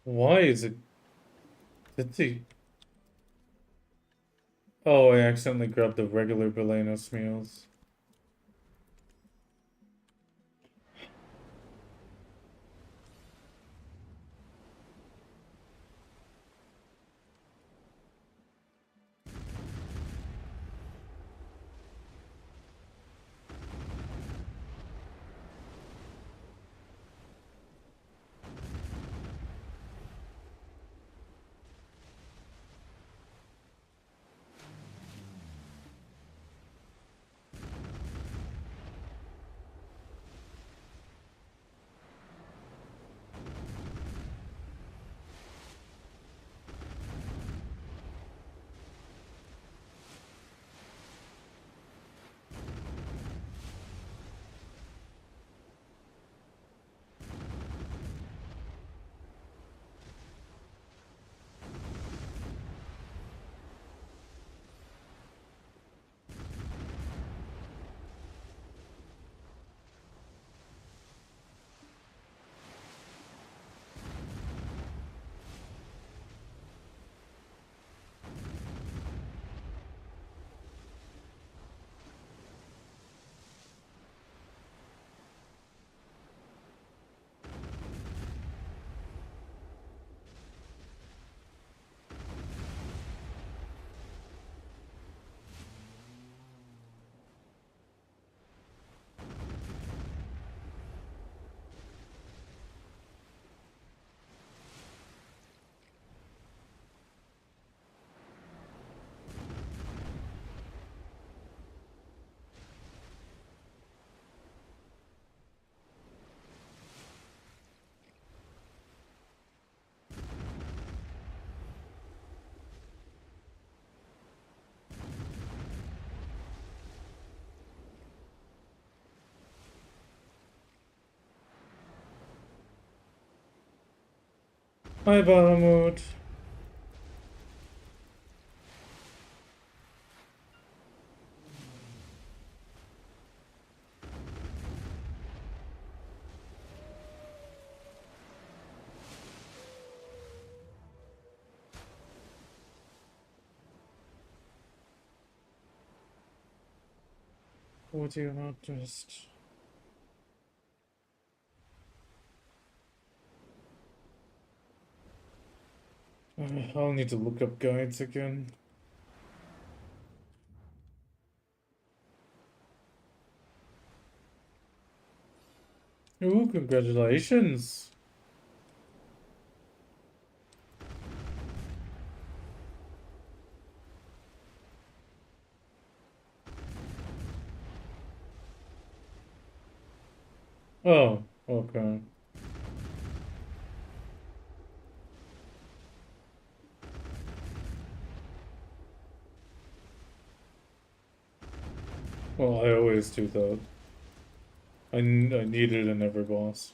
Why is it... Did he... Oh, I accidentally grabbed the regular Belenos meals. Hi, Bahamut. Would you not just... I'll need to look up guides again. Ooh, congratulations. Oh, okay. Well, I always do that. I need it in every boss.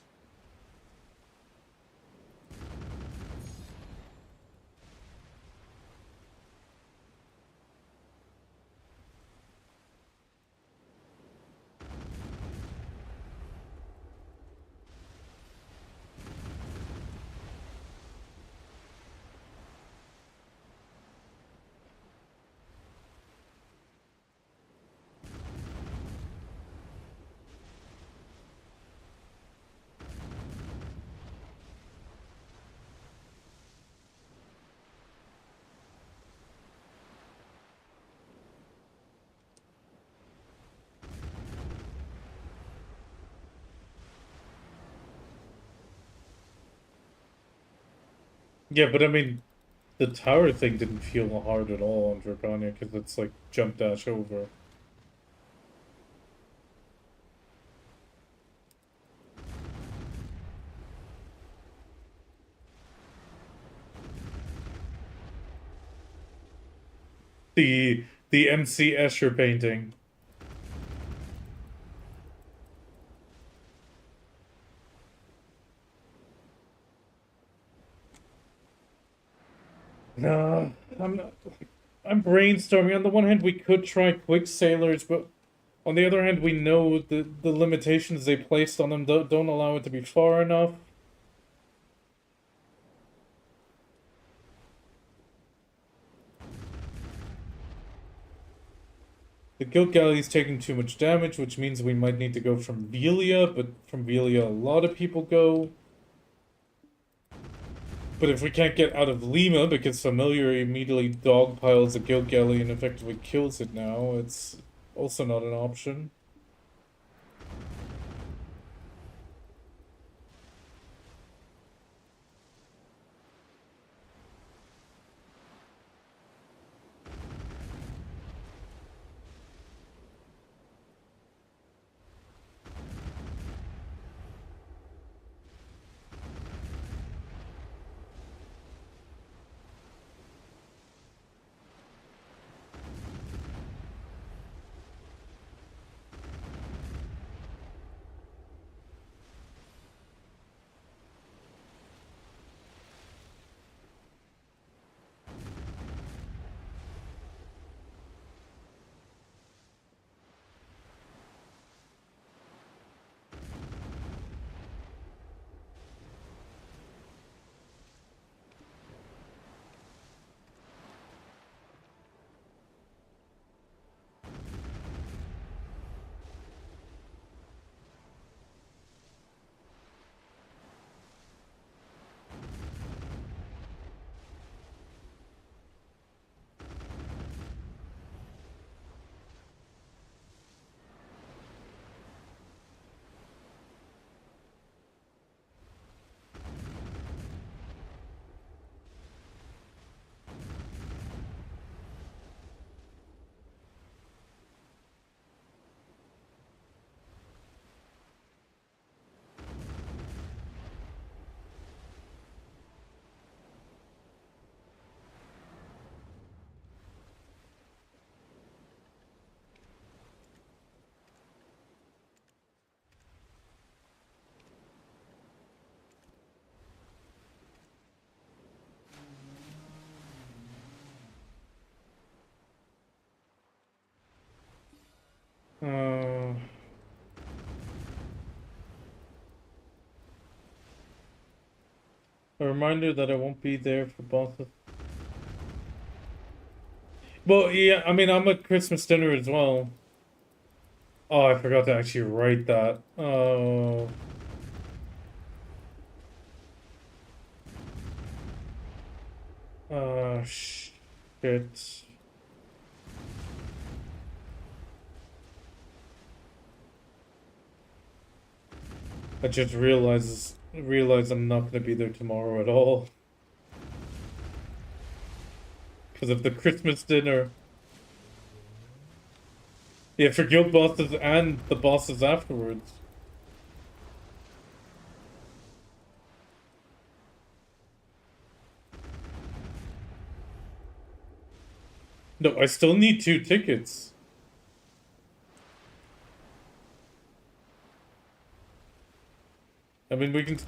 Yeah, but I mean, the tower thing didn't feel hard at all on Drakania because it's like jump dash over. The MC Escher painting. No, I'm not. I'm brainstorming. On the one hand, we could try quick sailors, but on the other hand, we know the limitations they placed on them don't allow it to be far enough. The Guild Galley is taking too much damage, which means we might need to go from Velia, but from Velia a lot of people go. But if we can't get out of Lima because Familiar immediately dogpiles the Guild Galley and effectively kills it now, it's also not an option. A reminder that I won't be there for bosses. Well, yeah, I mean, I'm at Christmas dinner as well. Oh, I forgot to actually write that. Oh. Shit. I just realized I'm not gonna be there tomorrow at all. Because of the Christmas dinner. Yeah, for guild bosses and the bosses afterwards. No, I still need 2 tickets. I mean, we can...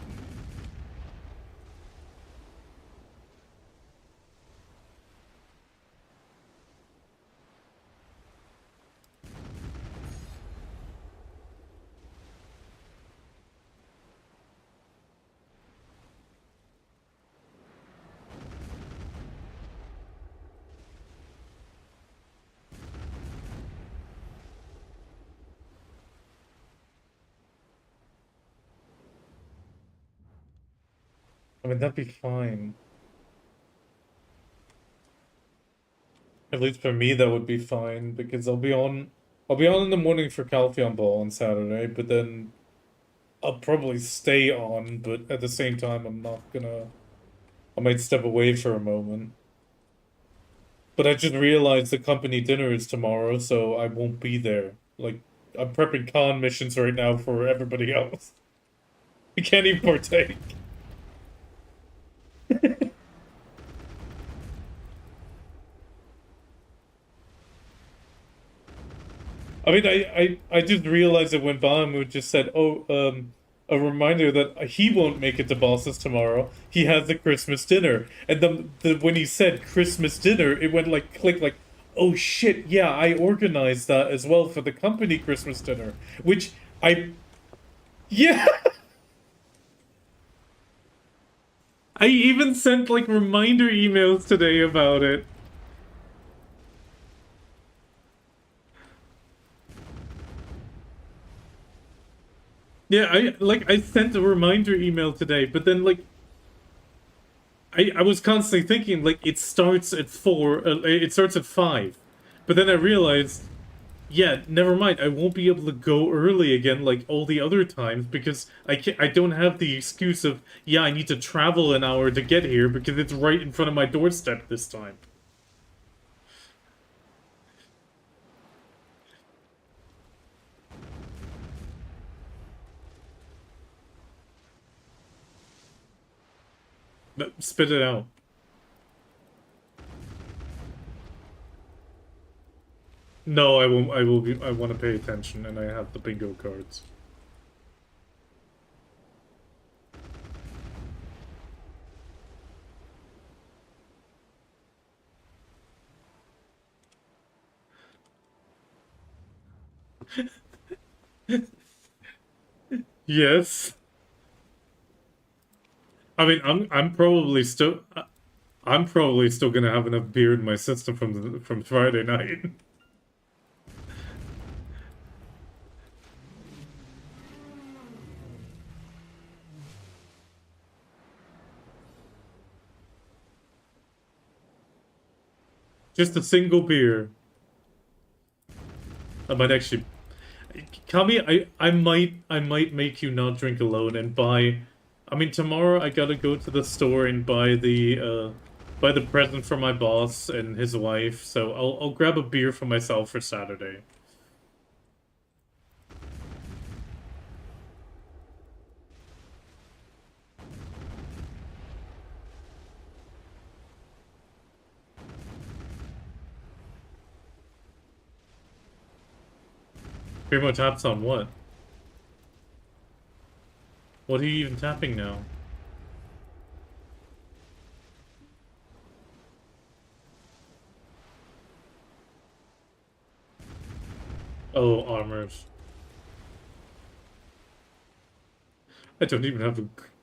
I mean, that'd be fine. At least for me, that would be fine, because I'll be on in the morning for Calpheon Ball on Saturday, but then I'll probably stay on, but at the same time, I'm not gonna... I might step away for a moment. But I just realized the company dinner is tomorrow, so I won't be there. Like, I'm prepping con missions right now for everybody else. I can't even partake. I mean, I just realized it when Bahamut just said, oh, a reminder that he won't make it to bosses tomorrow. He has the Christmas dinner. And when he said Christmas dinner, it went like, click, like, oh shit, yeah, I organized that as well for the company Christmas dinner. Which yeah! I even sent, like, reminder emails today about it. Yeah, I sent a reminder email today, but then, like, I was constantly thinking, like, it starts at 4, it starts at 5. But then I realized, yeah, never mind, I won't be able to go early again like all the other times, because I don't have the excuse of, yeah, I need to travel an hour to get here because it's right in front of my doorstep this time. But spit it out. No, I won't. I want to pay attention, and I have the bingo cards. Yes. I mean, I'm probably still gonna have enough beer in my system from Friday night. Just a single beer. I might actually, Kami, I might make you not drink alone and buy. I mean, tomorrow I gotta go to the store and buy the present for my boss and his wife. So I'll grab a beer for myself for Saturday. Primo taps on what? What are you even tapping now? Oh, armors. I don't even have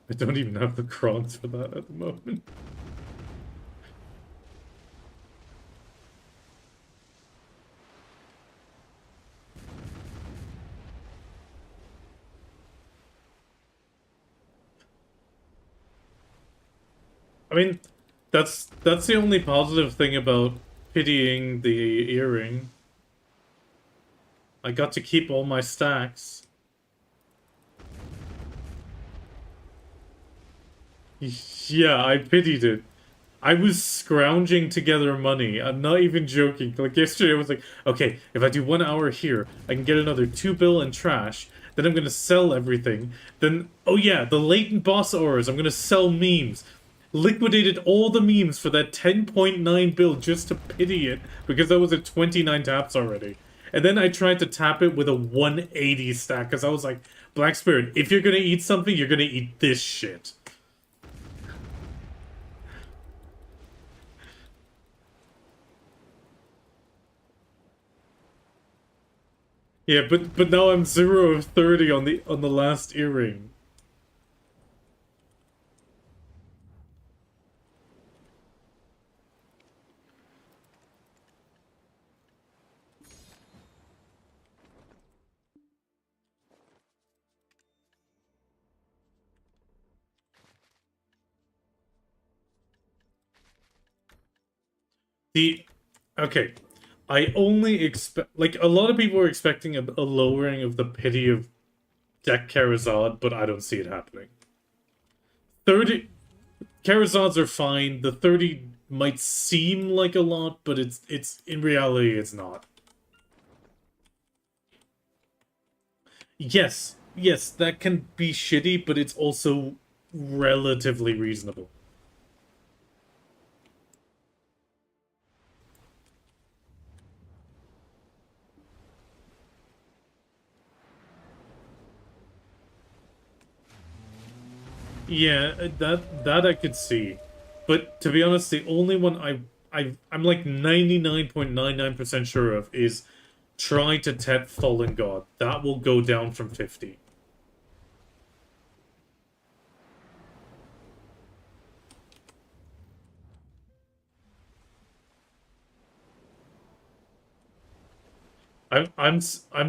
a I don't even have the Kronks for that at the moment. I mean, that's the only positive thing about pitying the earring. I got to keep all my stacks. Yeah, I pitied it. I was scrounging together money. I'm not even joking. Like yesterday I was like, okay, if I do 1 hour here, I can get another 2 bill in trash. Then I'm gonna sell everything. Then, oh yeah, the latent boss auras. I'm gonna sell memes. Liquidated all the memes for that 10.9 bill just to pity it because I was at 29 taps already. And then I tried to tap it with a 180 stack because I was like, Black Spirit, if you're gonna eat something, you're gonna eat this shit. Yeah, but now I'm 0 of 30 on the last earring. Okay, I only expect, like, a lot of people are expecting a lowering of the pity of Deck Karazad, but I don't see it happening. 30 Karazads are fine. The 30 might seem like a lot, but it's in reality it's not. Yes, that can be shitty, but it's also relatively reasonable. Yeah, that I could see. But to be honest, the only one I'm like 99.99% sure of is try to tap Fallen God. That will go down from 50. I'm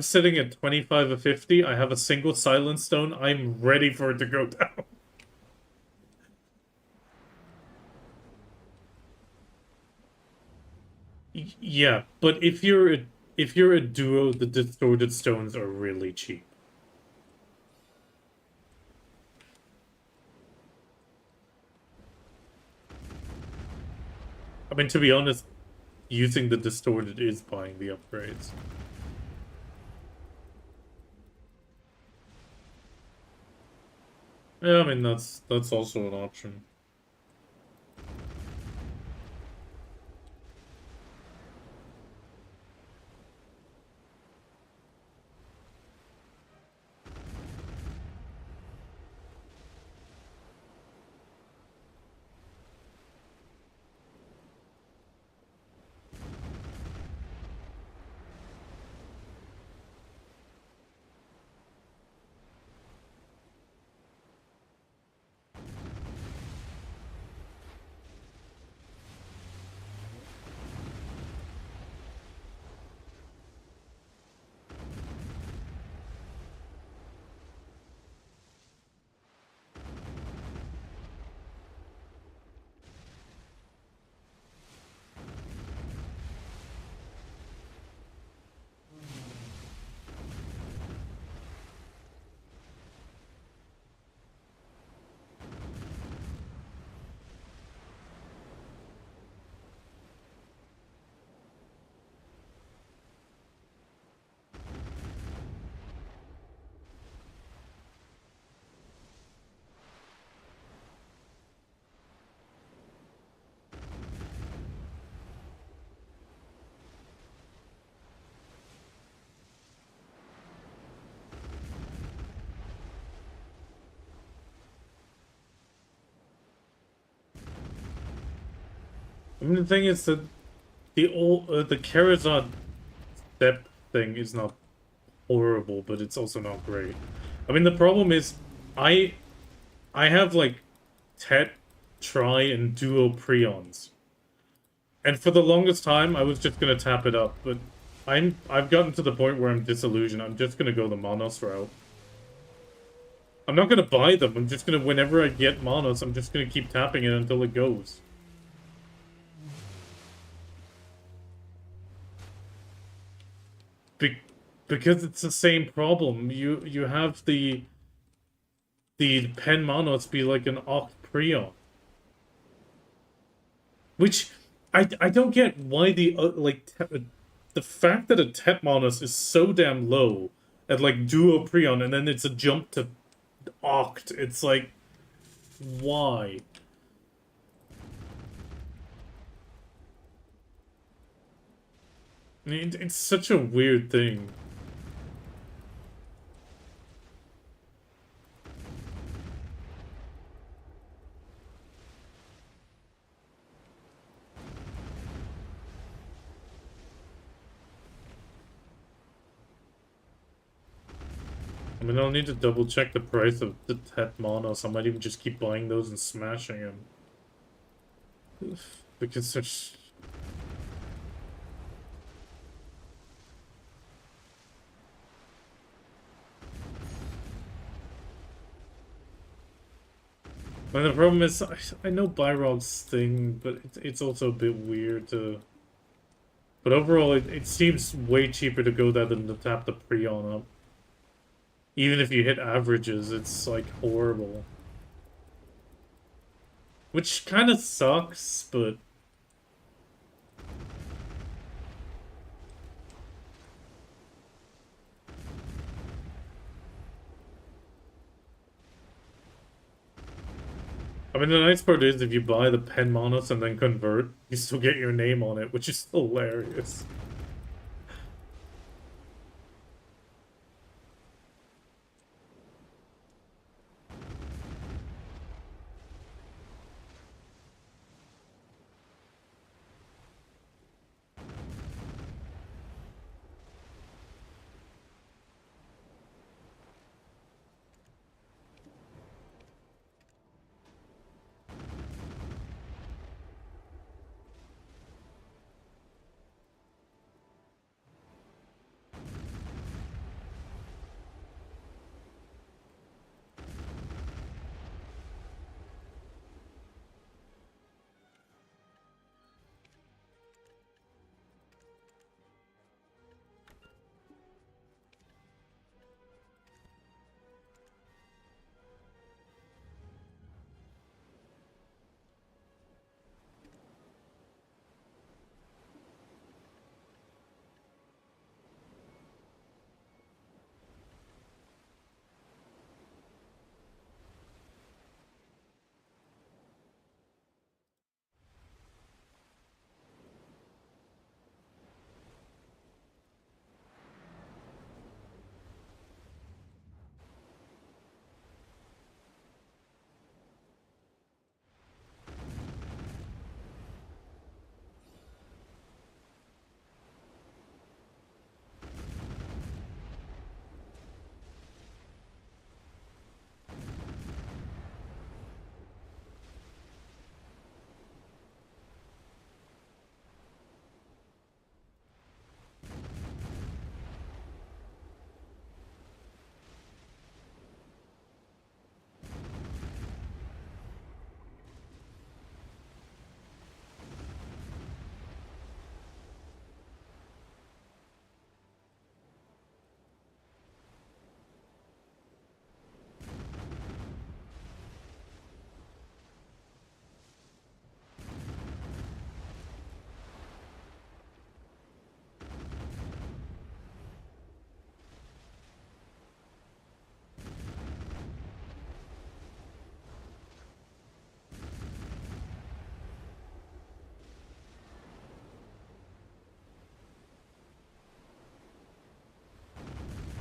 sitting at 25 of 50. I have a single silence stone. I'm ready for it to go down. Yeah, but if you're a duo, the distorted stones are really cheap. I mean, to be honest, using the distorted is buying the upgrades. Yeah, I mean that's also an option. I mean, the thing is that the Karazhan step thing is not horrible, but it's also not great. I mean, the problem is, I I have like Tet, Tri, and Duo Prions. And for the longest time, I was just gonna tap it up, but I've gotten to the point where I'm disillusioned. I'm just gonna go the Monos route. I'm not gonna buy them. I'm just gonna, whenever I get Monos, I'm just gonna keep tapping it until it goes. Because it's the same problem. You have the Pen Monos be like an Oct Prion. Which, I don't get why the fact that a Tet Monos is so damn low at like Duo Prion and then it's a jump to Oct. It's like, why? I mean, it's such a weird thing. I mean, I'll need to double check the price of the Tet Monos. I might even just keep buying those and smashing them. Because there's... And the problem is, I know Byrog's thing, but it's also a bit weird to... But overall, it seems way cheaper to go there than to tap the Prion up. Even if you hit averages, it's like horrible. Which kind of sucks, but... I mean, the nice part is if you buy the Pen Monos and then convert, you still get your name on it, which is hilarious.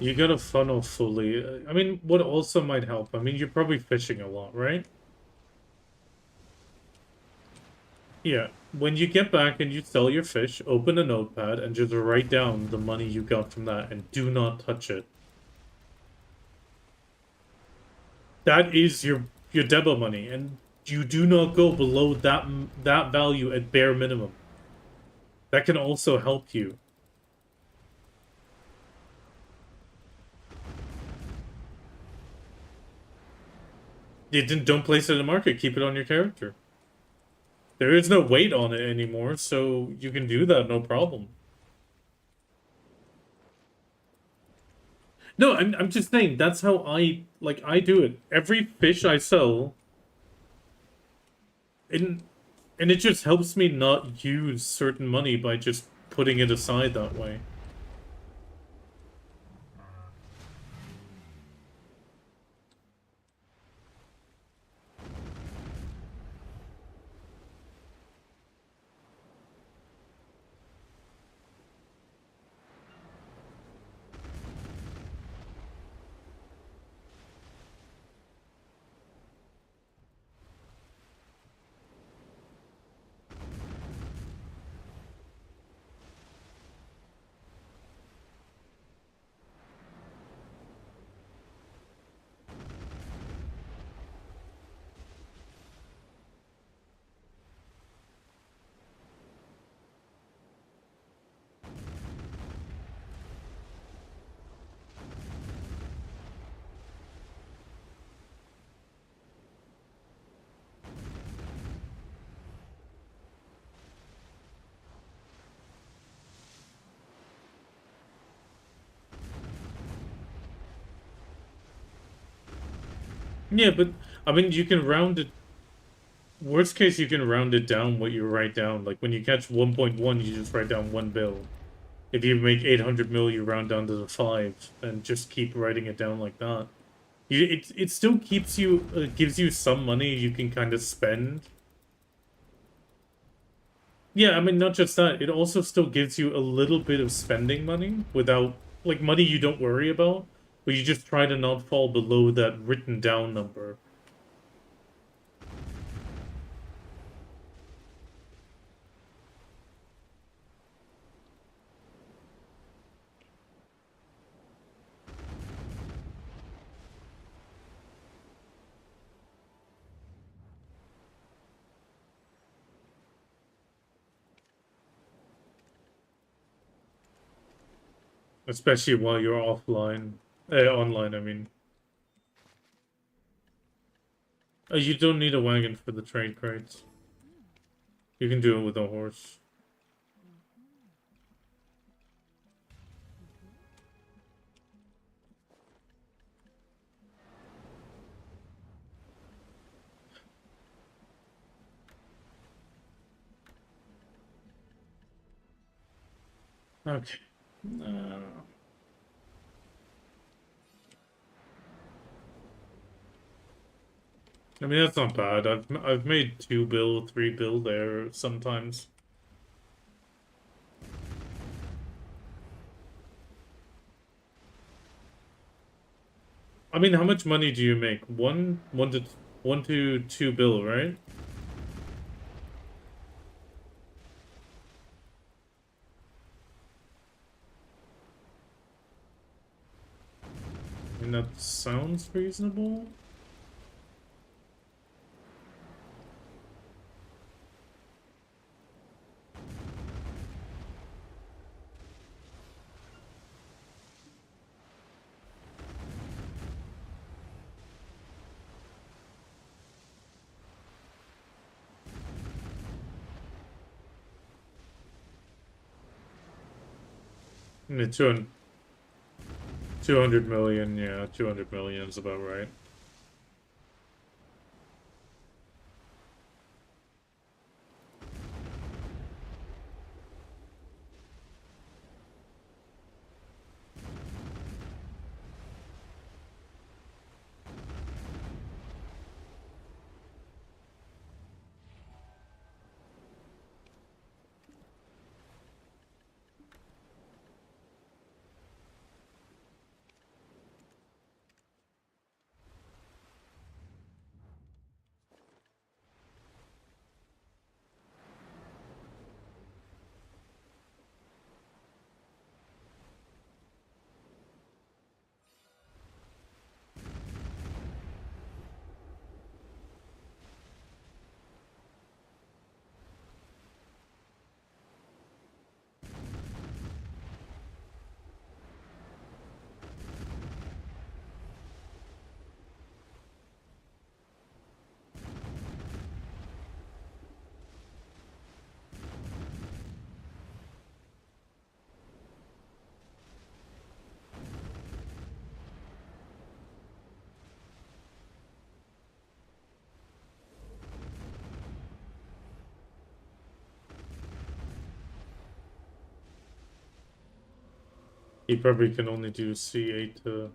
You gotta funnel fully. I mean, what also might help, I mean, you're probably fishing a lot, right? Yeah. When you get back and you sell your fish, open a notepad and just write down the money you got from that and do not touch it. That is your your demo money, and you do not go below that value at bare minimum. That can also help you. Don't place it in the market. Keep it on your character. There is no weight on it anymore, so you can do that, no problem. No, I'm just saying that's how I do it. Every fish I sell, and it just helps me not use certain money by just putting it aside that way. Yeah, but I mean, you can round it. Worst case, you can round it down what you write down. Like when you catch 1.1, you just write down 1 bill. If you make 800 mil, you round down to the 5, and just keep writing it down like that. It still keeps you gives you some money you can kind of spend. Yeah, I mean, not just that. It also still gives you a little bit of spending money without, like, money you don't worry about, but you just try to not fall below that written down number. Especially while you're offline. Online, I mean. You don't need a wagon for the trade crates. You can do it with a horse. Okay. I mean, that's not bad. I've made 2 bill, 3 bill there sometimes. I mean, how much money do you make? One to 2 bill, right? I mean, that sounds reasonable. I mean, 200 million, yeah, 200 million is about right. He probably can only do C8 to...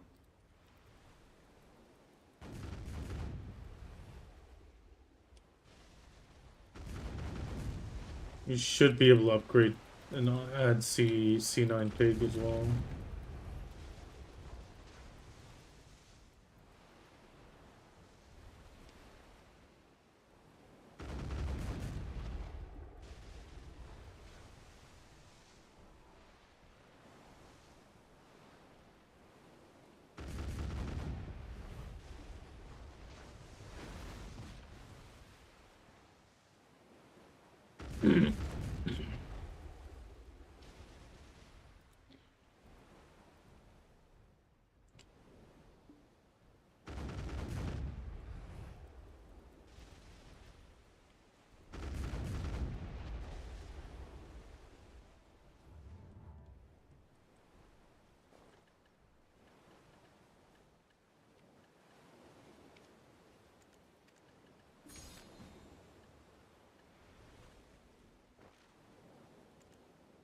You should be able to upgrade and add C9 pig as well.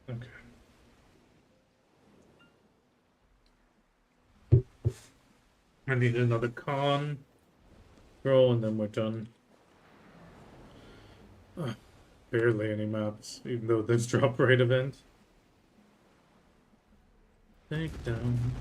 Okay. I need another con roll and then we're done. Barely any maps, even though there's drop rate event. Take down.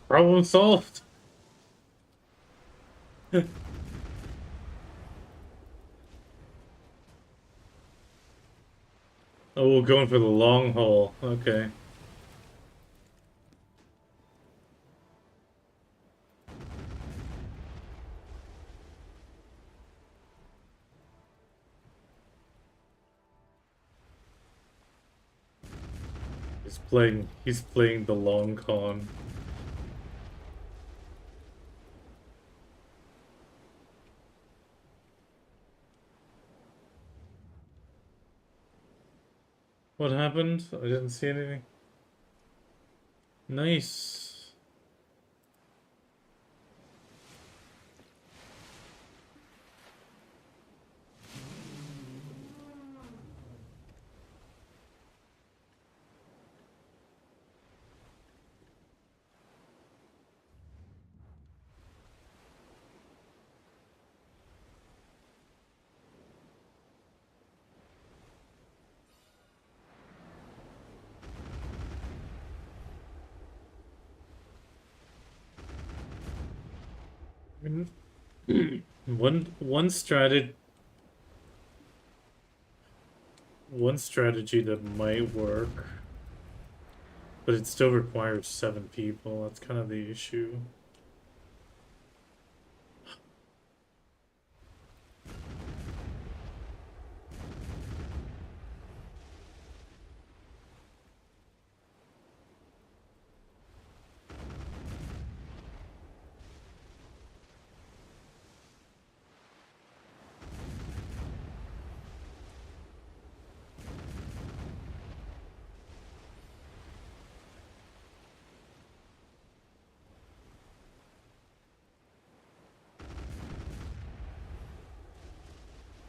Problem solved. Oh, we're going for the long haul. Okay. He's playing the long con. What happened? I didn't see anything. Nice. One strategy that might work, but it still requires 7 people. That's kind of the issue.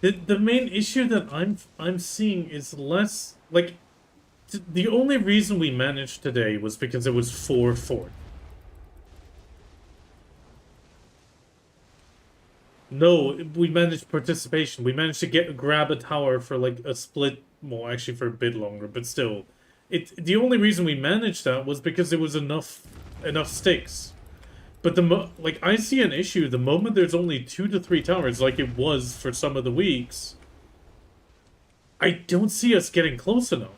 The main issue that I'm seeing is less like the only reason we managed today was because it was 4-4. No, we managed participation. We managed to grab a tower for like a split, well, actually for a bit longer, but still. The only reason we managed that was because there was enough stakes. But like I see an issue the moment there's only 2 to 3 towers like it was for some of the weeks. I don't see us getting close enough.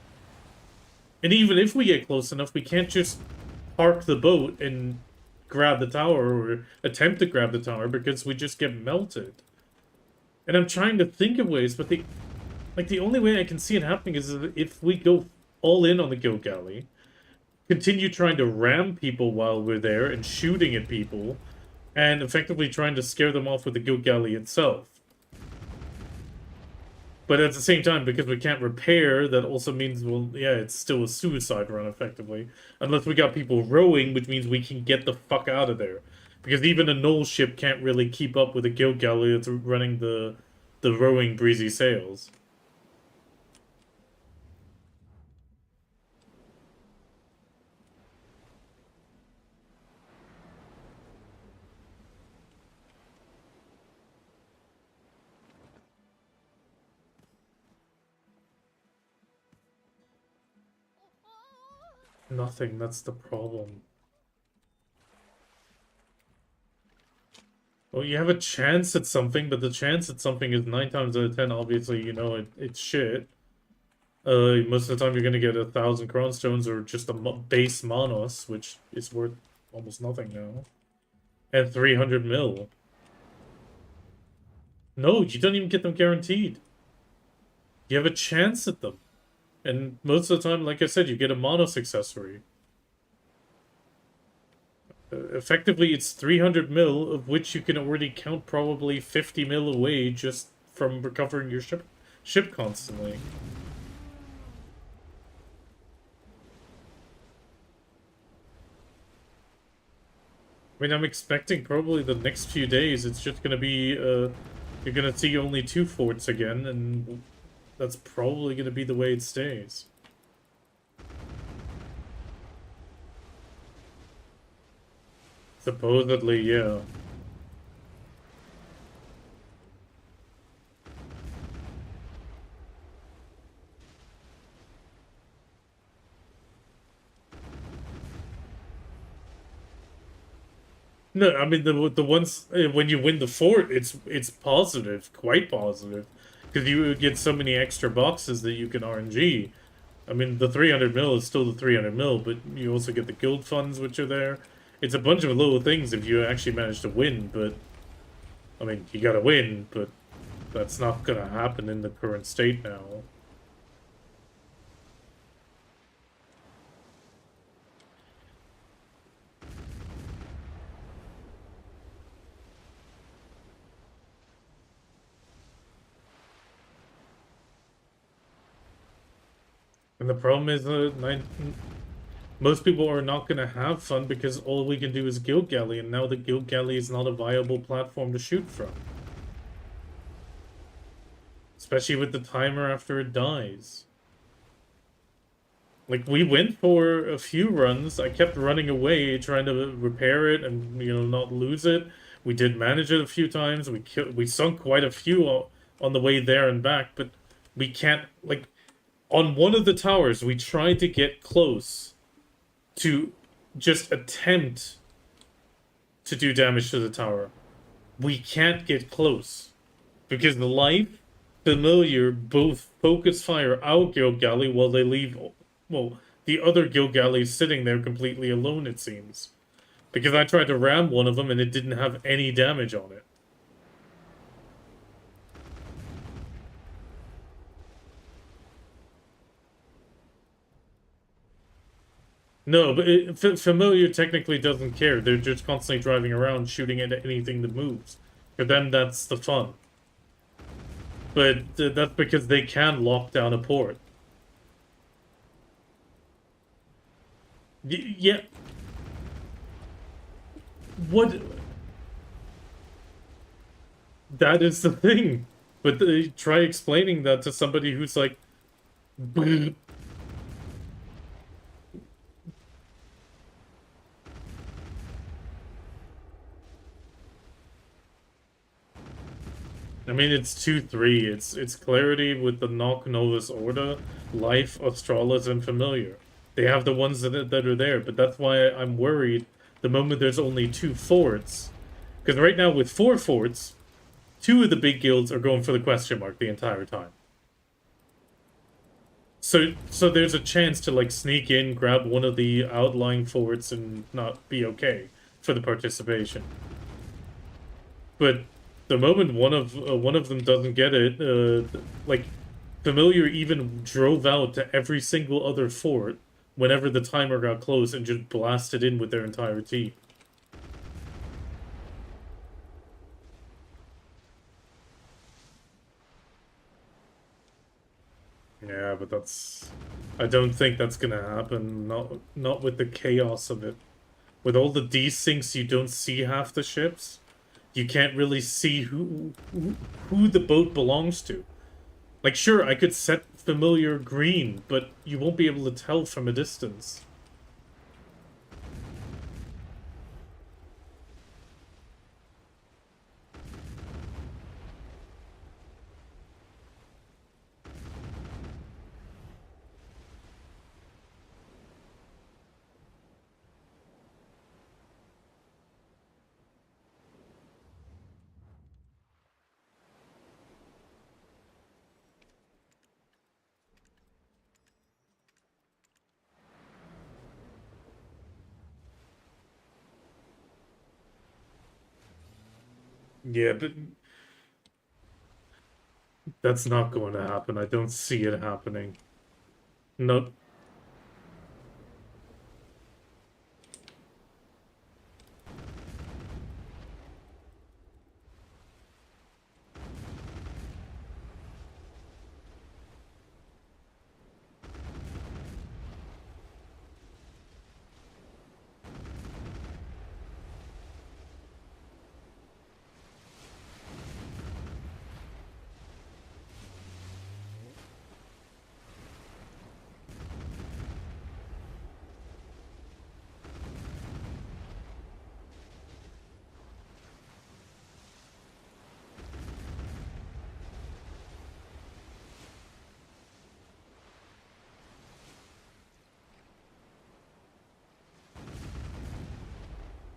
And even if we get close enough, we can't just park the boat and grab the tower or attempt to grab the tower because we just get melted. And I'm trying to think of ways, but the only way I can see it happening is if we go all in on the Guild Galley, continue trying to ram people while we're there and shooting at people, and effectively trying to scare them off with the Guild Galley itself. But at the same time, because we can't repair, that also means, well, yeah, it's still a suicide run, effectively. Unless we got people rowing, which means we can get the fuck out of there. Because even a Knoll ship can't really keep up with a Guild Galley that's running the rowing breezy sails. Nothing, that's the problem. Well, you have a chance at something, but the chance at something is 9 times out of 10, obviously, you know, it's shit. Most of the time you're gonna get 1,000 crown stones or just a base Manos, which is worth almost nothing now. And 300 mil. No, you don't even get them guaranteed. You have a chance at them. And most of the time, like I said, you get a Manos accessory. Effectively, it's 300 mil, of which you can already count probably 50 mil away just from recovering your ship constantly. I mean, I'm expecting probably the next few days, it's just gonna be, you're gonna see only 2 forts again, and that's probably gonna be the way it stays. Supposedly, yeah. No, I mean the ones when you win the fort, it's positive, quite positive, because you get so many extra boxes that you can RNG. I mean, the 300 mil is still the 300 mil, but you also get the guild funds which are there. It's a bunch of little things if you actually manage to win, but I mean, you gotta win, but that's not gonna happen in the current state now. And the problem is most people are not going to have fun because all we can do is Guild Galley, and now the Guild Galley is not a viable platform to shoot from. Especially with the timer after it dies. Like, we went for a few runs, I kept running away trying to repair it and, you know, not lose it. We did manage it a few times, we sunk quite a few on the way there and back, but we can't, like, on one of the towers, we tried to get close to just attempt to do damage to the tower. We can't get close. Because the Life, Familiar, both focus fire our Guild Galley while they leave, well, the other Guild Galley sitting there completely alone, it seems. Because I tried to ram one of them and it didn't have any damage on it. No, but Familiar technically doesn't care. They're just constantly driving around shooting at anything that moves. For them, that's the fun. But that's because they can lock down a port. Yeah. What? That is the thing. But try explaining that to somebody who's like... I mean, it's 2-3. It's clarity with the Nock Novus Order, Life, Australis, and Familiar. They have the ones that are there, but that's why I'm worried the moment there's only 2 forts. Because right now with 4 forts, 2 of the big guilds are going for the question mark the entire time. So there's a chance to like sneak in, grab one of the outlying forts, and not be okay for the participation. But the moment one of them doesn't get it, like Familiar even drove out to every single other fort whenever the timer got close and just blasted in with their entire team. Yeah, but that's... I don't think that's gonna happen. Not with the chaos of it. With all the desyncs, you don't see half the ships. You can't really see who the boat belongs to. Like, sure, I could set Familiar green, but you won't be able to tell from a distance. Yeah, but that's not going to happen. I don't see it happening. No.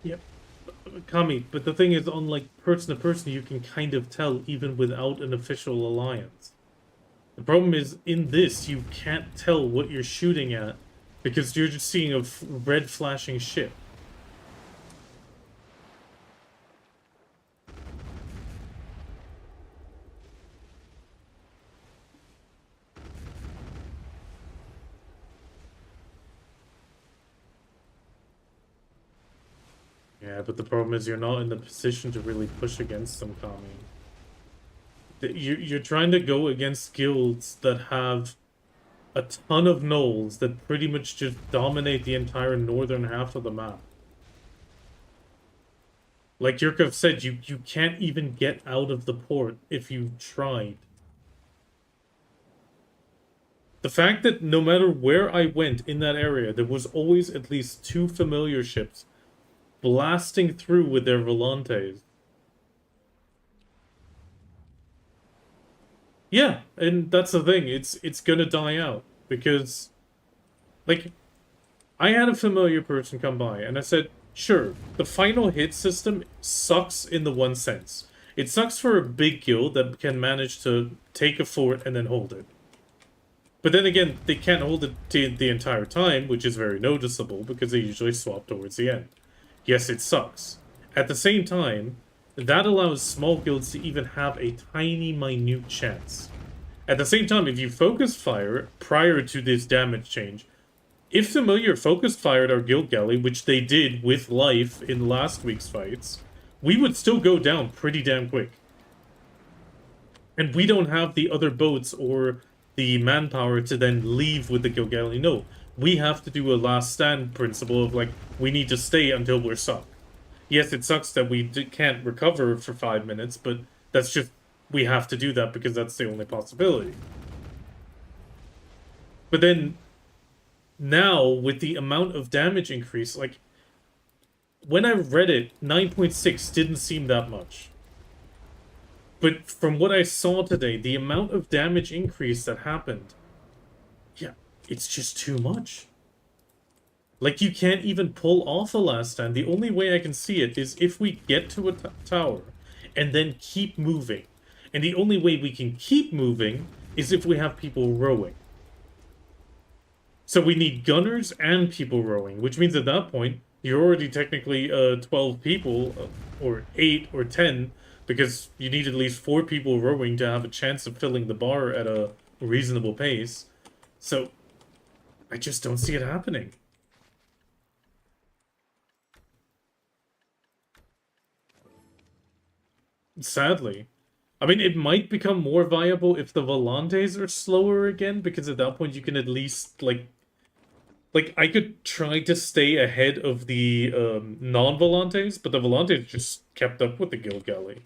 Yep. Kami, but the thing is, on like person to person, you can kind of tell even without an official alliance. The problem is, in this, you can't tell what you're shooting at because you're just seeing a red flashing ship. Yeah, but the problem is you're not in the position to really push against them, Kami. You're trying to go against guilds that have a ton of gnolls that pretty much just dominate the entire northern half of the map. Like Yurkov said, you can't even get out of the port if you tried. The fact that no matter where I went in that area, there was always at least 2 familiar ships blasting through with their volantes. Yeah, and that's the thing. It's gonna die out because, like, I had a familiar person come by and I said, sure, the final hit system sucks in the one sense. It sucks for a big guild that can manage to take a fort and then hold it. But then again, they can't hold it the entire time, which is very noticeable because they usually swap towards the end. Yes, it sucks. At the same time, that allows small guilds to even have a tiny, minute chance. At the same time, if you focus fire prior to this damage change, if Familiar focus fired our guild galley, which they did with life in last week's fights, we would still go down pretty damn quick. And we don't have the other boats or the manpower to then leave with the guild galley. No, we have to do a last stand principle of, like, we need to stay until we're sunk. Yes, it sucks that we can't recover for 5 minutes, but that's just, we have to do that because that's the only possibility. But then, now, with the amount of damage increase, like, when I read it, 9.6 didn't seem that much. But from what I saw today, the amount of damage increase that happened, yeah, it's just too much. Like, you can't even pull off a last stand. The only way I can see it is if we get to a tower and then keep moving. And the only way we can keep moving is if we have people rowing. So we need gunners and people rowing, which means at that point, you're already technically 12 people, or 8 or 10, because you need at least 4 people rowing to have a chance of filling the bar at a reasonable pace. So, I just don't see it happening. Sadly. I mean, it might become more viable if the Volantes are slower again, because at that point you can at least, like, I could try to stay ahead of the non-Volantes, but the Volantes just kept up with the Guild Galley.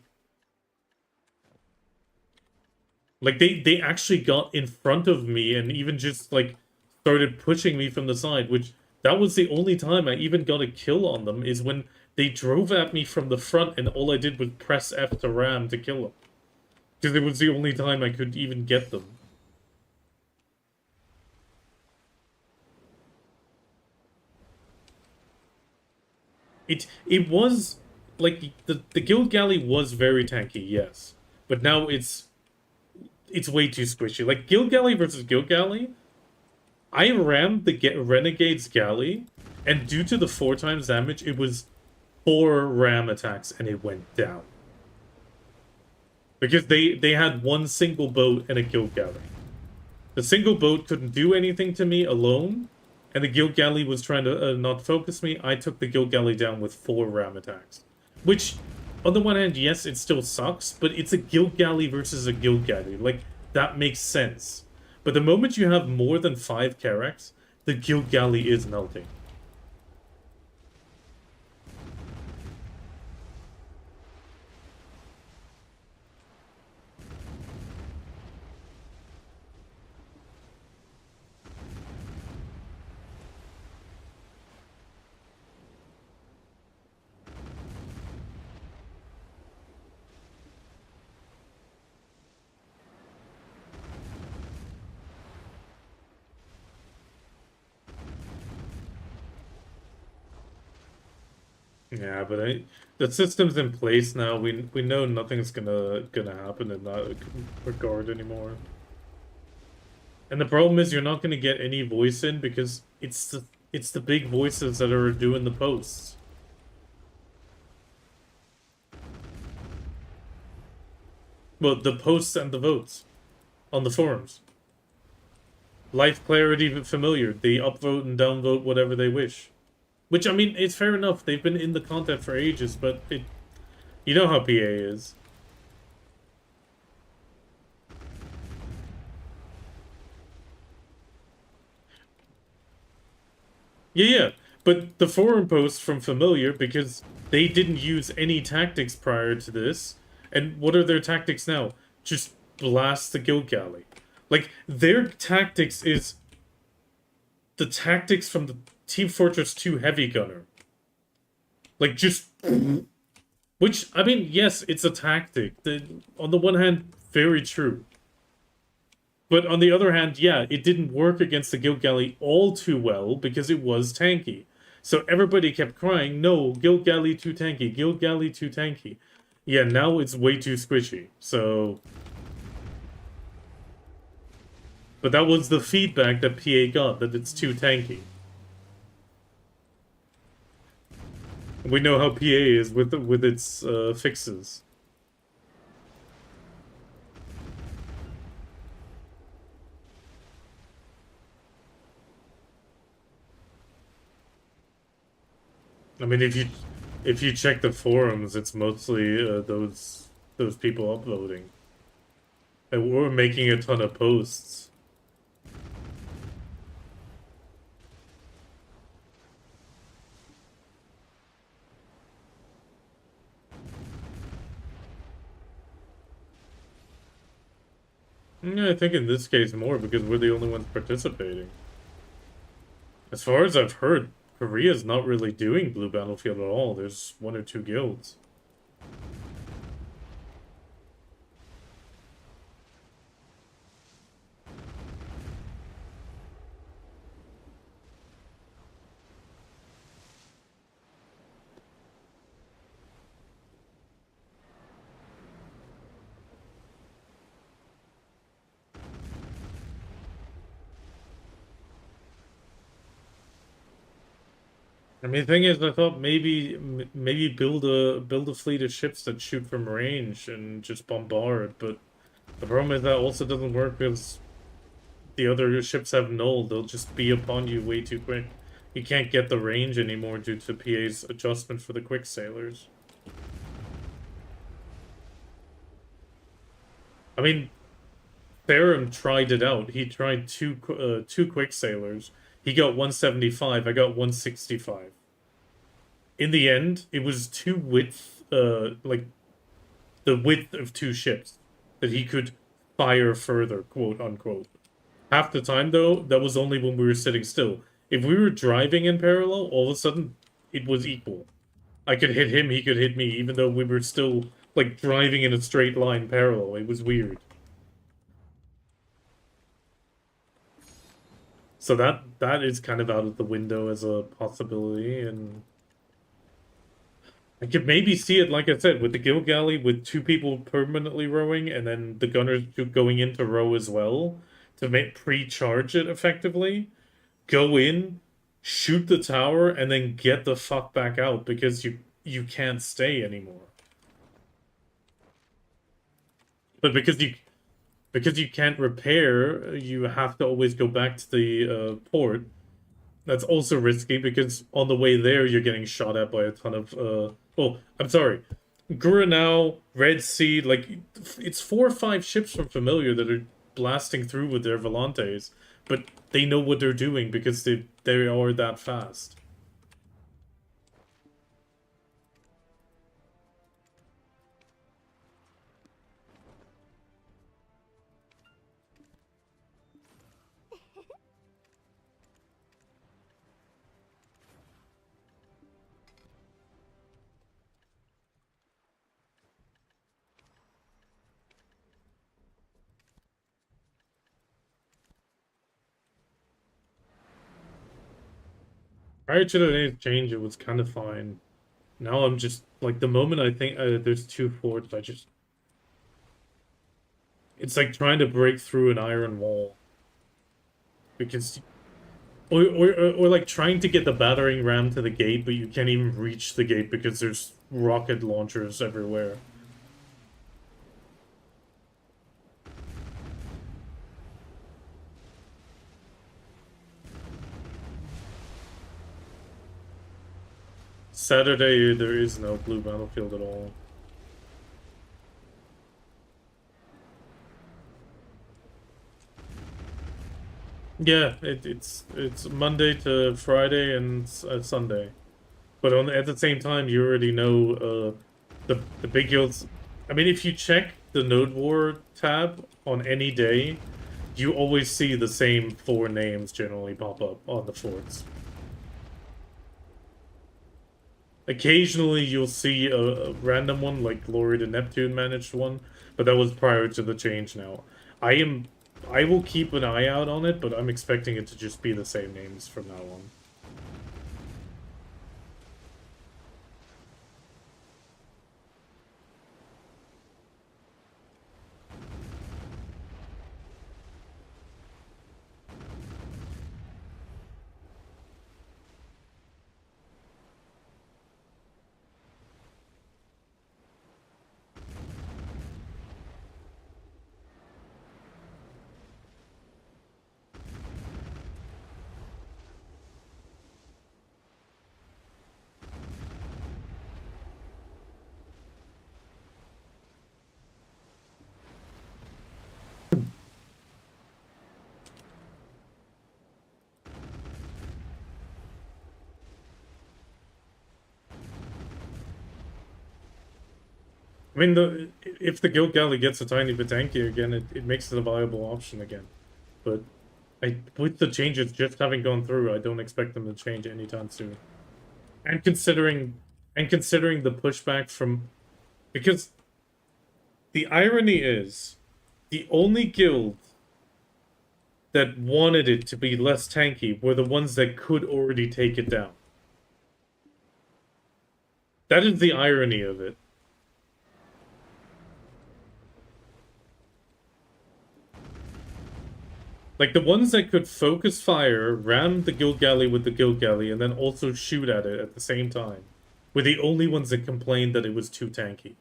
Like, they actually got in front of me and even just, like, started pushing me from the side, which, that was the only time I even got a kill on them, is when they drove at me from the front and all I did was press F to ram to kill them. Because it was the only time I could even get them. It was, like, the Guild Galley was very tanky, yes. But now it's way too squishy. Like, Guild Galley versus Guild Galley, I rammed the Renegade's Galley, and due to the 4 times damage, it was 4 ram attacks, and it went down. Because they had one single boat and a Guild Galley. The single boat couldn't do anything to me alone, and the Guild Galley was trying to not focus me. I took the Guild Galley down with 4 ram attacks. Which, on the one hand, yes, it still sucks, but it's a Guild Galley versus a Guild Galley. Like, that makes sense. But the moment you have more than 5 Carracks, the Guild Galley is melting. Yeah, but the system's in place now. We know nothing's gonna happen in that regard anymore. And the problem is you're not gonna get any voice in because it's the big voices that are doing the posts. Well, the posts and the votes on the forums. Life, clarity, familiar. They upvote and downvote whatever they wish. Which, I mean, it's fair enough. They've been in the content for ages, but you know how PA is. Yeah. But the forum posts from Familiar, because they didn't use any tactics prior to this, and what are their tactics now? Just blast the Guild Galley. Like, their tactics is the tactics from the Team Fortress 2 Heavy Gunner. Like, just... Which, I mean, yes, it's a tactic. On the one hand, very true. But on the other hand, yeah, it didn't work against the Guild Galley all too well because it was tanky. So everybody kept crying, no, Guild Galley too tanky, Guild Galley too tanky. Yeah, now it's way too squishy, so... But that was the feedback that PA got, that it's too tanky. We know how PA is with its fixes. I mean, if you check the forums, it's mostly those people uploading. And we're making a ton of posts. Yeah, I think in this case more because we're the only ones participating. As far as I've heard, Korea's not really doing Blue Battlefield at all. There's 1 or 2 guilds. I mean, the thing is, I thought maybe build a fleet of ships that shoot from range and just bombard, but the problem is that also doesn't work because the other ships have null. They'll just be upon you way too quick. You can't get the range anymore due to PA's adjustment for the quick sailors. I mean, Theron tried it out. He tried two quick sailors. He got 175. I got 165. In the end, it was like the width of two ships that he could fire further, quote unquote. Half the time, though, that was only when we were sitting still. If we were driving in parallel, all of a sudden, it was equal. I could hit him, he could hit me, even though we were still, like, driving in a straight line parallel. It was weird. So that is kind of out of the window as a possibility, and I could maybe see it, like I said, with the Guild Galley, with two people permanently rowing, and then the gunners going into row as well, to make pre-charge it effectively. Go in, shoot the tower, and then get the fuck back out, because you can't stay anymore. But because you can't repair, you have to always go back to the port. That's also risky because on the way there you're getting shot at by a ton of oh, I'm sorry. Guranao, Red Sea, like it's 4 or 5 ships from Familiar that are blasting through with their Volantes, but they know what they're doing because they are that fast. Prior to the change, it was kind of fine. Now I'm just like the moment I think there's 2 forts, I just it's like trying to break through an iron wall because or like trying to get the battering ram to the gate, but you can't even reach the gate because there's rocket launchers everywhere. Saturday, there is no blue battlefield at all. Yeah, it's Monday to Friday and Sunday, but at the same time, you already know the big guilds. I mean, if you check the Node War tab on any day, you always see the same 4 names generally pop up on the forts. Occasionally, you'll see a random one, like Glory to Neptune managed one, but that was prior to the change now. I will keep an eye out on it, but I'm expecting it to just be the same names from now on. I mean, if the Guild Galley gets a tiny bit tanky again, it makes it a viable option again. But with the changes just having gone through, I don't expect them to change anytime soon. And considering the pushback from, because the irony is, the only guild that wanted it to be less tanky were the ones that could already take it down. That is the irony of it. Like, the ones that could focus fire, ram the guild galley with the guild galley, and then also shoot at it at the same time, were the only ones that complained that it was too tanky.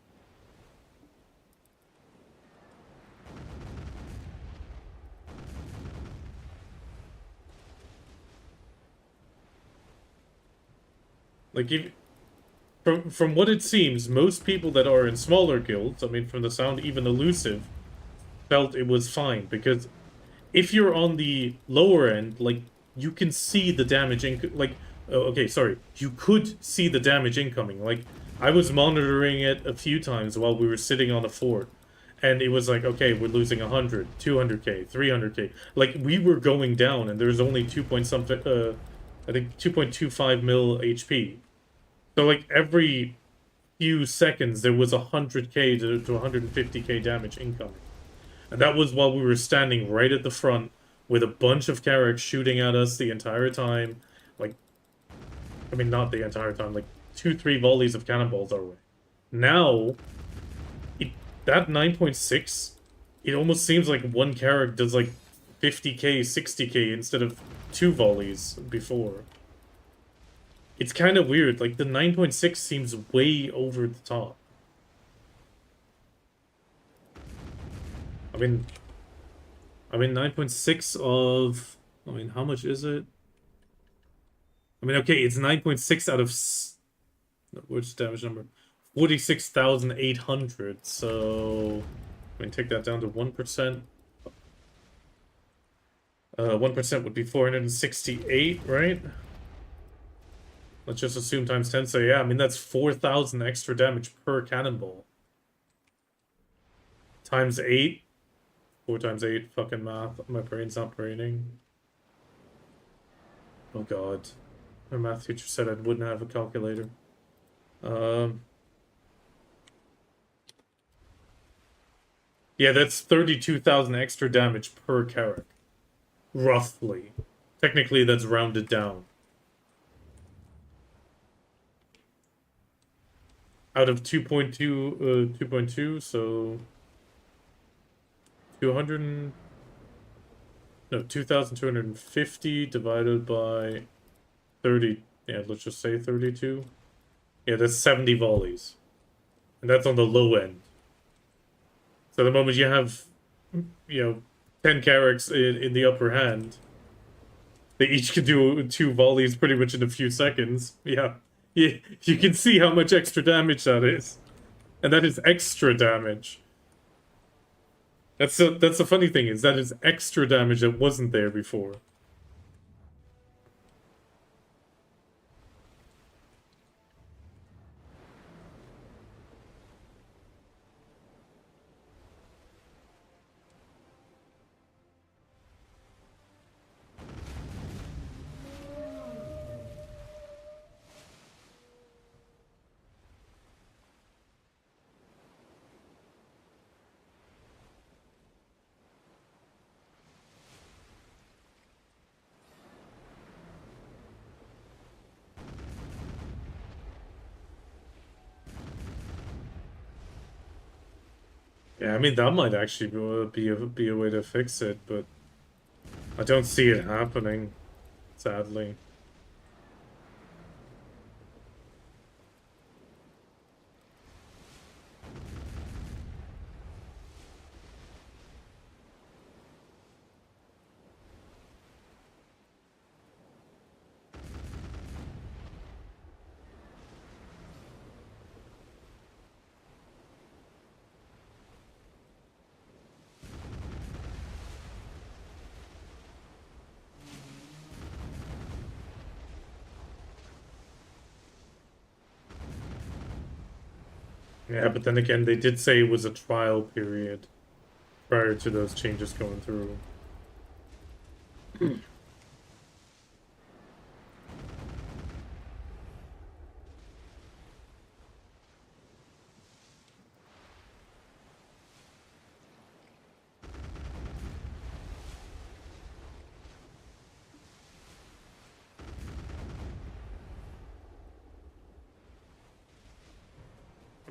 Like, if, from what it seems, most people that are in smaller guilds, I mean, from the sound, even elusive, felt it was fine, because if you're on the lower end, like, you can see the damage like, okay, sorry, you could see the damage incoming. Like, I was monitoring it a few times while we were sitting on a fort, and it was like, okay, we're losing 100, 200k, 300k. Like, we were going down, and there's only 2 point something, I think 2.25 mil HP. So, like, every few seconds, there was 100k to 150k damage incoming. And that was while we were standing right at the front with a bunch of Carracks shooting at us the entire time. Like, I mean, not the entire time, like 2-3 volleys of cannonballs our way. Now, that 9.6, it almost seems like one Carrack does like 50k, 60k instead of 2 volleys before. It's kind of weird. Like, the 9.6 seems way over the top. I mean 9.6 of... I mean, how much is it? I mean, okay, it's 9.6 out of... Which damage number? 46,800, so... I mean, take that down to 1%. 1% would be 468, right? Let's just assume times 10, so yeah, I mean, that's 4,000 extra damage per cannonball. Times 8. 4 times 8, fucking math. My brain's not braining. Oh god. My math teacher said I wouldn't have a calculator. Yeah, that's 32,000 extra damage per Carrack. Roughly. Technically, that's rounded down. Out of 2.2, so... 2,250 divided by 30. Yeah, let's just say 32. Yeah, that's 70 volleys. And that's on the low end. So the moment you have, 10 Carracks in the upper hand, they each can do 2 volleys pretty much in a few seconds. Yeah. You can see how much extra damage that is. And that is extra damage. That's the funny thing, is that is extra damage that wasn't there before. Yeah, I mean, that might actually be a way to fix it, but I don't see it happening, sadly. Yeah, but then again, they did say it was a trial period prior to those changes going through.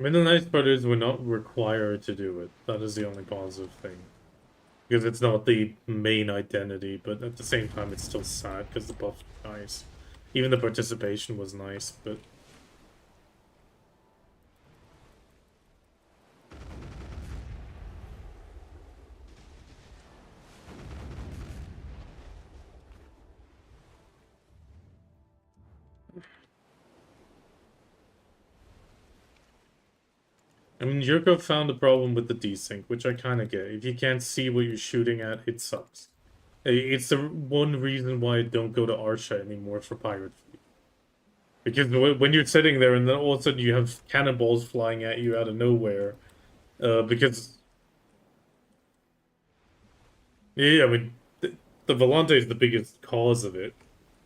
I mean, the nice part is we're not required to do it. That is the only positive thing. because it's not the main identity, but at the same time it's still sad because the buff was nice. Even the participation was nice, but I mean, Yurko found a problem with the desync, which I kind of get. If you can't see what you're shooting at, it sucks. It's the one reason why I don't go to Arsha anymore for Pirate Fleet. Because when you're sitting there and then all of a sudden you have cannonballs flying at you out of nowhere, because... Yeah, I mean, the Volante is the biggest cause of it.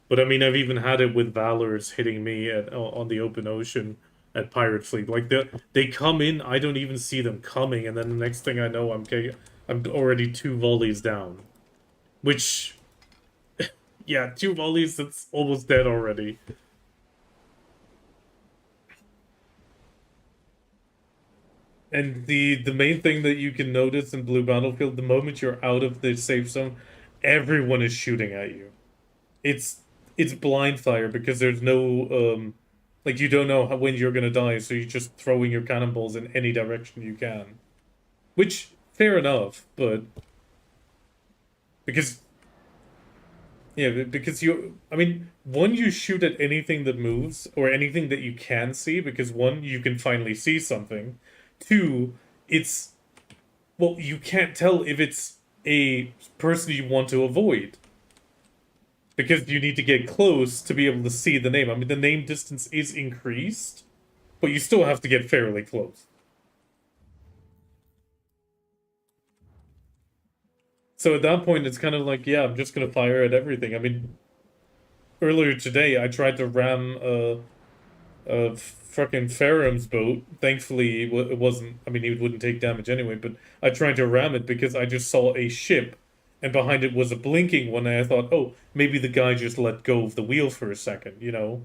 But I mean, I've even had it with Valors hitting me on the open ocean at Pirate Fleet. Like they come in, I don't even see them coming, and then the next thing I know, I'm already 2 volleys down. Which, yeah, 2 volleys, that's almost dead already. And the main thing that you can notice in Blue Battlefield, the moment you're out of the safe zone, everyone is shooting at you. It's blind fire because there's no like you don't know when you're gonna die, so you're just throwing your cannonballs in any direction you can. Which fair enough, but because because I mean, one, you shoot at anything that moves or anything that you can see because one, you can finally see something. Two, it's well, you can't tell if it's a person you want to avoid. Because you need to get close to be able to see the name. I mean, the name distance is increased, but you still have to get fairly close. So at that point, it's kind of like, yeah, I'm just going to fire at everything. I mean, earlier today, I tried to ram a fucking Ferrum's boat. Thankfully, it wasn't... I mean, it wouldn't take damage anyway, but I tried to ram it because I just saw a ship, and behind it was a blinking one, and I thought, oh, maybe the guy just let go of the wheel for a second, you know?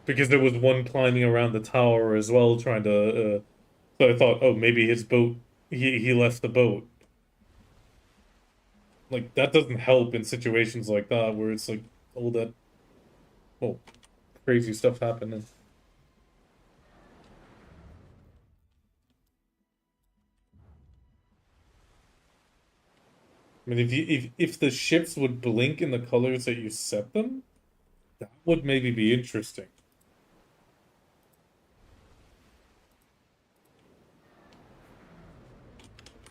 Because there was one climbing around the tower as well, trying to... so I thought, oh, maybe his boat... He left the boat. Like, that doesn't help in situations like that, where it's like, all that... Oh, crazy stuff happening. I mean, if the ships would blink in the colors that you set them, that would maybe be interesting.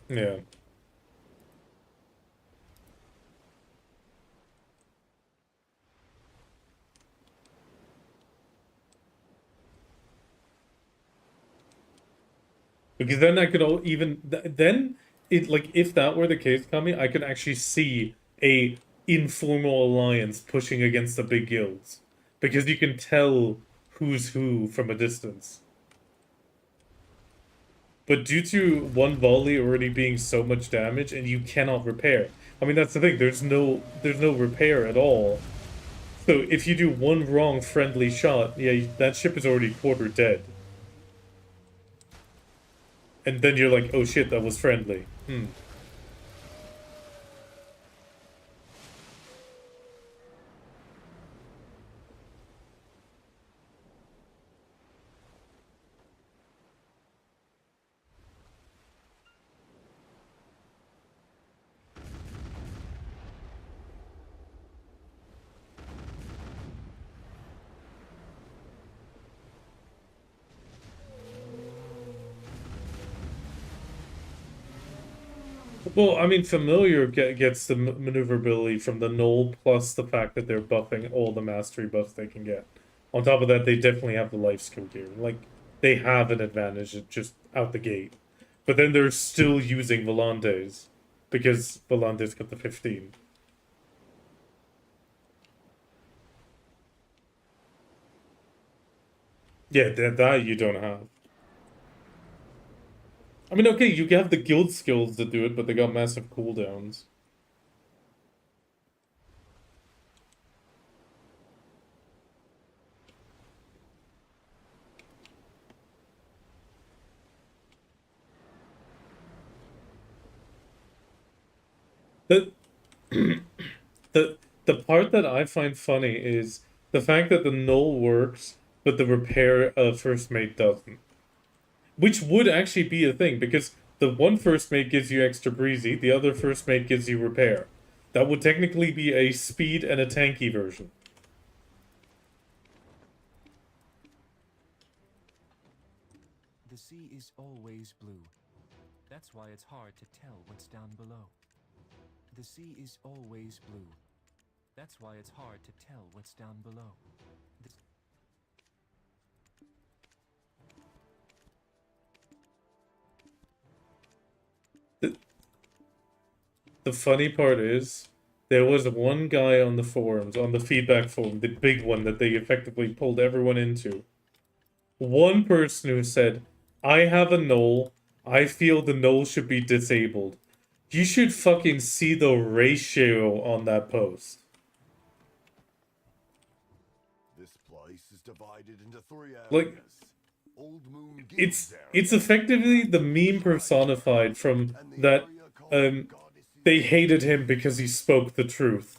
Yeah. Because then I could even... Then, like, if that were the case, Kami, I could actually see a informal alliance pushing against the big guilds. Because you can tell who's who from a distance. But due to one volley already being so much damage, and you cannot repair. I mean, that's the thing, there's no repair at all. So if you do one wrong friendly shot, yeah, that ship is already quarter dead. And then you're like, oh shit, that was friendly. Well, I mean, Familiar gets the maneuverability from the Null, plus the fact that they're buffing all the mastery buffs they can get. On top of that, they definitely have the life skill gear. Like, they have an advantage just out the gate. But then they're still using Volantes, because Volantes got the 15. Yeah, that you don't have. I mean, okay, you have the guild skills that do it, but they got massive cooldowns. the part that I find funny is the fact that the null works, but the repair first mate doesn't. Which would actually be a thing, because the one first mate gives you extra breezy, the other first mate gives you repair. That would technically be a speed and a tanky version. The sea is always blue. That's why it's hard to tell what's down below. The sea is always blue. That's why it's hard to tell what's down below. The The funny part is, there was one guy on the forums, on the feedback forum, the big one that they effectively pulled everyone into. One person who said, I have a null, I feel the null should be disabled. You should fucking see the ratio on that post. This place is divided into 3 areas. Like, Old Moon it's Guilds area, it's effectively the Black meme Turtle personified Tribes, from and the that area called Goddesses they of hated him because he spoke the truth.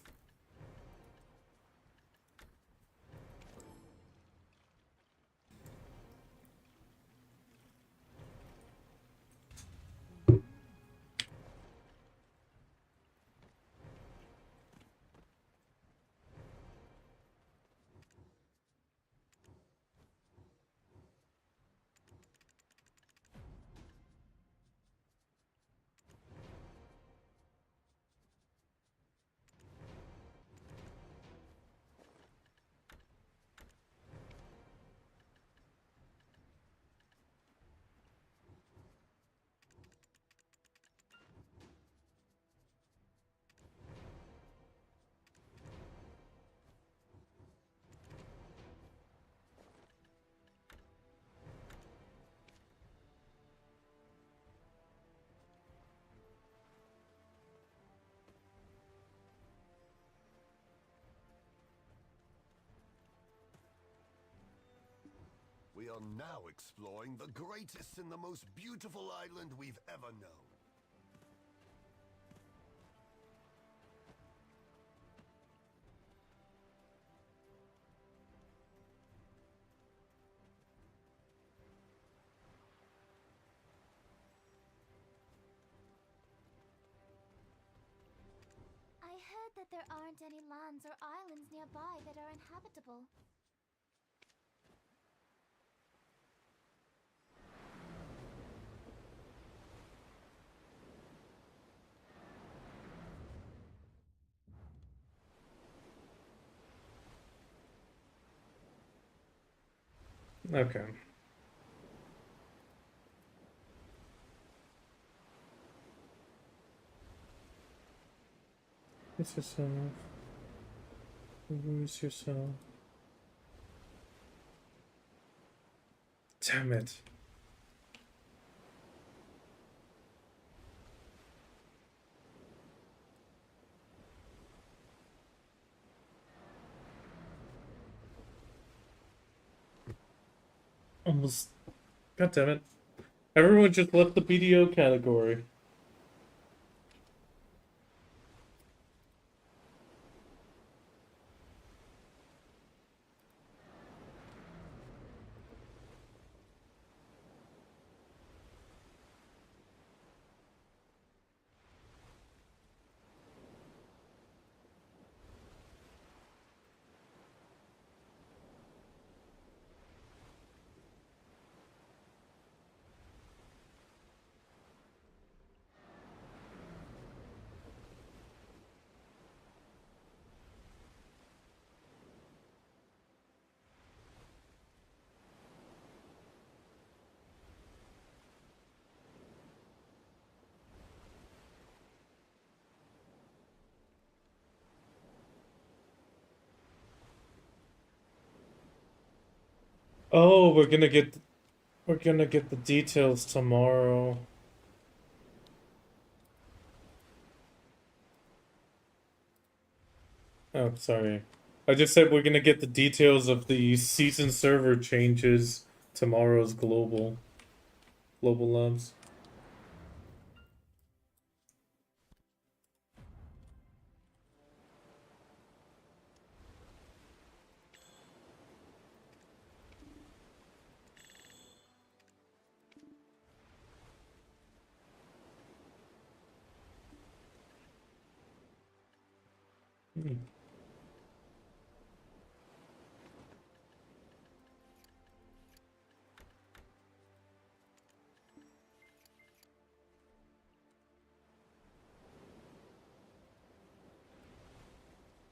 We are now exploring the greatest and the most beautiful island we've ever known. I heard that there aren't any lands or islands nearby that are inhabitable. Okay. It's yourself. Lose yourself. Damn it. Almost. God damn it. Everyone just left the BDO category. Oh, we're gonna get the details tomorrow. Oh, sorry. I just said we're gonna get the details of the season server changes tomorrow's global labs. Hmm.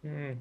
Hmm.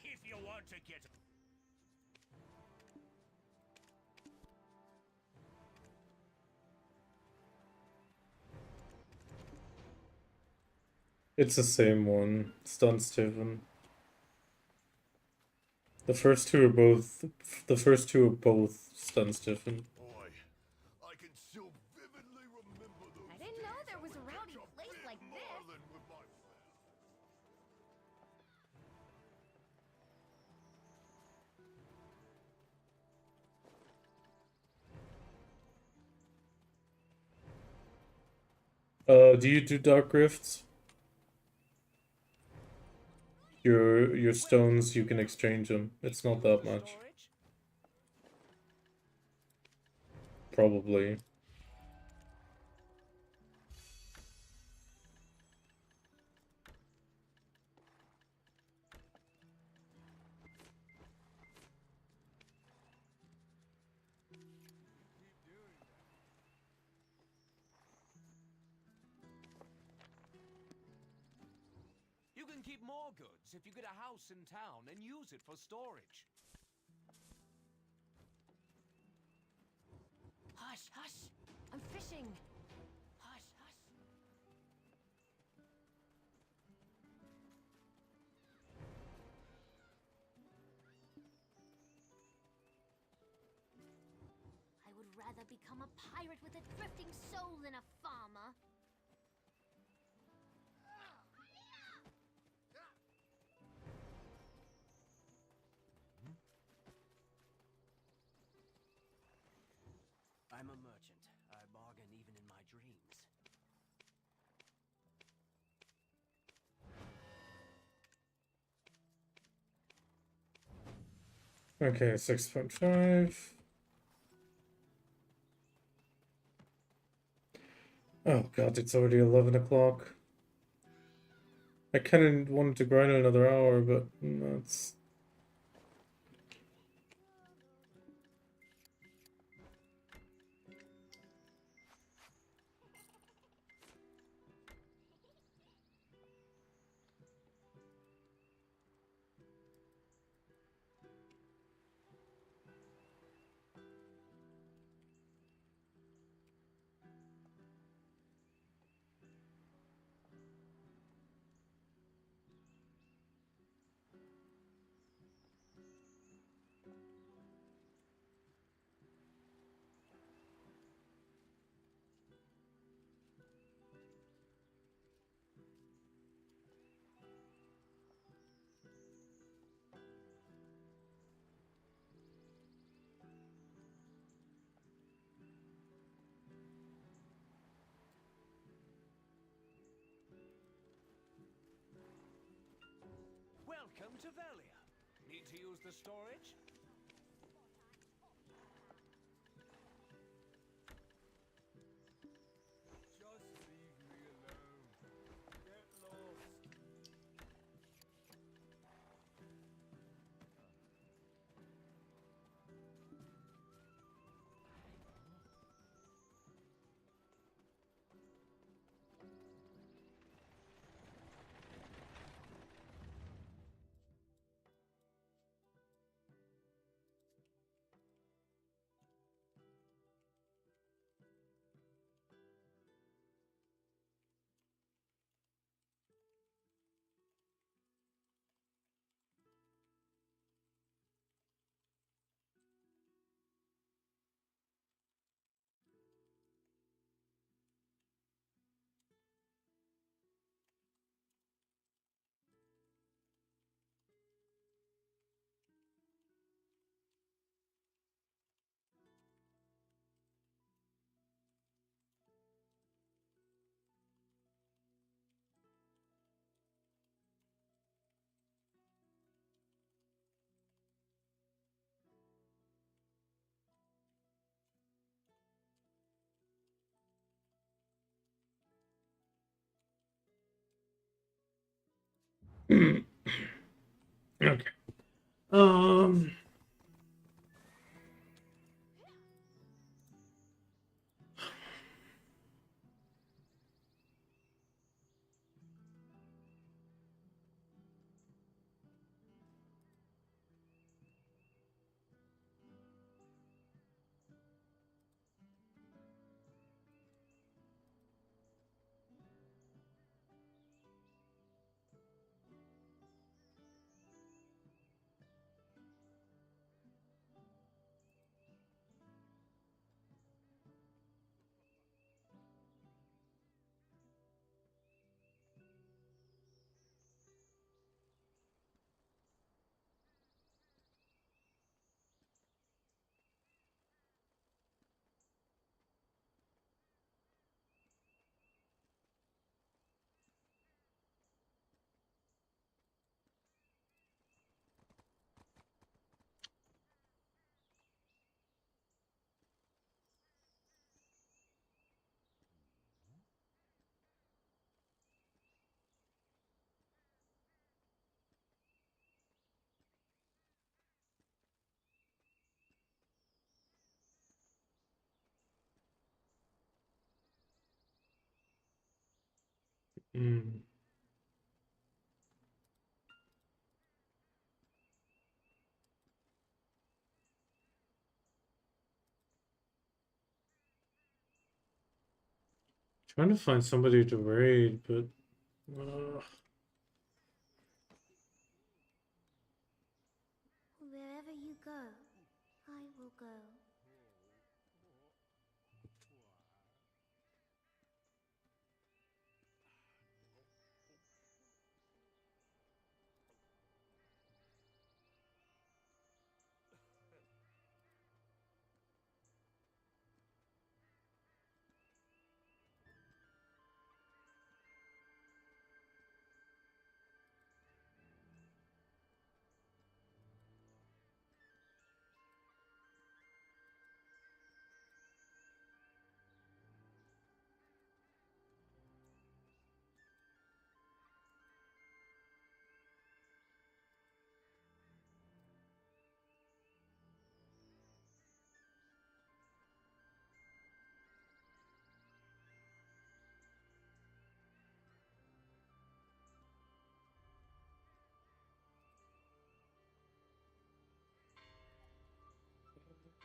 If you want to get... It's the same one. Stun Stiffen. The first two are both stun Stiffen. Boy, I can still vividly remember those I didn't know days there was I a would rowdy catch place big like this. marlin with my Do you do Dark Rifts? Your stones, you can exchange them. It's not that much. Probably. You can keep more goods if you get a house in town and use it for storage. Hush, hush. I'm fishing. Hush, hush. I would rather become a pirate with a thrifting soul than a farmer. I'm a merchant. I bargain even in my dreams. Okay, 6.5. Oh god, it's already 11 o'clock. I kinda wanted to grind another hour, but that's... close the storage? Just leave me alone. Get lost. Okay. Um. Mm. Trying to find somebody to raid, but Wherever you go, I will go.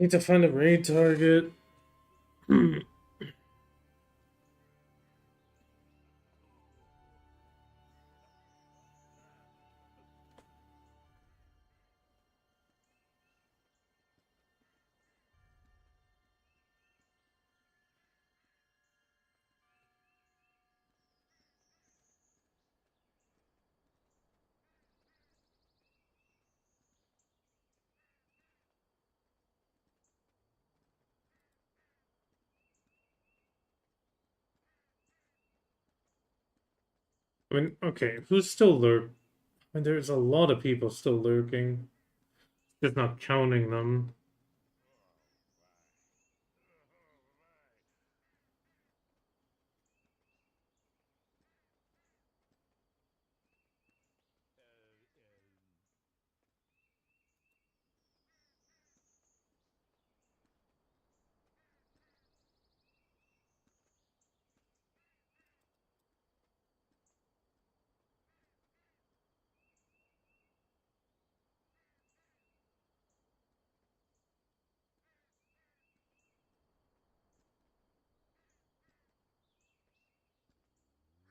need to find a raid target. I mean, okay, who's still lurk? I mean, there's a lot of people still lurking. Just not counting them.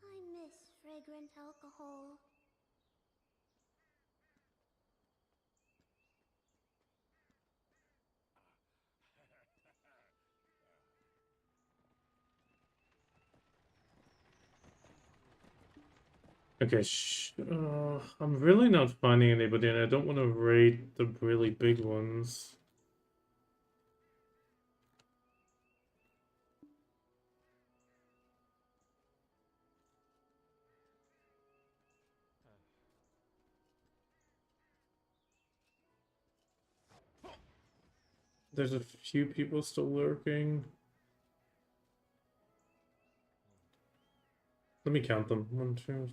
I miss fragrant alcohol. Okay, I'm really not finding anybody, and I don't want to raid the really big ones. There's a few people still lurking. Let me count them. 1, 2.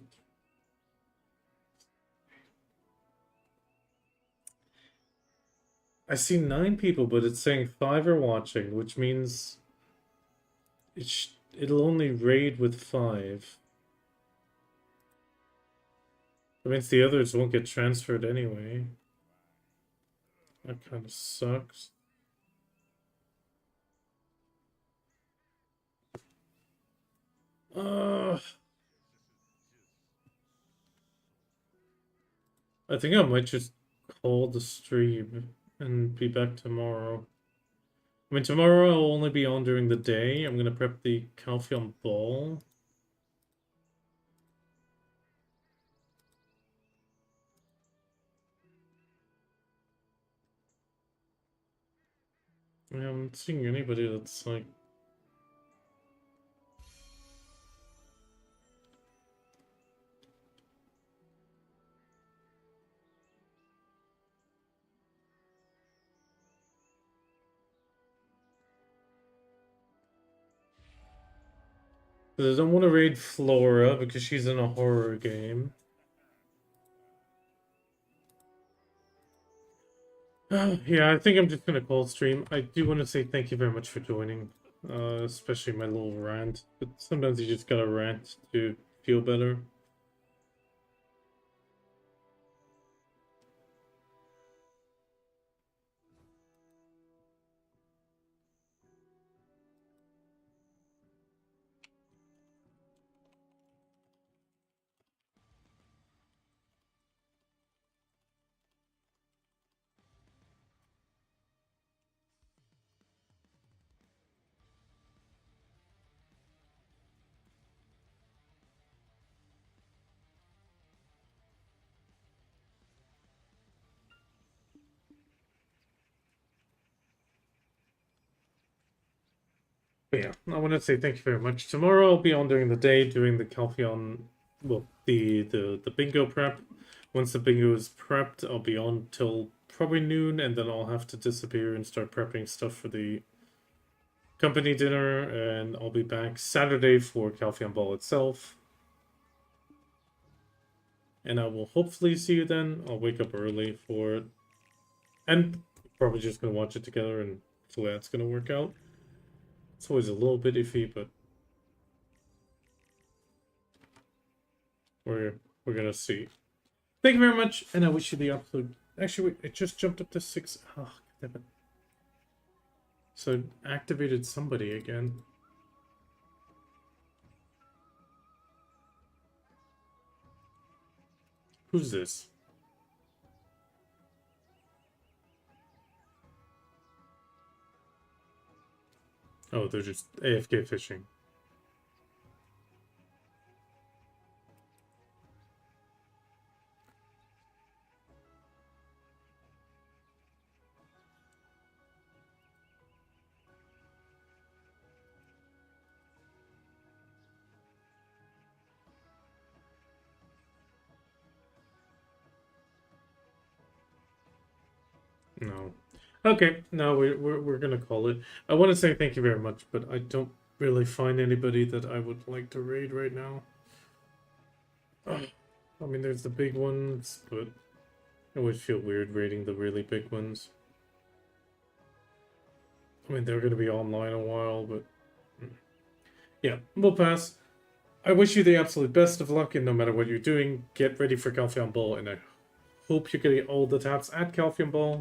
I see 9 people, but it's saying 5 are watching, which means it'll only raid with 5. That means the others won't get transferred anyway. That kind of sucks. I think I might just call the stream and be back tomorrow. I mean, tomorrow I'll only be on during the day. I'm gonna prep the Calpheon Ball. I haven't seen anybody that's like... I don't want to raid Flora because she's in a horror game. Yeah, I think I'm just gonna call stream. I do want to say thank you very much for joining, especially my little rant. But sometimes you just gotta rant to feel better. But yeah, I want to say thank you very much. Tomorrow I'll be on during the day doing the Calpheon, well, the bingo prep. Once the bingo is prepped, I'll be on till probably noon, and then I'll have to disappear and start prepping stuff for the company dinner, and I'll be back Saturday for Calpheon Ball itself. And I will hopefully see you then. I'll wake up early for it. And probably just gonna watch it together, and hopefully that's gonna work out. It's always a little bit iffy, but we're gonna see. Thank you very much, and I wish you the absolute... Actually, wait, it just jumped up to 6. Oh, damn it. So it activated somebody again. Who's this? Oh, they're just AFK fishing. No. Okay, no, we're gonna call it. I want to say thank you very much, but I don't really find anybody that I would like to raid right now. I mean, there's the big ones, but I always feel weird raiding the really big ones. I mean, they're gonna be online a while, but yeah, we'll pass. I wish you the absolute best of luck, and no matter what you're doing, get ready for Calpheon Ball, and I hope you're getting all the taps at Calpheon Ball.